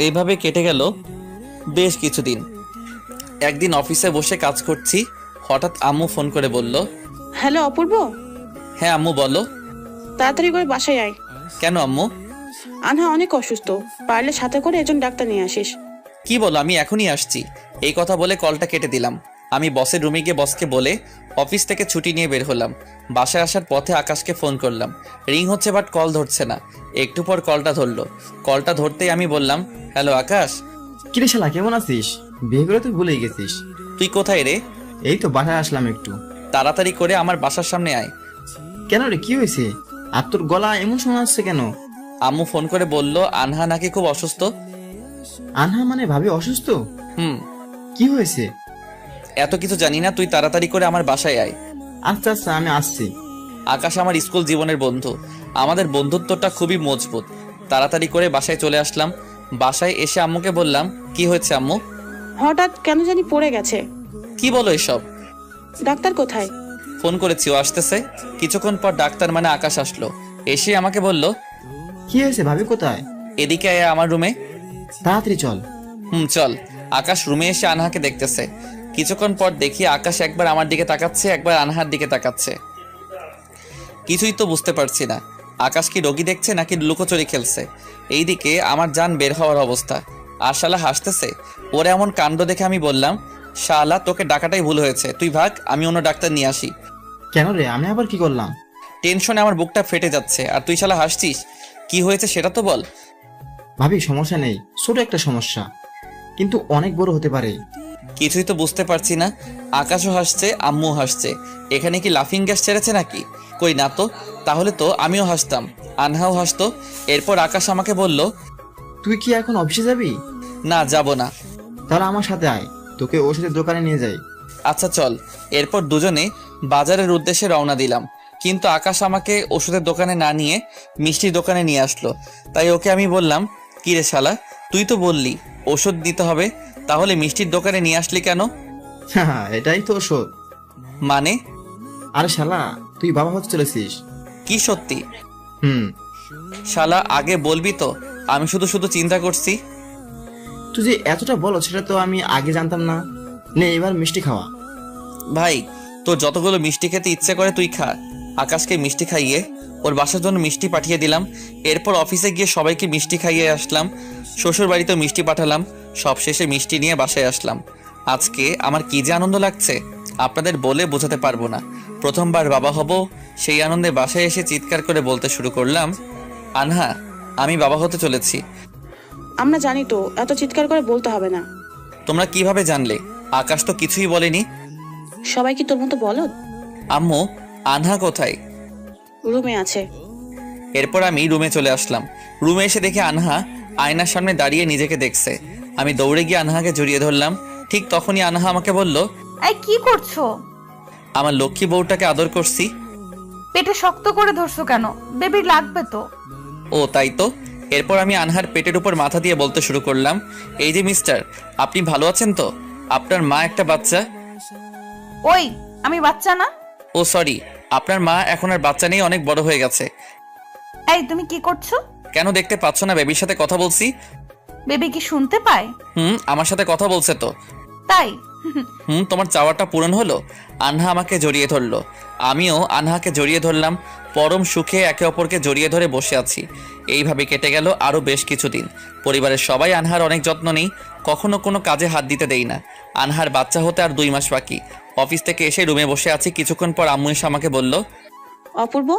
এইভাবে কেটে গেল বেশ কিছুদিন। একদিন অফিসে বসে কাজ করছি, হঠাৎ আম্মু ফোন করে বলল, হ্যালো অপূর্ব। হ্যাঁ আম্মু বলো। তাড়াতাড়ি করে বাসায় আয়। কেন আম্মু? আনহা অনেক অসুস্থ, পারলে সাথে করে একজন ডাক্তার নিয়ে আসিস। কি বলো, আমি এখনই আসছি। এই কথা বলে কলটা কেটে দিলাম। আমি বসের রুমে গিয়ে বসকে বলে অফিস থেকে ছুটি নিয়ে বের হলাম। বাসায় আসার পথে আকাশকে ফোন করলাম। রিং হচ্ছে বাট কল ধরছে না। একটু পর কলটা ধরলো। কলটা ধরতেই আমি বললাম, হ্যালো আকাশ। কিরে শালা, কেমন আছিস? বিয়ে করে তুই ভুলেই গেছিস। তুই কোথায় রে? এই তো বাসায় আসলাম একটু। তাড়াতাড়ি করে আমার বাসার সামনে আয়। কেন রে, কি হয়েছে? আর তোর গলা এমন শোনা যাচ্ছে কেন? আম্মু ফোন করে বলল আনহা নাকি খুব অসুস্থ। আনহা মানে ভাবি অসুস্থ? হুম। কি হয়েছে? এত কিছু জানি না, তুই তাড়াতাড়ি করে আমার বাসায় আয়। আচ্ছা আচ্ছা, আমি আসছি। আকাশ আমার স্কুল জীবনের বন্ধু। আমাদের বন্ধুত্বটা খুবই মজবুত। তাড়াতাড়ি করে বাসায় চলে আসলাম। বাসায় এসে আম্মুকে বললাম, কি হয়েছে আম্মু? হঠাৎ কেন জানি পড়ে গেছে। কি বলো এসব? ডাক্তার কোথায়? ফোন করেছি, ও আসতেছে। কিছুক্ষণ পর ডাক্তার মানে আকাশ আসলো। এসে আমাকে বলল, কি হয়েছে, ভাবি কোথায়? এদিকে আয় আমার রুমে। তাড়াতাড়ি চল। চল। আকাশ রুমে এসে আনহাকে দেখতেছে। কিছুক্ষণ পর দেখি আকাশ একবার আমার দিকে তাকাচ্ছে, একবার আনহার দিকে তাকাচ্ছে। কিছুই তো বুঝতে পারছি না, আকাশ কি রোগী দেখছে নাকি লুকোচুরি খেলছে। এইদিকে আমার জান বের হওয়ার অবস্থা। আর শালা হাসতেছে। ওর এমন কাণ্ড দেখে আমি বললাম, শালা তোকে ডাকাটাই ভুল হয়েছে, তুই ভাগ, আমি অন্য ডাক্তার নিয়ে আসি। কেন রে, আমি আবার কি করলাম? টেনশনে আমার বুকটা ফেটে যাচ্ছে, আর তুই শালা হাসছিস। কি হয়েছে সেটা তো বল। ভাবি সমস্যা নেই, ছোট একটা সমস্যা, কিন্তু অনেক বড় হতে পারে। কিছুই তো বুঝতে পারছি না। আকাশও হাসছে, আম্মু হাসছে। এখানে কি লাফিং গ্যাস ছেড়েছে নাকি? কই না তো। তাহলে তো আমিও হাসতাম, আনহাও হাসতো। এরপর আকাশ আমাকে বলল, তুই কি এখন অফিসে যাবি? না যাব না। তাহলে আমার সাথে আয়, তোকে ওষুধের দোকানে নিয়ে যাই। আচ্ছা চল। এরপর দুজনে বাজারের উদ্দেশ্যে রওনা দিলাম। কিন্তু আকাশ আমাকে ওষুধের দোকানে না নিয়ে মিষ্টির দোকানে নিয়ে আসলো। তাই ওকে আমি বললাম, কি রে শালা, তুই তো বললি ওষুধ দিতে হবে, তাহলে মিষ্টির দোকানে নিয়ে আসলি কেন? হ্যাঁ, এটাই তো ওষুধ। মানে? আরে শালা, তুই বাবা হতে চলেছিস। কি সত্যি? হুম। শালা আগে বলবি তো, আমি শুধু শুধু চিন্তা করছি। তুই যে এতটা বলো সেটা তো আমি আগে জানতাম না। নে এবার মিষ্টি খাওয়া। ভাই, তোর যতগুলো মিষ্টি খেতে ইচ্ছে করে তুই খা। আকাশকে মিষ্টি খাইয়ে ওর বাসার জন্য মিষ্টি পাঠিয়ে দিলাম। এরপর অফিসে গিয়ে সবাইকে মিষ্টি খাইয়ে আসলাম। শ্বশুর বাড়িতেও মিষ্টি পাঠালাম। সব শেষে মিষ্টি নিয়ে বাসায় আসলাম। আজকে আমার কি যে আনন্দ লাগছে আপনাদের বলে বোঝাতে পারবো না। প্রথমবার বাবা হব, সেই আনন্দে বাসায় এসে চিৎকার করে বলতে শুরু করলাম, আনহা, আমি বাবা হতে চলেছি। আমরা জানি তো, এত চিৎকার করে বলতে হবে না। তোমরা কিভাবে জানলে? আকাশ তো কিছুই বলেনি। সবাই কি তোর মতো বলো? আম্মু, আনহা কোথায়? রুমে আছে। এরপর আমি রুমে চলে আসলাম। রুমে এসে দেখি আনহা আয়নার সামনে দাঁড়িয়ে নিজেকে দেখছে। আমি দৌড়ে গিয়ে আনহাকে জড়িয়ে ধরলাম। ঠিক তখনই আনহা আমাকে বলল, এই কি করছো? আমার লক্ষ্মী বউটাকে আদর করছি। পেটে শক্ত করে ধরছো কেন? বেবি লাগবে তো। ও তাই তো। এরপর আমি আনহার পেটের উপর মাথা দিয়ে বলতে শুরু করলাম, এই যে মিস্টার, আপনি ভালো আছেন তো? আপনার মা একটা বাচ্চা। ওই, আমি বাচ্চা না। ও সরি, আপনার মা এখন আর বাচ্চা নেই, অনেক বড় হয়ে গেছে। এই তুমি কি করছো? কেন দেখতে পাচ্ছ না বেবির সাথে কথা বলছি? বেবি কি শুনতে পায়? আমার সাথে কথা বলছে তো। তাই? তোমার চাওয়াটা পূরণ হলো। আনহা আমাকে জড়িয়ে ধরলো, আমিও আনহাকে জড়িয়ে ধরলাম। পরম সুখে একে অপরকে জড়িয়ে ধরে বসে আছি। এইভাবে কেটে গেল আরো বেশ কিছুদিন। পরিবারের সবাই আনহার অনেক যত্ন নেই, কখনো কোনো কাজে হাত দিতে দেই না। আনহার বাচ্চা হতে আর 2 মাস বাকি। অফিস থেকে এসে রুমে বসে আছি। কিছুক্ষণ পর আম্মু এসে আমাকে বলল, অপূর্ব,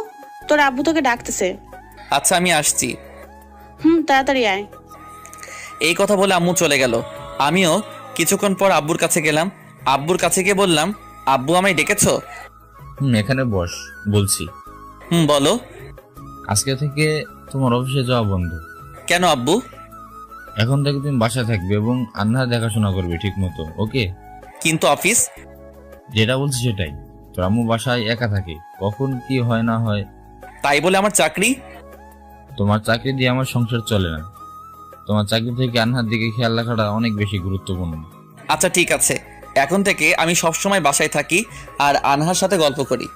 তোর আব্বু তোকে ডাকতেছে। আচ্ছা আমি আসছি। তাড়াতাড়ি আয়। এই কথা বলে আম্মু চলে গেল। আমিও কিছুক্ষণ পর আব্বুর কাছে গেলাম। আব্বুর কাছে গিয়ে বললাম, আব্বু আমায় ডেকেছো? এখানে বস, বলছি। বলো। আজকে থেকে তোমার অফিসে যাওয়া বন্ধ। কেন আব্বু? এখন থেকে তুমি বাসায় থাকবে এবং আন্নার দেখাশোনা করবে ঠিক মতো, ওকে? কিন্তু অফিস? যেটা বলছি সেটাই। তোর আম্মু বাসায় একা থাকে, কখন কি হয় না হয়। তাই বলে আমার চাকরি? তোমার চাকরি দিয়ে আমার সংসার চলে না। তোমার চাকরি থেকে আন্নার দিকে খেয়াল রাখাটা অনেক বেশি গুরুত্বপূর্ণ। আচ্ছা ঠিক আছে, এখন থেকে আমি সবসময় বাসায় থাকি আর আনহার সাথে গল্প করি।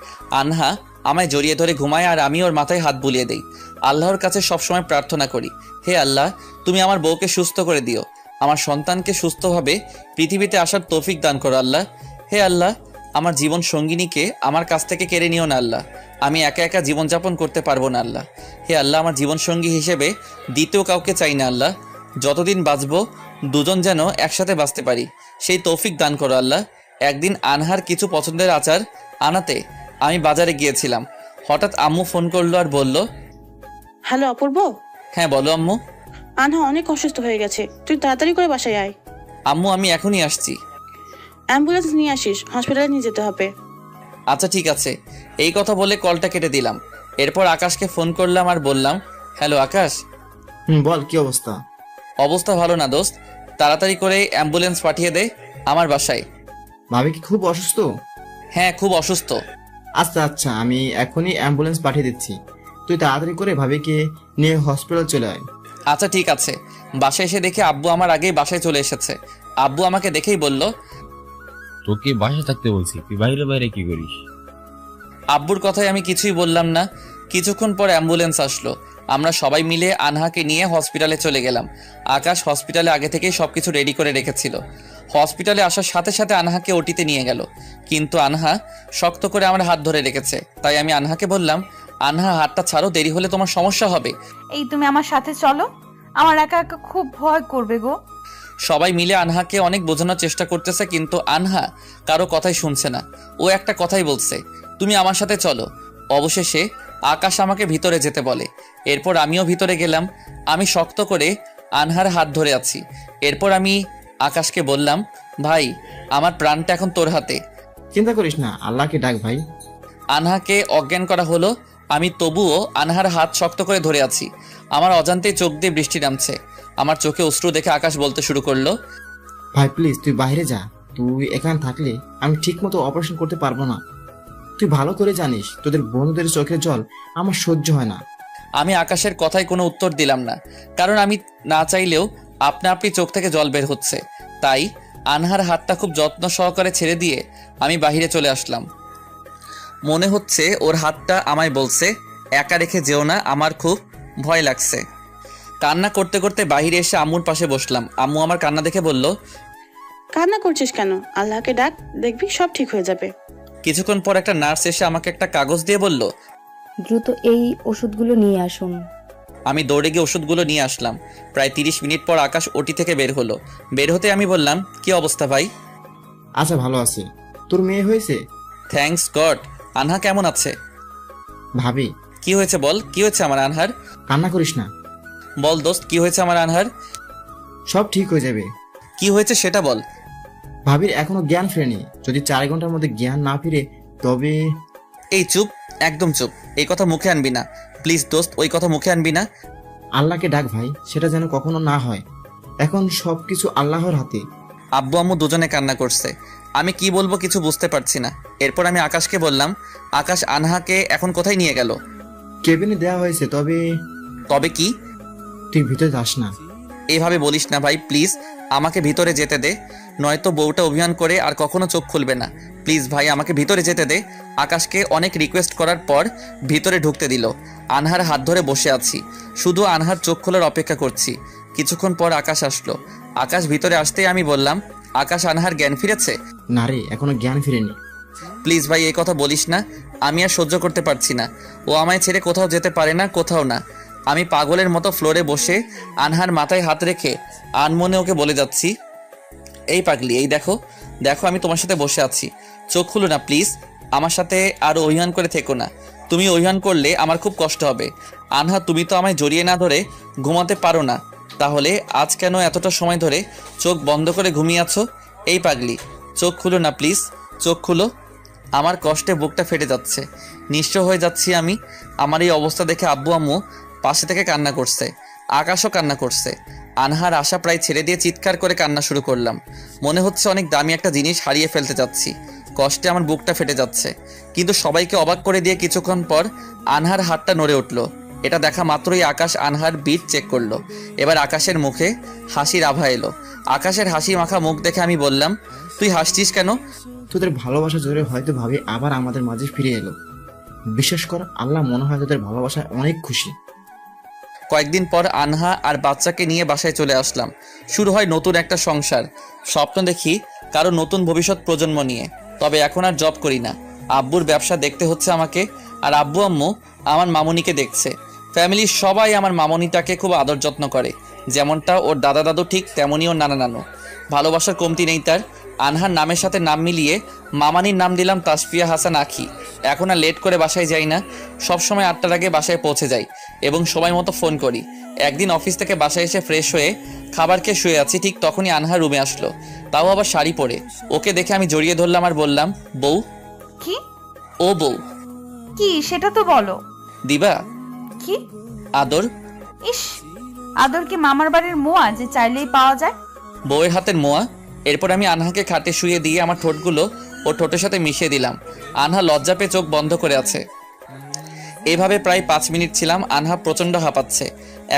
আনহা আমায় জড়িয়ে ধরে ঘুমায় আর আমি ওর মাথায় হাত বুলিয়ে দেই। আল্লাহর কাছে সবসময় প্রার্থনা করি, হে আল্লাহ, তুমি আমার বউকে সুস্থ করে দিও, আমার সন্তানকে সুস্থভাবে পৃথিবীতে আসার তৌফিক দান করো আল্লাহ। হে আল্লাহ, আমার জীবন সঙ্গিনীকে আমার কাছ থেকে কেড়ে নিও না আল্লাহ। আমি একা একা জীবনযাপন করতে পারবো না আল্লাহ। হে আল্লাহ, আমার জীবনসঙ্গী হিসেবে দ্বিতীয় কাউকে চাই না আল্লাহ। যতদিন বাঁচবো দুজন যেন একসাথে বাঁচতে পারি, সেই তৌফিক দান করো আল্লাহ। একদিন আনহার কিছু পছন্দের আচার আনাতে আমি বাজারে গিয়েছিলাম। হঠাৎ আম্মু ফোন করলো আর বলল, হ্যালো অপূর্ব। হ্যাঁ বলো আম্মু। আনহা অনেক অসুস্থ হয়ে গেছে, তুই তাড়াতাড়ি করে বাসায় আয়। আম্মু আমি এখনই আসছি। অ্যাম্বুলেন্স নিয়ে আসিস, হসপিটালে নিয়ে যেতে হবে। আচ্ছা ঠিক আছে। এই কথা বলে কলটা কেটে দিলাম। এরপর আকাশকে ফোন করলাম আর বললাম, হ্যালো আকাশ। বল, কি অবস্থা? অবস্থা ভালো না দোস্ত, তাড়াতাড়ি করে অ্যাম্বুলেন্স পাঠিয়ে দে আমার বাসায়। ভাবি কি খুব অসুস্থ? হ্যাঁ খুব অসুস্থ। আচ্ছা আচ্ছা, আমি এখনই অ্যাম্বুলেন্স পাঠিয়ে দিচ্ছি। তুই তাড়াতাড়ি করে ভাবিকে নিয়ে হসপিটাল চলে আয়। আচ্ছা ঠিক আছে। বাসায় এসে দেখে আব্বু আমার আগেই বাসায় চলে এসেছে। আব্বু আমাকে দেখেই বলল, তোকে বাসায় থাকতে বলছি, তুই বাইরে বাইরে কি করিস? আব্বুর কথায় আমি কিছুই বললাম না। কিছুক্ষণ পর অ্যাম্বুলেন্স আসলো। আমরা সবাই মিলে আনহাকে নিয়ে হসপিটালে চলে গেলাম। আকাশ হসপিটালে আগে থেকেই সবকিছু রেডি করে রেখেছিল। হসপিটালে আসার সাথে সাথে আনহাকে ওটিতে নিয়ে গেল, কিন্তু আনহা শক্ত করে আমার হাত ধরে রেখেছে। তাই আমি আনহাকে বললাম, আনহা হাতটা ছাড়ো, দেরি হলে তোমার সমস্যা হবে। এই তুমি আমার সাথে চলো, আমার একা একা খুব ভয় করবে গো। সবাই মিলে আনহাকে অনেক বোঝানোর চেষ্টা করতেছে, কিন্তু আনহা কারো কথাই শুনছে না। ও একটা কথাই বলছে, তুমি আমার সাথে চলো। অবশেষে আকাশ আমাকে ভিতরে যেতে বলে। এরপর আমিও ভিতরে গেলাম। আমি শক্ত করে আনহার হাত ধরে আছি। এরপর আমি আকাশকে বললাম, ভাই, আমার প্রাণটা এখন তোর হাতে। চিন্তা করিস না, আল্লাহকে ডাক ভাই। আনহাকে অজ্ঞান করা হলো। আমি তবুও আনহার হাত শক্ত করে ধরে আছি। আমার অজান্তেই চোখ দিয়ে বৃষ্টি নামছে। আমার চোখে অশ্রু দেখে আকাশ বলতে শুরু করলো, ভাই প্লিজ তুই বাইরে যা। তুই এখানে থাকলে আমি ঠিক মতো অপারেশন করতে পারবো না। তুই ভালো করে জানিস তোদের বন্ধুদের চোখের জল আমার সহ্য হয় না। আমি আকাশের কথায় কোনো উত্তর দিলাম না, কারণ আমি না চাইলেও আপনা আপনি চোখ থেকে জল বের হচ্ছে। তাই আনহার হাতটা খুব যত্ন সহকারে ছেড়ে দিয়ে আমি বাহিরে চলে আসলাম। মনে হচ্ছে ওর হাতটা আমায় বলছে, একা রেখে যেও না, আমার খুব ভয় লাগছে। কান্না করতে করতে বাইরে এসে আম্মুর পাশে বসলাম। আম্মু আমার কান্না দেখে বলল, কান্না করছিস কেন? আল্লাহকে ডাক, দেখবি সব ঠিক হয়ে যাবে। কিছুক্ষণ পর একটা নার্স এসে আমাকে একটা কাগজ দিয়ে বলল, দ্রুত এই ওষুধগুলো নিয়ে আসুন। আমি দৌড়ে গিয়ে ওষুধগুলো নিয়ে আসলাম। প্রায় 30 মিনিট পর আকাশ ওটি থেকে বের হলো। বের হতে আমি বললাম, কি অবস্থা ভাই? আচ্ছা, ভালো আছি। তোর মেয়ে হয়েছে? Thanks god. আনহা কেমন আছে? ভাবি, কি হয়েছে বল, কি হয়েছে আমার আনহার? কান্না করিস না, বল দোস্ত, কি হয়েছে আমার আনহার? সব ঠিক হয়ে যাবে। কি হয়েছে সেটা বল। ভাবির এখনো জ্ঞান ফেরেনি। যদি 4 ঘন্টার মধ্যে জ্ঞান না ফিরে তবে। এই চুপ, একদম চুপ। এই কথা মুখে আনবি না প্লিজ দোস্ত, ওই কথা মুখে আনবি না। আল্লাহকে ডাক ভাই, সেটা যেন কখনো না হয়। এখন সবকিছু আল্লাহর হাতে। আব্বু আম্মু দুজনে কান্না করছে। আমি কি বলবো কিছু বুঝতে পারছি না। এরপর আমি আকাশকে বললাম, আকাশ আনহাকে এখন কোথায় নিয়ে গেল? কেবিনে দেওয়া হয়েছে, তবে তবে কি? তুই ভিতরে যাস না। এইভাবে বলিস না ভাই, প্লিজ আমাকে ভিতরে যেতে দে, নয়তো বউটা অভিমান করে আর কখনো চোখ খুলবে না। প্লিজ ভাই আমাকে ভিতরে যেতে দে। আকাশকে অনেক রিকোয়েস্ট করার পর ভিতরে ঢুকতে দিল। আনহার হাত ধরে বসে আছি, শুধু আনহার চোখ খোলার অপেক্ষা করছি। কিছুক্ষণ পর আকাশ আসলো। আকাশ ভিতরে আসতেই আমি বললাম, আকাশ আনহার জ্ঞান ফিরেছে? না রে, এখনো জ্ঞান ফিরেনি। প্লিজ ভাই এই কথা বলিস না, আমি আর সহ্য করতে পারছি না। ও আমায় ছেড়ে কোথাও যেতে পারে না, কোথাও না। আমি পাগলের মতো ফ্লোরে বসে আনহার মাথায় হাত রেখে আনমনে ওকে বলে যাচ্ছি, এই পাগলি, এই দেখো দেখো, আমি তোমার সাথে বসে আছি, চোখ খুলো না প্লিজ। আমার সাথে আরও অভিমান করে থেকো না। তুমি অভিমান করলে আমার খুব কষ্ট হবে। আনহা, তুমি তো আমায় জড়িয়ে না ধরে ঘুমাতে পারো না, তাহলে আজ কেন এতটা সময় ধরে চোখ বন্ধ করে ঘুমিয়ে আছো? এই পাগলি, চোখ খুলো না প্লিজ, চোখ খুলো। আমার কষ্টে বুকটা ফেটে যাচ্ছে, নিঃস্ব হয়ে যাচ্ছি আমি। আমার এই অবস্থা দেখে আব্বু আম্মু পাশে থেকে কান্না করছে, আকাশও কান্না করছে। আনহার আশা প্রায় ছেড়ে দিয়ে চিৎকার করে কান্না শুরু করলাম। মনে হচ্ছে অনেক দামি একটা জিনিস হারিয়ে ফেলতে যাচ্ছি। কষ্টে আমার বুকটা ফেটে যাচ্ছে। কিন্তু সবাইকে অবাক করে দিয়ে কিছুক্ষণ পর আনহার হাতটা নড়ে উঠল। এটা দেখা মাত্রই আকাশ আনহার বিট চেক করলো। এবার আকাশের মুখে হাসির আভা এলো। আকাশের হাসি মাখা মুখ দেখে আমি বললাম, তুই হাসছিস কেন? তোদের ভালোবাসা জোরে হয়তো ভাবি আবার আমাদের মাঝে ফিরে এলো। বিশেষ কর, আল্লাহ মনে হয় তোদের ভালোবাসায় অনেক খুশি। কয়েকদিন পর আনহা আর বাচ্চাকে নিয়ে বাসায় চলে আসলাম। শুরু হয় নতুন একটা সংসার। স্বপ্ন দেখি কারো নতুন ভবিষ্যৎ প্রজন্ম নিয়ে। তবে এখন আর জব করি না। আব্বুর ব্যবসা দেখতে হচ্ছে আমাকে, আর আব্বু আম্মু আমার মামুনিকে দেখছে। ফ্যামিলির সবাই আমার মামুনিটাকে খুব আদর যত্ন করে। যেমনটা ওর দাদা দাদু, ঠিক তেমনই ওর নানা নানু। ভালোবাসার কমতি নেই তার। আনহার নামের সাথে নাম মিলিয়ে মামানির নাম দিলাম তাসফিয়া হাসান আখি। এখন আর লেট করে বাসায় যাই না, সবসময় 8টার আগে বাসায় পৌঁছে যাই এবং সময় মতো ফোন করি। একদিন অফিস থেকে বাসায় এসে ফ্রেশ হয়ে খাবার খেয়ে শুয়ে আছি, ঠিক তখনই আনহা রুমে আসলো, তাও আবার শাড়ি পরে। ওকে দেখে আমি জড়িয়ে ধরলাম আর বললাম, বউ। কি? ও বউ। কি সেটা তো বলো। দিবা কি আদর? ইস, আদর কি মামার বাড়ির মোয়া যে চাইলেই পাওয়া যায়? বউয়ের হাতের মোয়া। এরপর আমি আনহাকে খাটে শুয়ে দিয়ে আমার ঠোঁটগুলো ওর ঠোঁটের সাথে মিশিয়ে দিলাম। আনহা লজ্জা পেয়ে চোখ বন্ধ করে আছে। এভাবে প্রায় 5 মিনিট ছিলাম। আনহা প্রচণ্ড হাঁপাচ্ছে।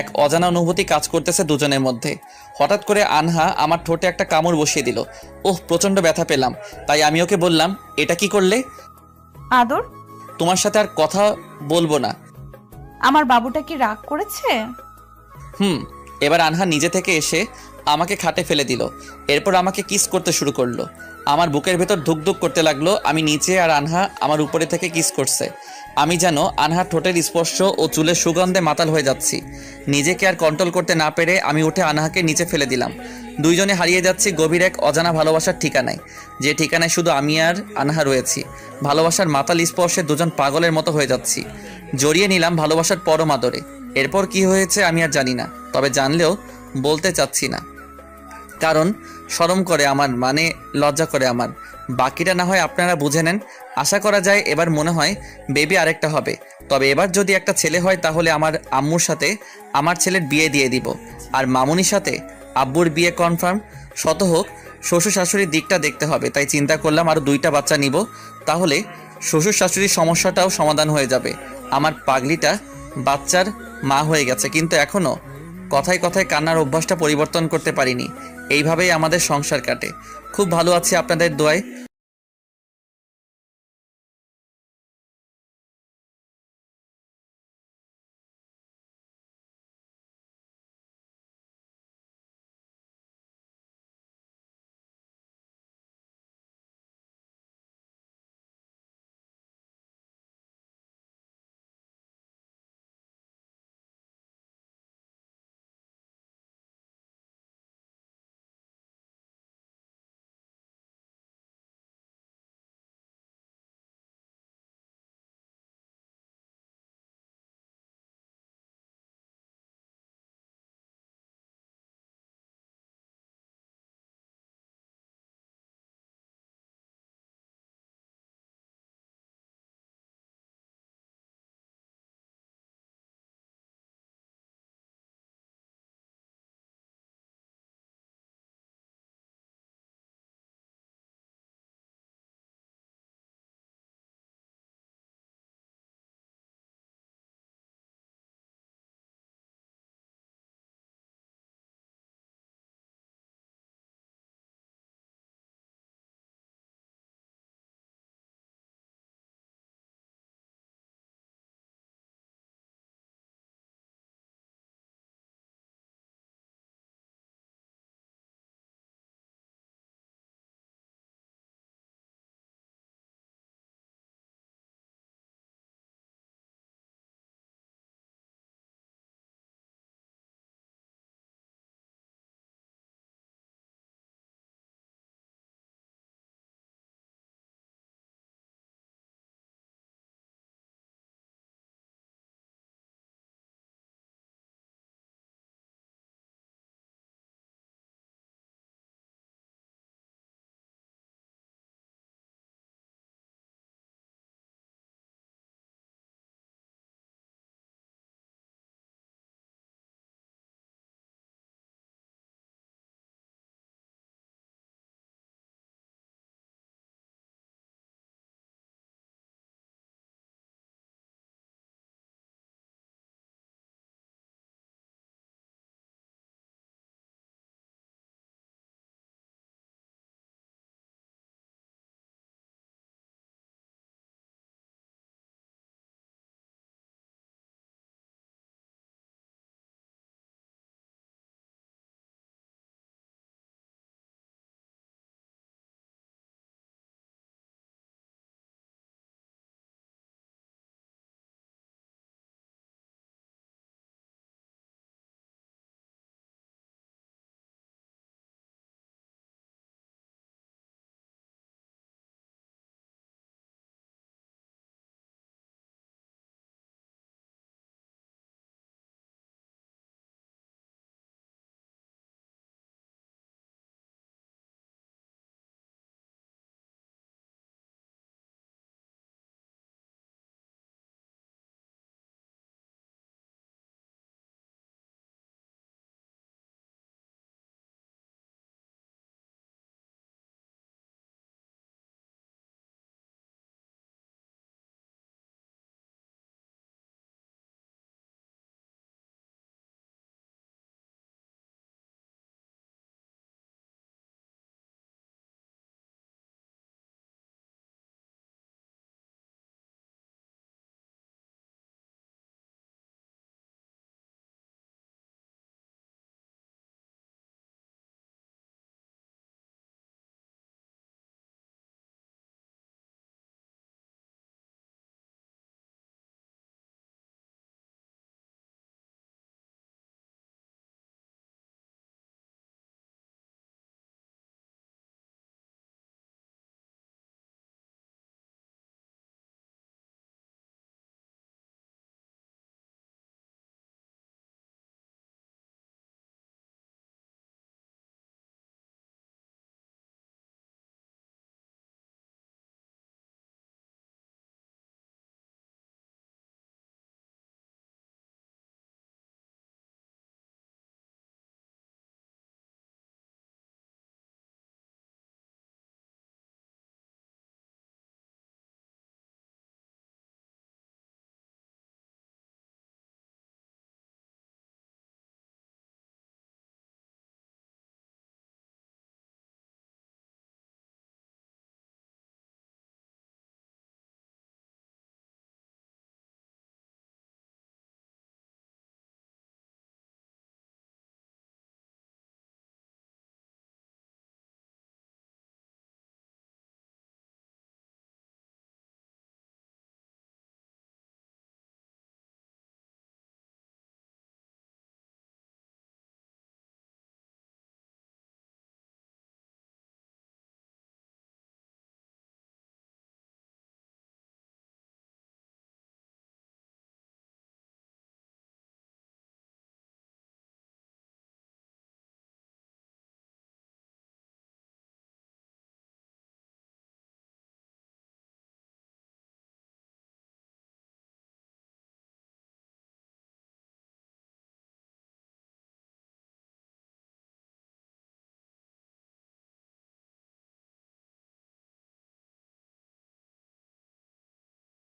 এক অজানা অনুভূতি কাজ করতেছে দুজনের মধ্যে। হঠাৎ করে আনহা আমার ঠোঁটে একটা কামড় বসিয়ে দিল। ওহ, প্রচণ্ড ব্যথা পেলাম। তাই আমি ওকে বললাম, এটা কি করলে? আদর? তোমার সাথে আর কথা বলবো না। আমার বাবুটা কি রাগ করেছে? এবার আনহা নিজে থেকে এসে আমাকে খাটে ফেলে দিল। এরপর আমাকে কিস করতে শুরু করলো। আমার বুকের ভেতর ধুকধুক করতে লাগলো। আমি নিচে আর আনহা আমার উপরে থেকে কিস করছে। আমি যেন আনহার ঠোঁটের স্পর্শ ও চুলের সুগন্ধে মাতাল হয়ে যাচ্ছি। নিজেকে আর কন্ট্রোল করতে না পেরে আমি উঠে আনহাকে নিচে ফেলে দিলাম। দুইজনে হারিয়ে যাচ্ছি গভীর এক অজানা ভালোবাসার ঠিকানায়, যে ঠিকানায় শুধু আমি আর আনহা রয়েছি। ভালোবাসার মাতাল স্পর্শে দুজন পাগলের মতো হয়ে যাচ্ছি। জড়িয়ে নিলাম ভালোবাসার পরম আদরে। এরপর কি হয়েছে আমি আর জানি না, তবে জানলেও বলতে চাচ্ছি না, কারণ শরম করে আমার, মানে লজ্জা করে আমার। বাকিটা না হয় আপনারা বুঝে নেন। আশা করা যায় এবার মনে হয় বেবি আরেকটা হবে। তবে এবার যদি একটা ছেলে হয় তাহলে আমার আম্মুর সাথে আমার ছেলের বিয়ে দিয়ে দিব, আর মামুনির সাথে আব্বুর বিয়ে কনফার্ম। শত হোক শ্বশুর শাশুড়ির দিকটা দেখতে হবে, তাই চিন্তা করলাম আরও 2টা বাচ্চা নিব, তাহলে শ্বশুর শাশুড়ির সমস্যাটাও সমাধান হয়ে যাবে। আমার পাগলিটা বাচ্চার মা হয়ে গেছে, কিন্তু এখনও কথায় কথায় কান্নার অভ্যাসটা পরিবর্তন করতে পারিনি। এইভাবেই আমাদের সংসার কাটে। খুব ভালো আছি আপনাদের দোয়ায়।